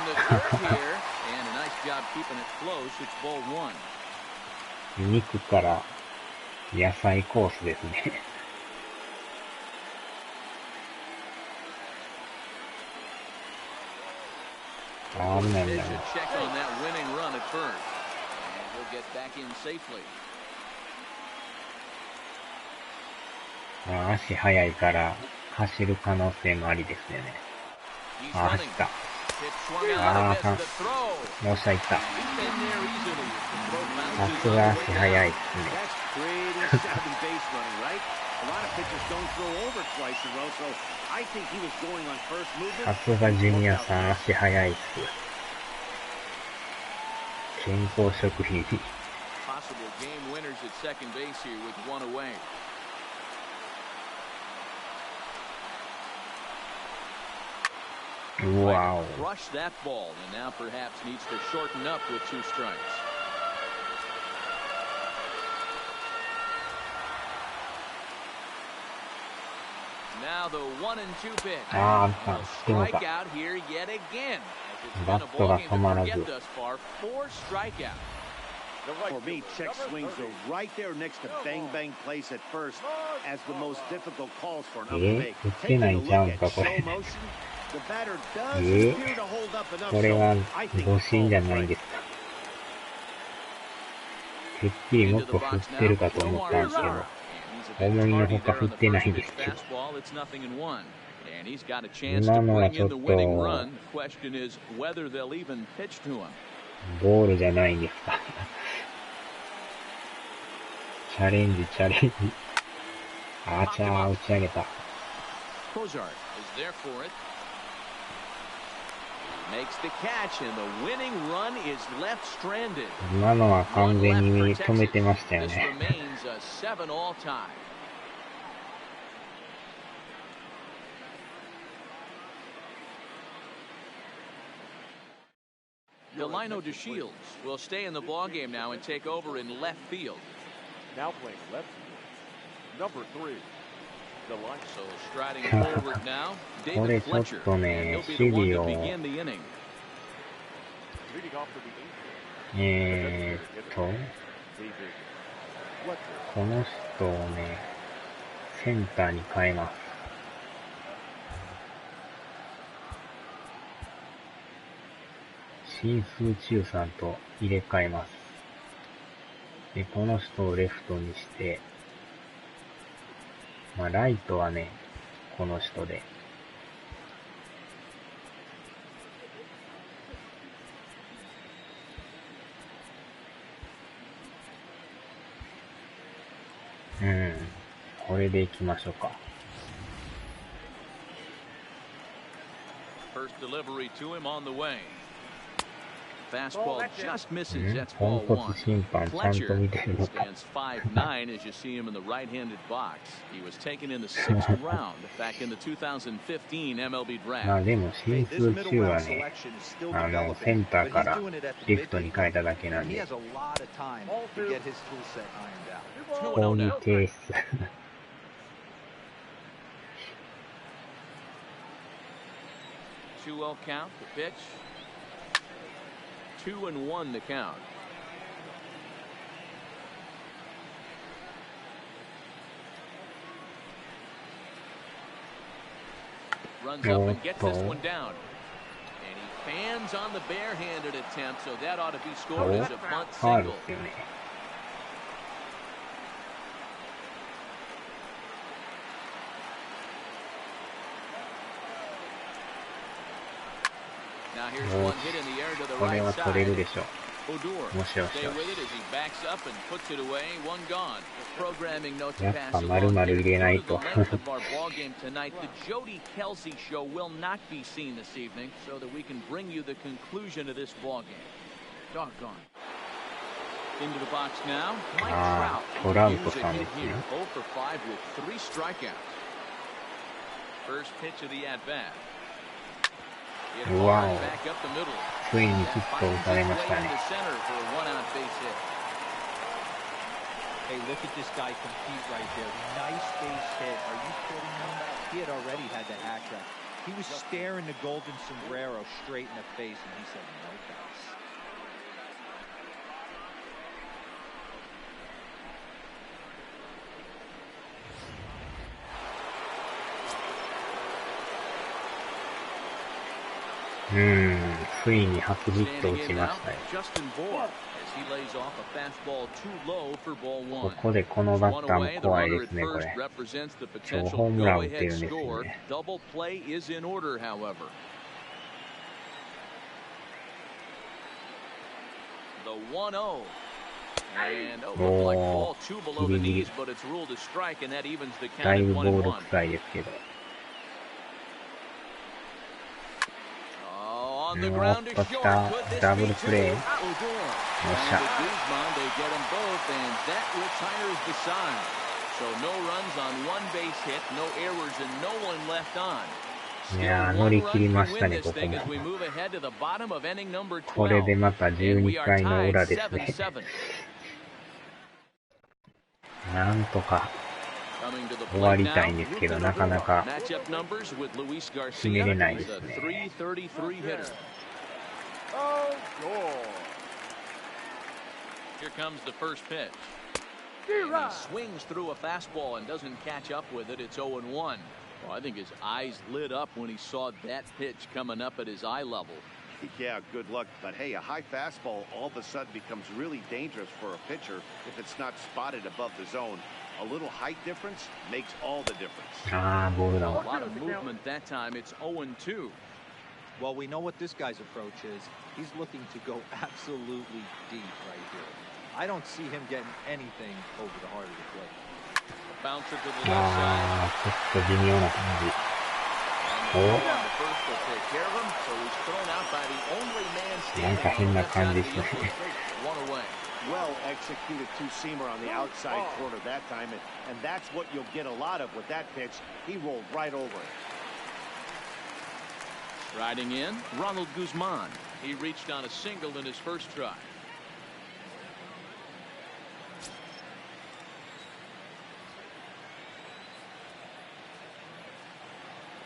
the dirt here, and a nice job keeping it close. It's ball one. 肉から野菜コースですね。危ないんだな。足速いから走る可能性もありですよね。走った。あかん。もう下行った。さすが足速いですね。さすがジュニアさん、足速いっす。健康食品。Wow. Crushed that ball and now perhaps needs to shorten up with 2 strikes. Now the 1 and 2 pitch. Strike out here yet again. As it's been a ball game to get thus far. 4 strikeouts. For me, check swings are right there next to bang bang place at first as the most difficult calls for an up to make. Taking a look at slow motion, the batter does appear to hold up enough. これは誤審じゃないですか。てっきりもっと振ってるかと思ったんですけど、思いのほか振ってないんですけど。今のはちょっとボールじゃないんですか。チャレンジ。あちゃー、打ち上げた。今のは完全に止めてましたよね。Delino DeShields will stay in the ballgame now and take over in left field. Now playing left field. Number 3. So striding forward now, これ David ちょっ Fletcher. とね、守備を、Leading off for the Angels. この人をね、センターに変えます。新数中さんと入れ替えます。で、この人をレフトにして、まあ、ライトはね、この人で。これでいきましょうか。First delivery to him on the way. Fastball just misses. That's ポン ball コ one. ツ審判ちゃんと見てるのか。 Stands 5'9" as you see him in the right-handed box. He was taken in the 6th round back in the 2015 MLB まあ draft. でも新数中はね、センターからレフトに変えただけなんで、攻撃提出。2-0 count, the pitch. 2-1 the count. Runs up and gets this one down. And he fans on the barehanded attempt, so that ought to be scored as a bunt single. Now here's one hit in the air to the これ right は取れる side. でしょう。 Odor もしよし stay よ with it as he backs up and puts it away. One gone. The programming note to やっ pass ぱ along 丸々 here. 入れない To と。 the length of our ball game tonight, the Jody Kelsey show will not be seen this evening, so that we can bring you the conclusion of this ball game. Doggone. Into the box now. Mike Trout. トラウト Use さ a ん hit ですね。 here. 0 for 5 with 3 strikeouts. First pitch of the at-bat. うわお。 Back up the middle. ついにヒットを打たれましたね。A look at this guy compete right there. Nice base hit. Are you kidding me? He had already had that hat trick. He was staring the golden sombrero straight in the face, and he said, no thanks. Hmm, ついに初ヒット打ちましたよ。ここでこのバッターも怖いですね、これ。今日ホームラン打ってるんですよね。おー、ギリギリ。だいぶボール臭いですけど。おっときた、ダブルプレー。よっしゃ。いやー、乗り切りましたね、ここも。これでまた12回の裏ですね。なんとか終わりたいんですけど、なかなか決めれないですね。Here comes the first pitch. And he swings through a fastball and doesn't catch up with it. It's 0-1. Well, I think his eyes lit up when he saw that pitch coming up at his eye level. Yeah, good luck. But hey, a high fastball all of a sudden becomes really dangerous for a pitcher if it's not spotted above the zone. A little height difference makes all the difference. A lot of movement that time. It's 0-2. Well, we know what this guy's approach is. He's looking to go absolutely deep right here. I don't see him getting anything over the heart of the plate. Bouncer to the left side. ちょっと微妙な感じ。なんか変な感じですね。Well executed two-seamer on the outside corner that time, and that's what you'll get a lot of with that pitch. He rolled right over it. Riding in, Ronald Guzman. He reached on a single in his first try.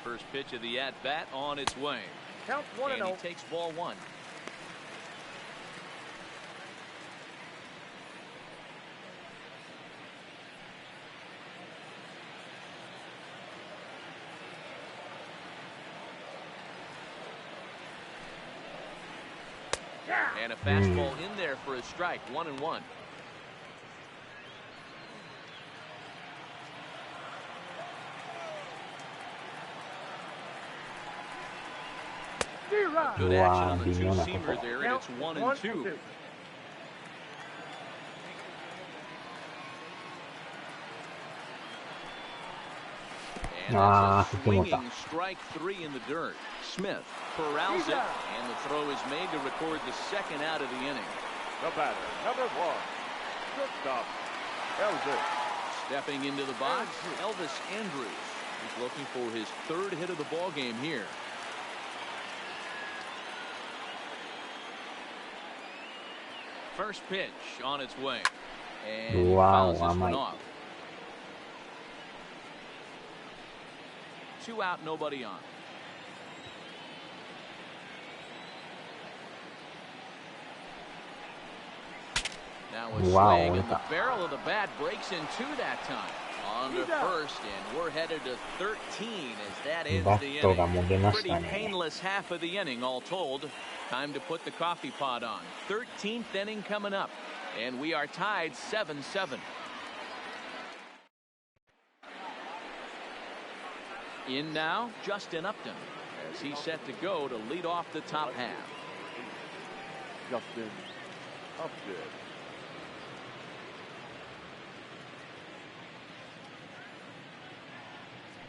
First pitch of the at-bat on its way. Count 1-0. And he takes ball one. And a fastball in there for a strike, 1-1. Good action on the two-seamer there, and it's 1-2. And that's a swinging strike three in the dirt. Smith corrals it, and the throw is made to record the second out of the inning. The batter, number one, shortstop, Elvis. Stepping into the box, Elvis Andrews. He's looking for his third hit of the ball game here. First pitch on its way, and he fouls this one off. 2 out, nobody on. Now a swing, and the barrel of the bat breaks in two that time. On to first, and we're headed to 13 as that ends the inning. Pretty painless half of the inning, all told. Time to put the coffee pot on. 13th inning coming up, and we are tied 7-7. In now, Justin Upton, as he's set to go to lead off the top half. Justin Upton.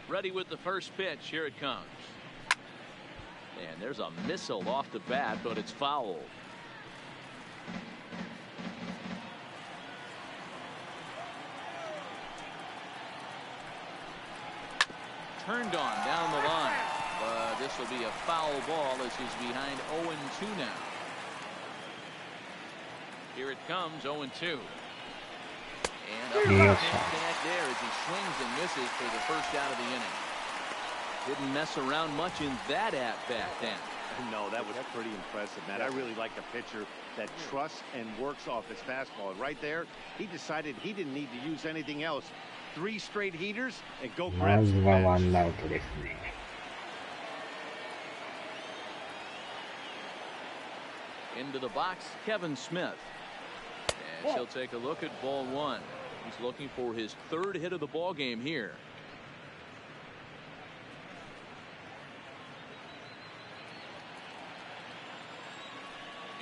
Ready with the first pitch. Here it comes. And there's a missile off the bat, but it's foul. Turned on down the line. This will be a foul ball as he's behind 0-2 now. Here it comes, 0-2. And up there as he swings and misses for the first out of the inning. Didn't mess around much in that at-bat then. No, that was pretty impressive, man. I really like a pitcher that trusts and works off his fastball. And right there, he decided he didn't need to use anything else. 3 straight heaters and go grab some pitch. Into the box, Kevin Smith. And she'll take a look at ball 1. He's looking for his 3rd hit of the ball game here.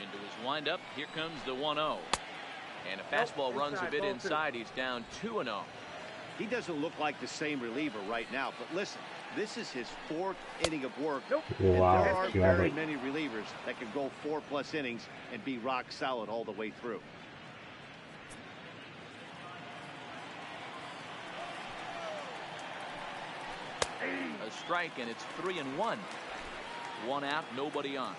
Into his windup, here comes the 1-0. And a fastball runs a bit inside. He's down 2-0. He doesn't look like the same reliever right now, but listen, this is his 4th inning of work. And there are very many relievers that can go 4+ innings and be rock solid all the way through. A strike, and it's 3-1. 1 out, nobody on.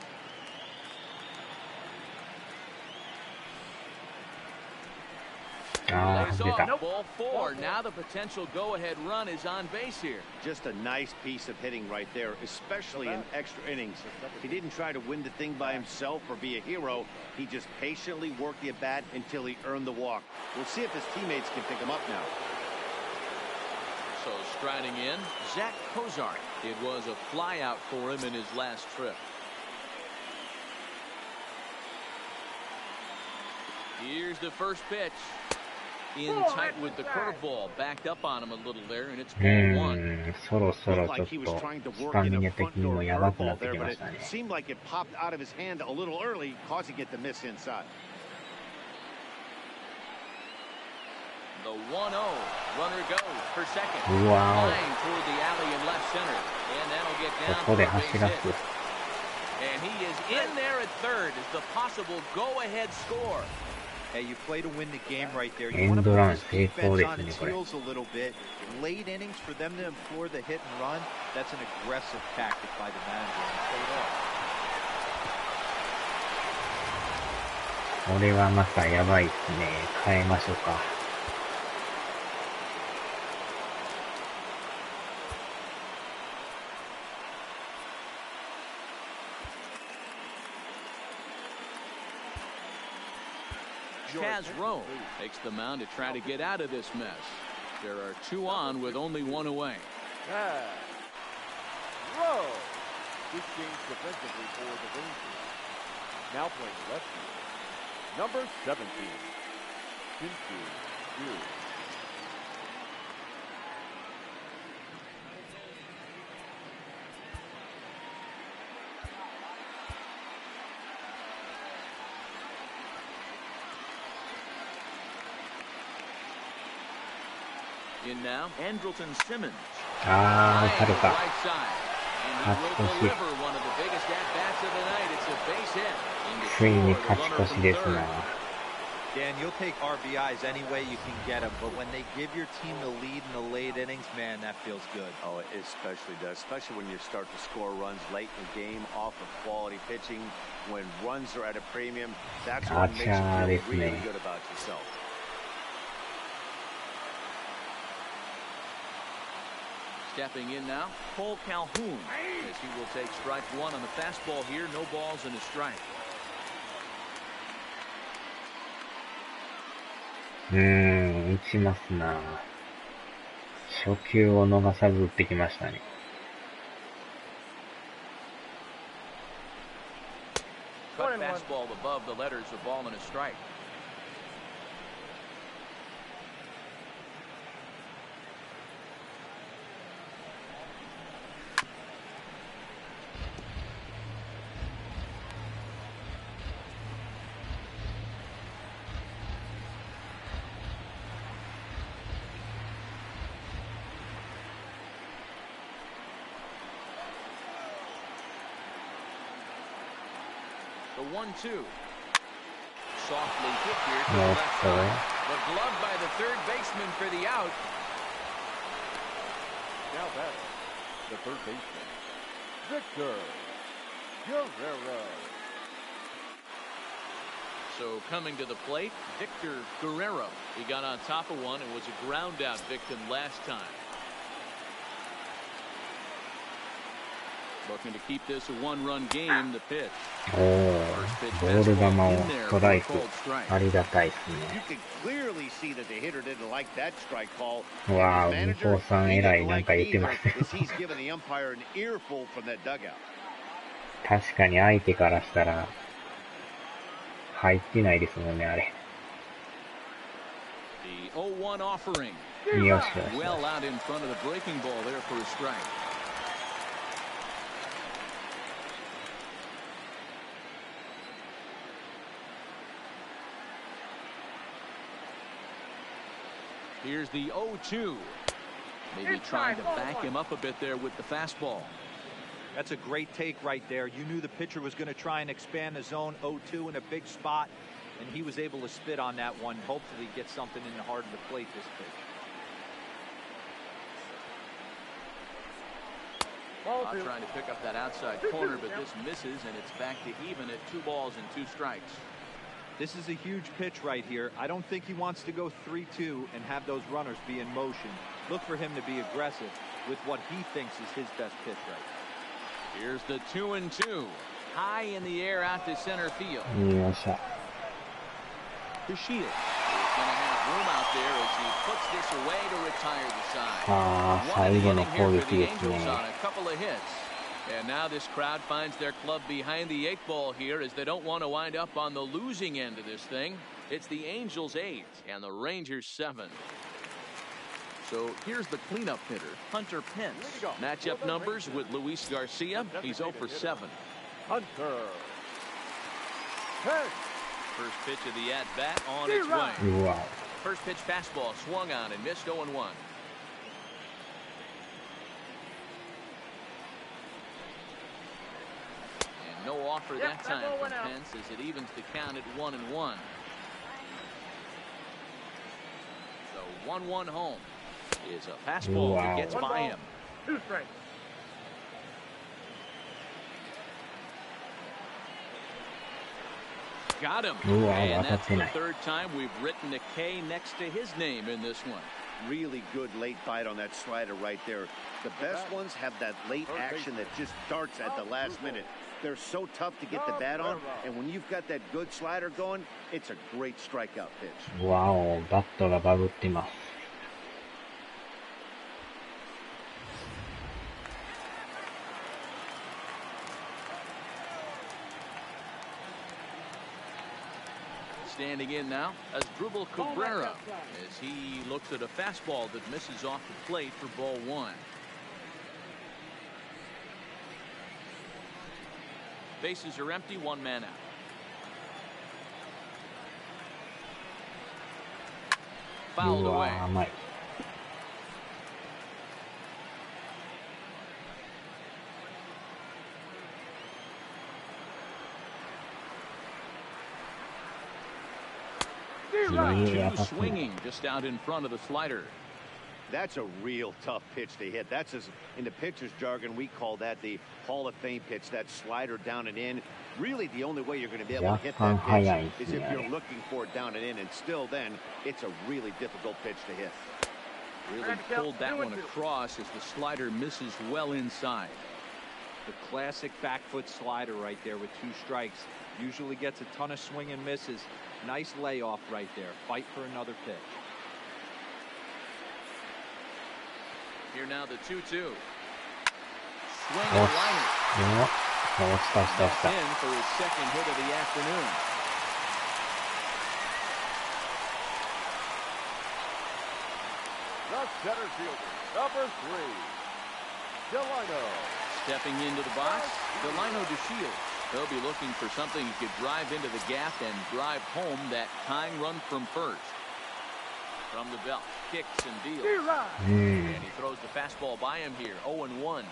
Ball 4. Now the potential go-ahead run is on base here. Just a nice piece of hitting right there, especially in extra innings. He didn't try to win the thing by himself or be a hero. He just patiently worked the at-bat until he earned the walk. We'll see if his teammates can pick him up now. So striding in, Zach Kozart. It was a flyout for him in his last trip. Here's the first pitch. In tight with the curveball, backed up on him a little there, and it's ball 1. そろそろちょっとスタミナ的にもやばくなってきましたね。 Seemed like it popped out of his hand a little early, causing it to miss inside. The 1-0 runner goes for second. Flying toward the alley in left center, and that'll get down for a base hit. And he is in there at third as the possible go-ahead score. Hey, you play to win the game right there. You want to put this defense on its heels a little bit. Late innings for them to implore the hit and run, that's an aggressive tactic by the manager. And it paid off. これはまたやばいっすね。変えましょうか。Chaz Rowe takes the mound to try to get out of this mess. There are 2 on with only 1 away. Rowe. This game's defensively for the Rangers. Now playing left field. Number 17. Since In now, Andrelton Simmons. ああ、彼か。ついに勝ち越しですな。Dan, you'll take RBIs any way you can get them, but when they give your team the lead in the late innings, man, that feels good. Oh, it especially does, especially when you start to score runs late in the game off of quality pitching. When runs are at a premium, that's what makes you feel really good about yourself. Stepping in now, Cole Calhoun, as he will take strike 1 on the fastball here. No balls and a strike. 打ちますな。初球を逃さず打ってきましたね。Cut fastball above the letters, a ball and a strike. The 1-2. Softly hit here to the left side. The glove by the third baseman for the out. Now batting, the third baseman, Victor Guerrero. So coming to the plate, Victor Guerrero. He got on top of one and was a ground out victim last time. Looking to keep this a one-run game. The pitch. おー、ボール球をストライク。ありがたいですね。わー、向こうさん偉いなんか言ってますね。確かに相手からしたら入ってないですもんね、あれ。よしよし。Here's the 0-2. Maybe trying to back him up a bit there with the fastball. That's a great take right there. You knew the pitcher was going to try and expand the zone. 0-2 in a big spot, and he was able to spit on that one. Hopefully get something in the heart of the plate this pitch. Trying to pick up that outside corner, but this misses, and it's back to even at 2 balls and 2 strikes. This is a huge pitch right here. I don't think he wants to go 3-2 and have those runners be in motion. Look for him to be aggressive with what he thinks is his best pitch right now. Here's the 2-2. High in the air out to center field. To Shield. He's going to have room out there as he puts this away to retire the side. One inning here for the Angels on a couple of hits. And now this crowd finds their club behind the 8 ball here as they don't want to wind up on the losing end of this thing. It's the Angels 8 and the Rangers 7. So here's the cleanup hitter, Hunter Pence. Matchup numbers with Luis Garcia. He's 0 for 7. Hunter Pence. First pitch of the at-bat on its way. Wow. First pitch fastball swung on and missed 0-1. No offer that time from Pence as it evens the count at 1-1. So 1-1 home is a fastball that gets by him. 2 strikes. Got him. And that's the 3rd time we've written a K next to his name in this one. Really good late bite on that slider right there. The best ones have that late action that just darts at the last minute. They're so tough to get the bat on, and when you've got that good slider going, it's a great strikeout pitch. Wow, バットがバグってます。Standing in now as Dribble Cabrera as he looks at a fastball that misses off the plate for ball 1. Bases are empty, 1 man out. Fouled away. Strike 2 swinging just out in front of the slider. That's a real tough pitch to hit. That's in the pitcher's jargon, we call that the Hall of Fame pitch, that slider down and in. Really, the only way you're going to be able to hit that pitch is if you're looking for it down and in, and still then, it's a really difficult pitch to hit. Really pulled that one across as the slider misses well inside. The classic back foot slider right there with 2 strikes. Usually gets a ton of swing and misses. Nice layoff right there. Fight for another pitch. Here now the 2-2. Swing and a liner. That's in for his 2nd hit of the afternoon. The center fielder, number 3, Delino. Stepping into the box, Delino to Shield. They'll be looking for something he could drive into the gap and drive home that tying run from first. From the belt, kicks and deals. And he throws the fastball by him here, 0-1.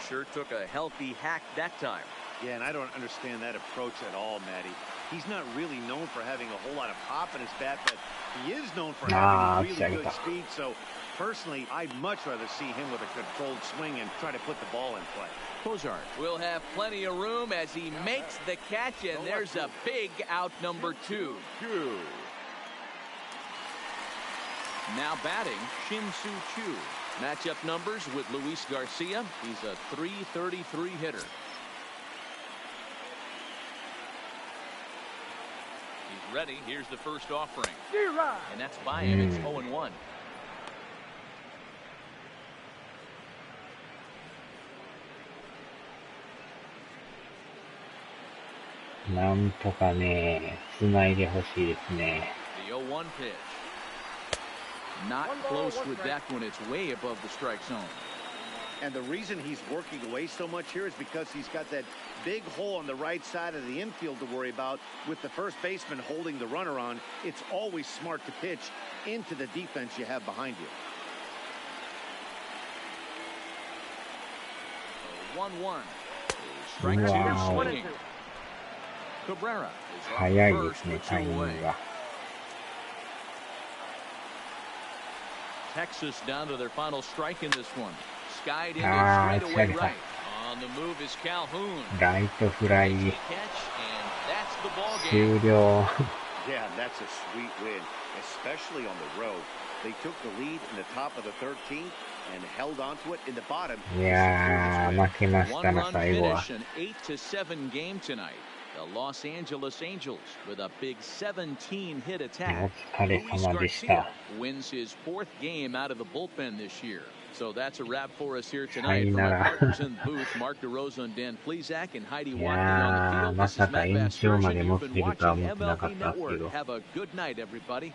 Sure took a healthy hack that time. Yeah, and I don't understand that approach at all, Matty. He's not really known for having a whole lot of pop in his bat, but he is known for having really good speed. So, personally, I'd much rather see him with a controlled swing and try to put the ball in play. Cozart will have plenty of room as he makes the catch, and there's a big out number 2. Now batting, Shin-Soo Choo. Matchup numbers with Luis Garcia. He's a .333 hitter. He's ready. Here's the first offering. And that's by him. It's 0-1. なんとかね、繋いでほしいですね。The 0-1 pitch. Not close with that one. It's way above the strike zone. And the reason he's working away so much here is because he's got that big hole on the right side of the infield to worry about with the first baseman holding the runner on. It's always smart to pitch into the defense you have behind you. 1-1. Strike 2 swinging. Cabrera is on 早いで first すね、 with タイ 2 ミング away. が。Texas down to their final strike in this one. Skied into Ah, straightaway it's right. On the move is Calhoun. ライトフライ、 Catch, and that's the ball 終 game. 了。 Yeah, that's a sweet win, especially on the road. They took the lead in the top of the 13th and held on to it in the bottom. いやー、負けましたな、 One-run 最後は。 finish, an 8-7 game tonight. The Los Angeles Angels with a big 17-hit お attack. 疲れ Luis 様でし Garcia た。 wins his 4th game out of the bullpen this year. So that's a wrap for us here さ tonight よ from な our ら。 partners in the booth, Mark DeRosa and Dan Plesac and Heidi い Watney や on ー、 the field. ま This is さか Matt 延長ま Vasgersian. で持 You've っ been てるとは watching 思ってなかっ MLB たんですけ Network. ど。 Have a good night, everybody.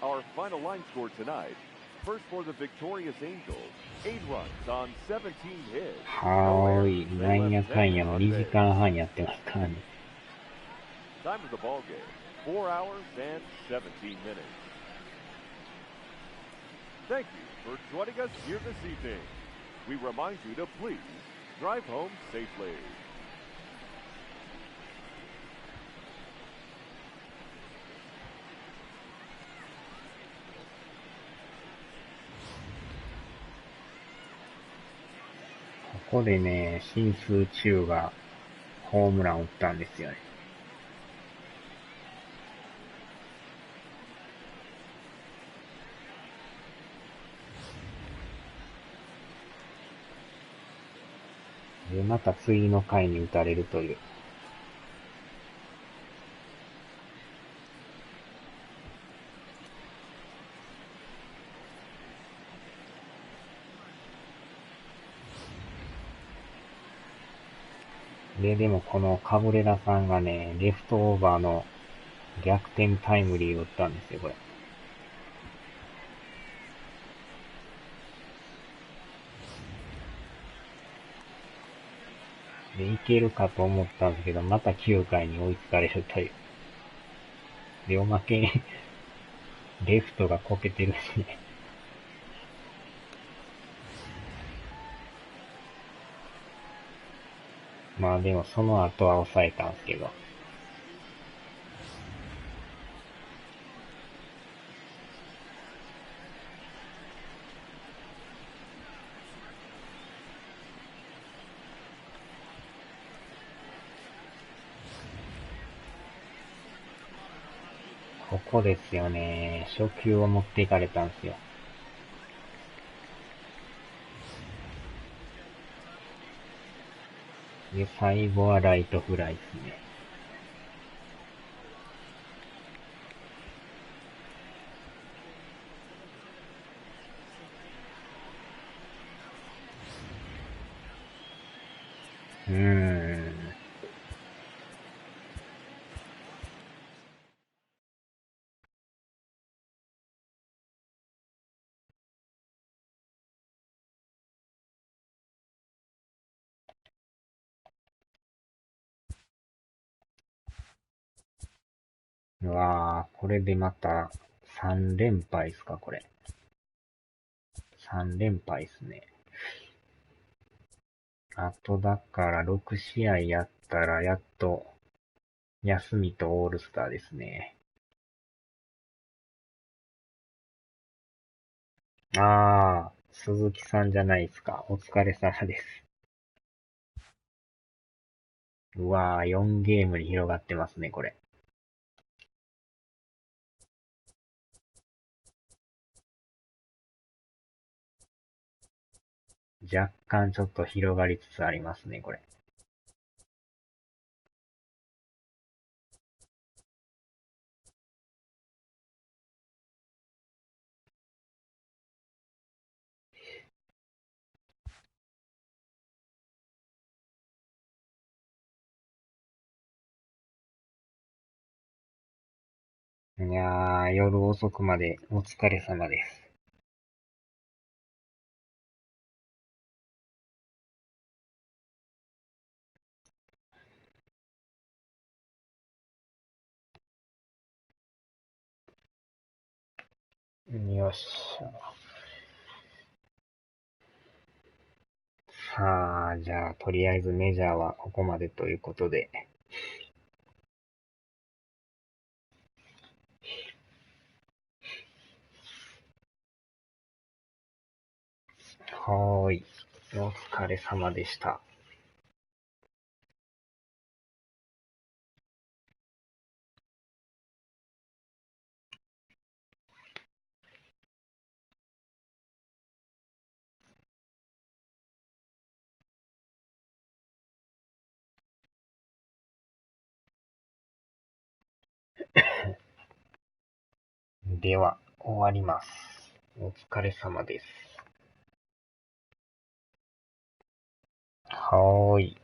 Our final line score tonight. First for the victorious Angels, 8 runs on 17 hits. はーい、なんやかんやの2時間半やってますからね。 Time of the ball game, 4 hours and 17 minutes. Thank you for joining us here this evening. We remind you to please drive home safely. .ここでね、新数中がホームランを打ったんですよね。で、また次の回に打たれるという。でもこのカブレラさんがね、レフトオーバーの逆転タイムリーを打ったんですよ、これ。で、いけるかと思ったんですけど、また9回に追いつかれるという。で、おまけにレフトがこけてるしね。まあでもその後は抑えたんですけど。ここですよね。初球を持っていかれたんですよ。で、最後はライトフライですね。うわー、これでまた3連敗っすか、これ。3連敗っすね。あとだから6試合やったらやっと休みとオールスターですね。鈴木さんじゃないですか。お疲れ様です。うわー、4ゲームに広がってますね、これ。若干ちょっと広がりつつありますね、これ。いやー、夜遅くまでお疲れ様です。よっしゃ。さあ、じゃあ、とりあえずメジャーはここまでということで。はーい。お疲れ様でした。では、終わります。お疲れ様です。はーい。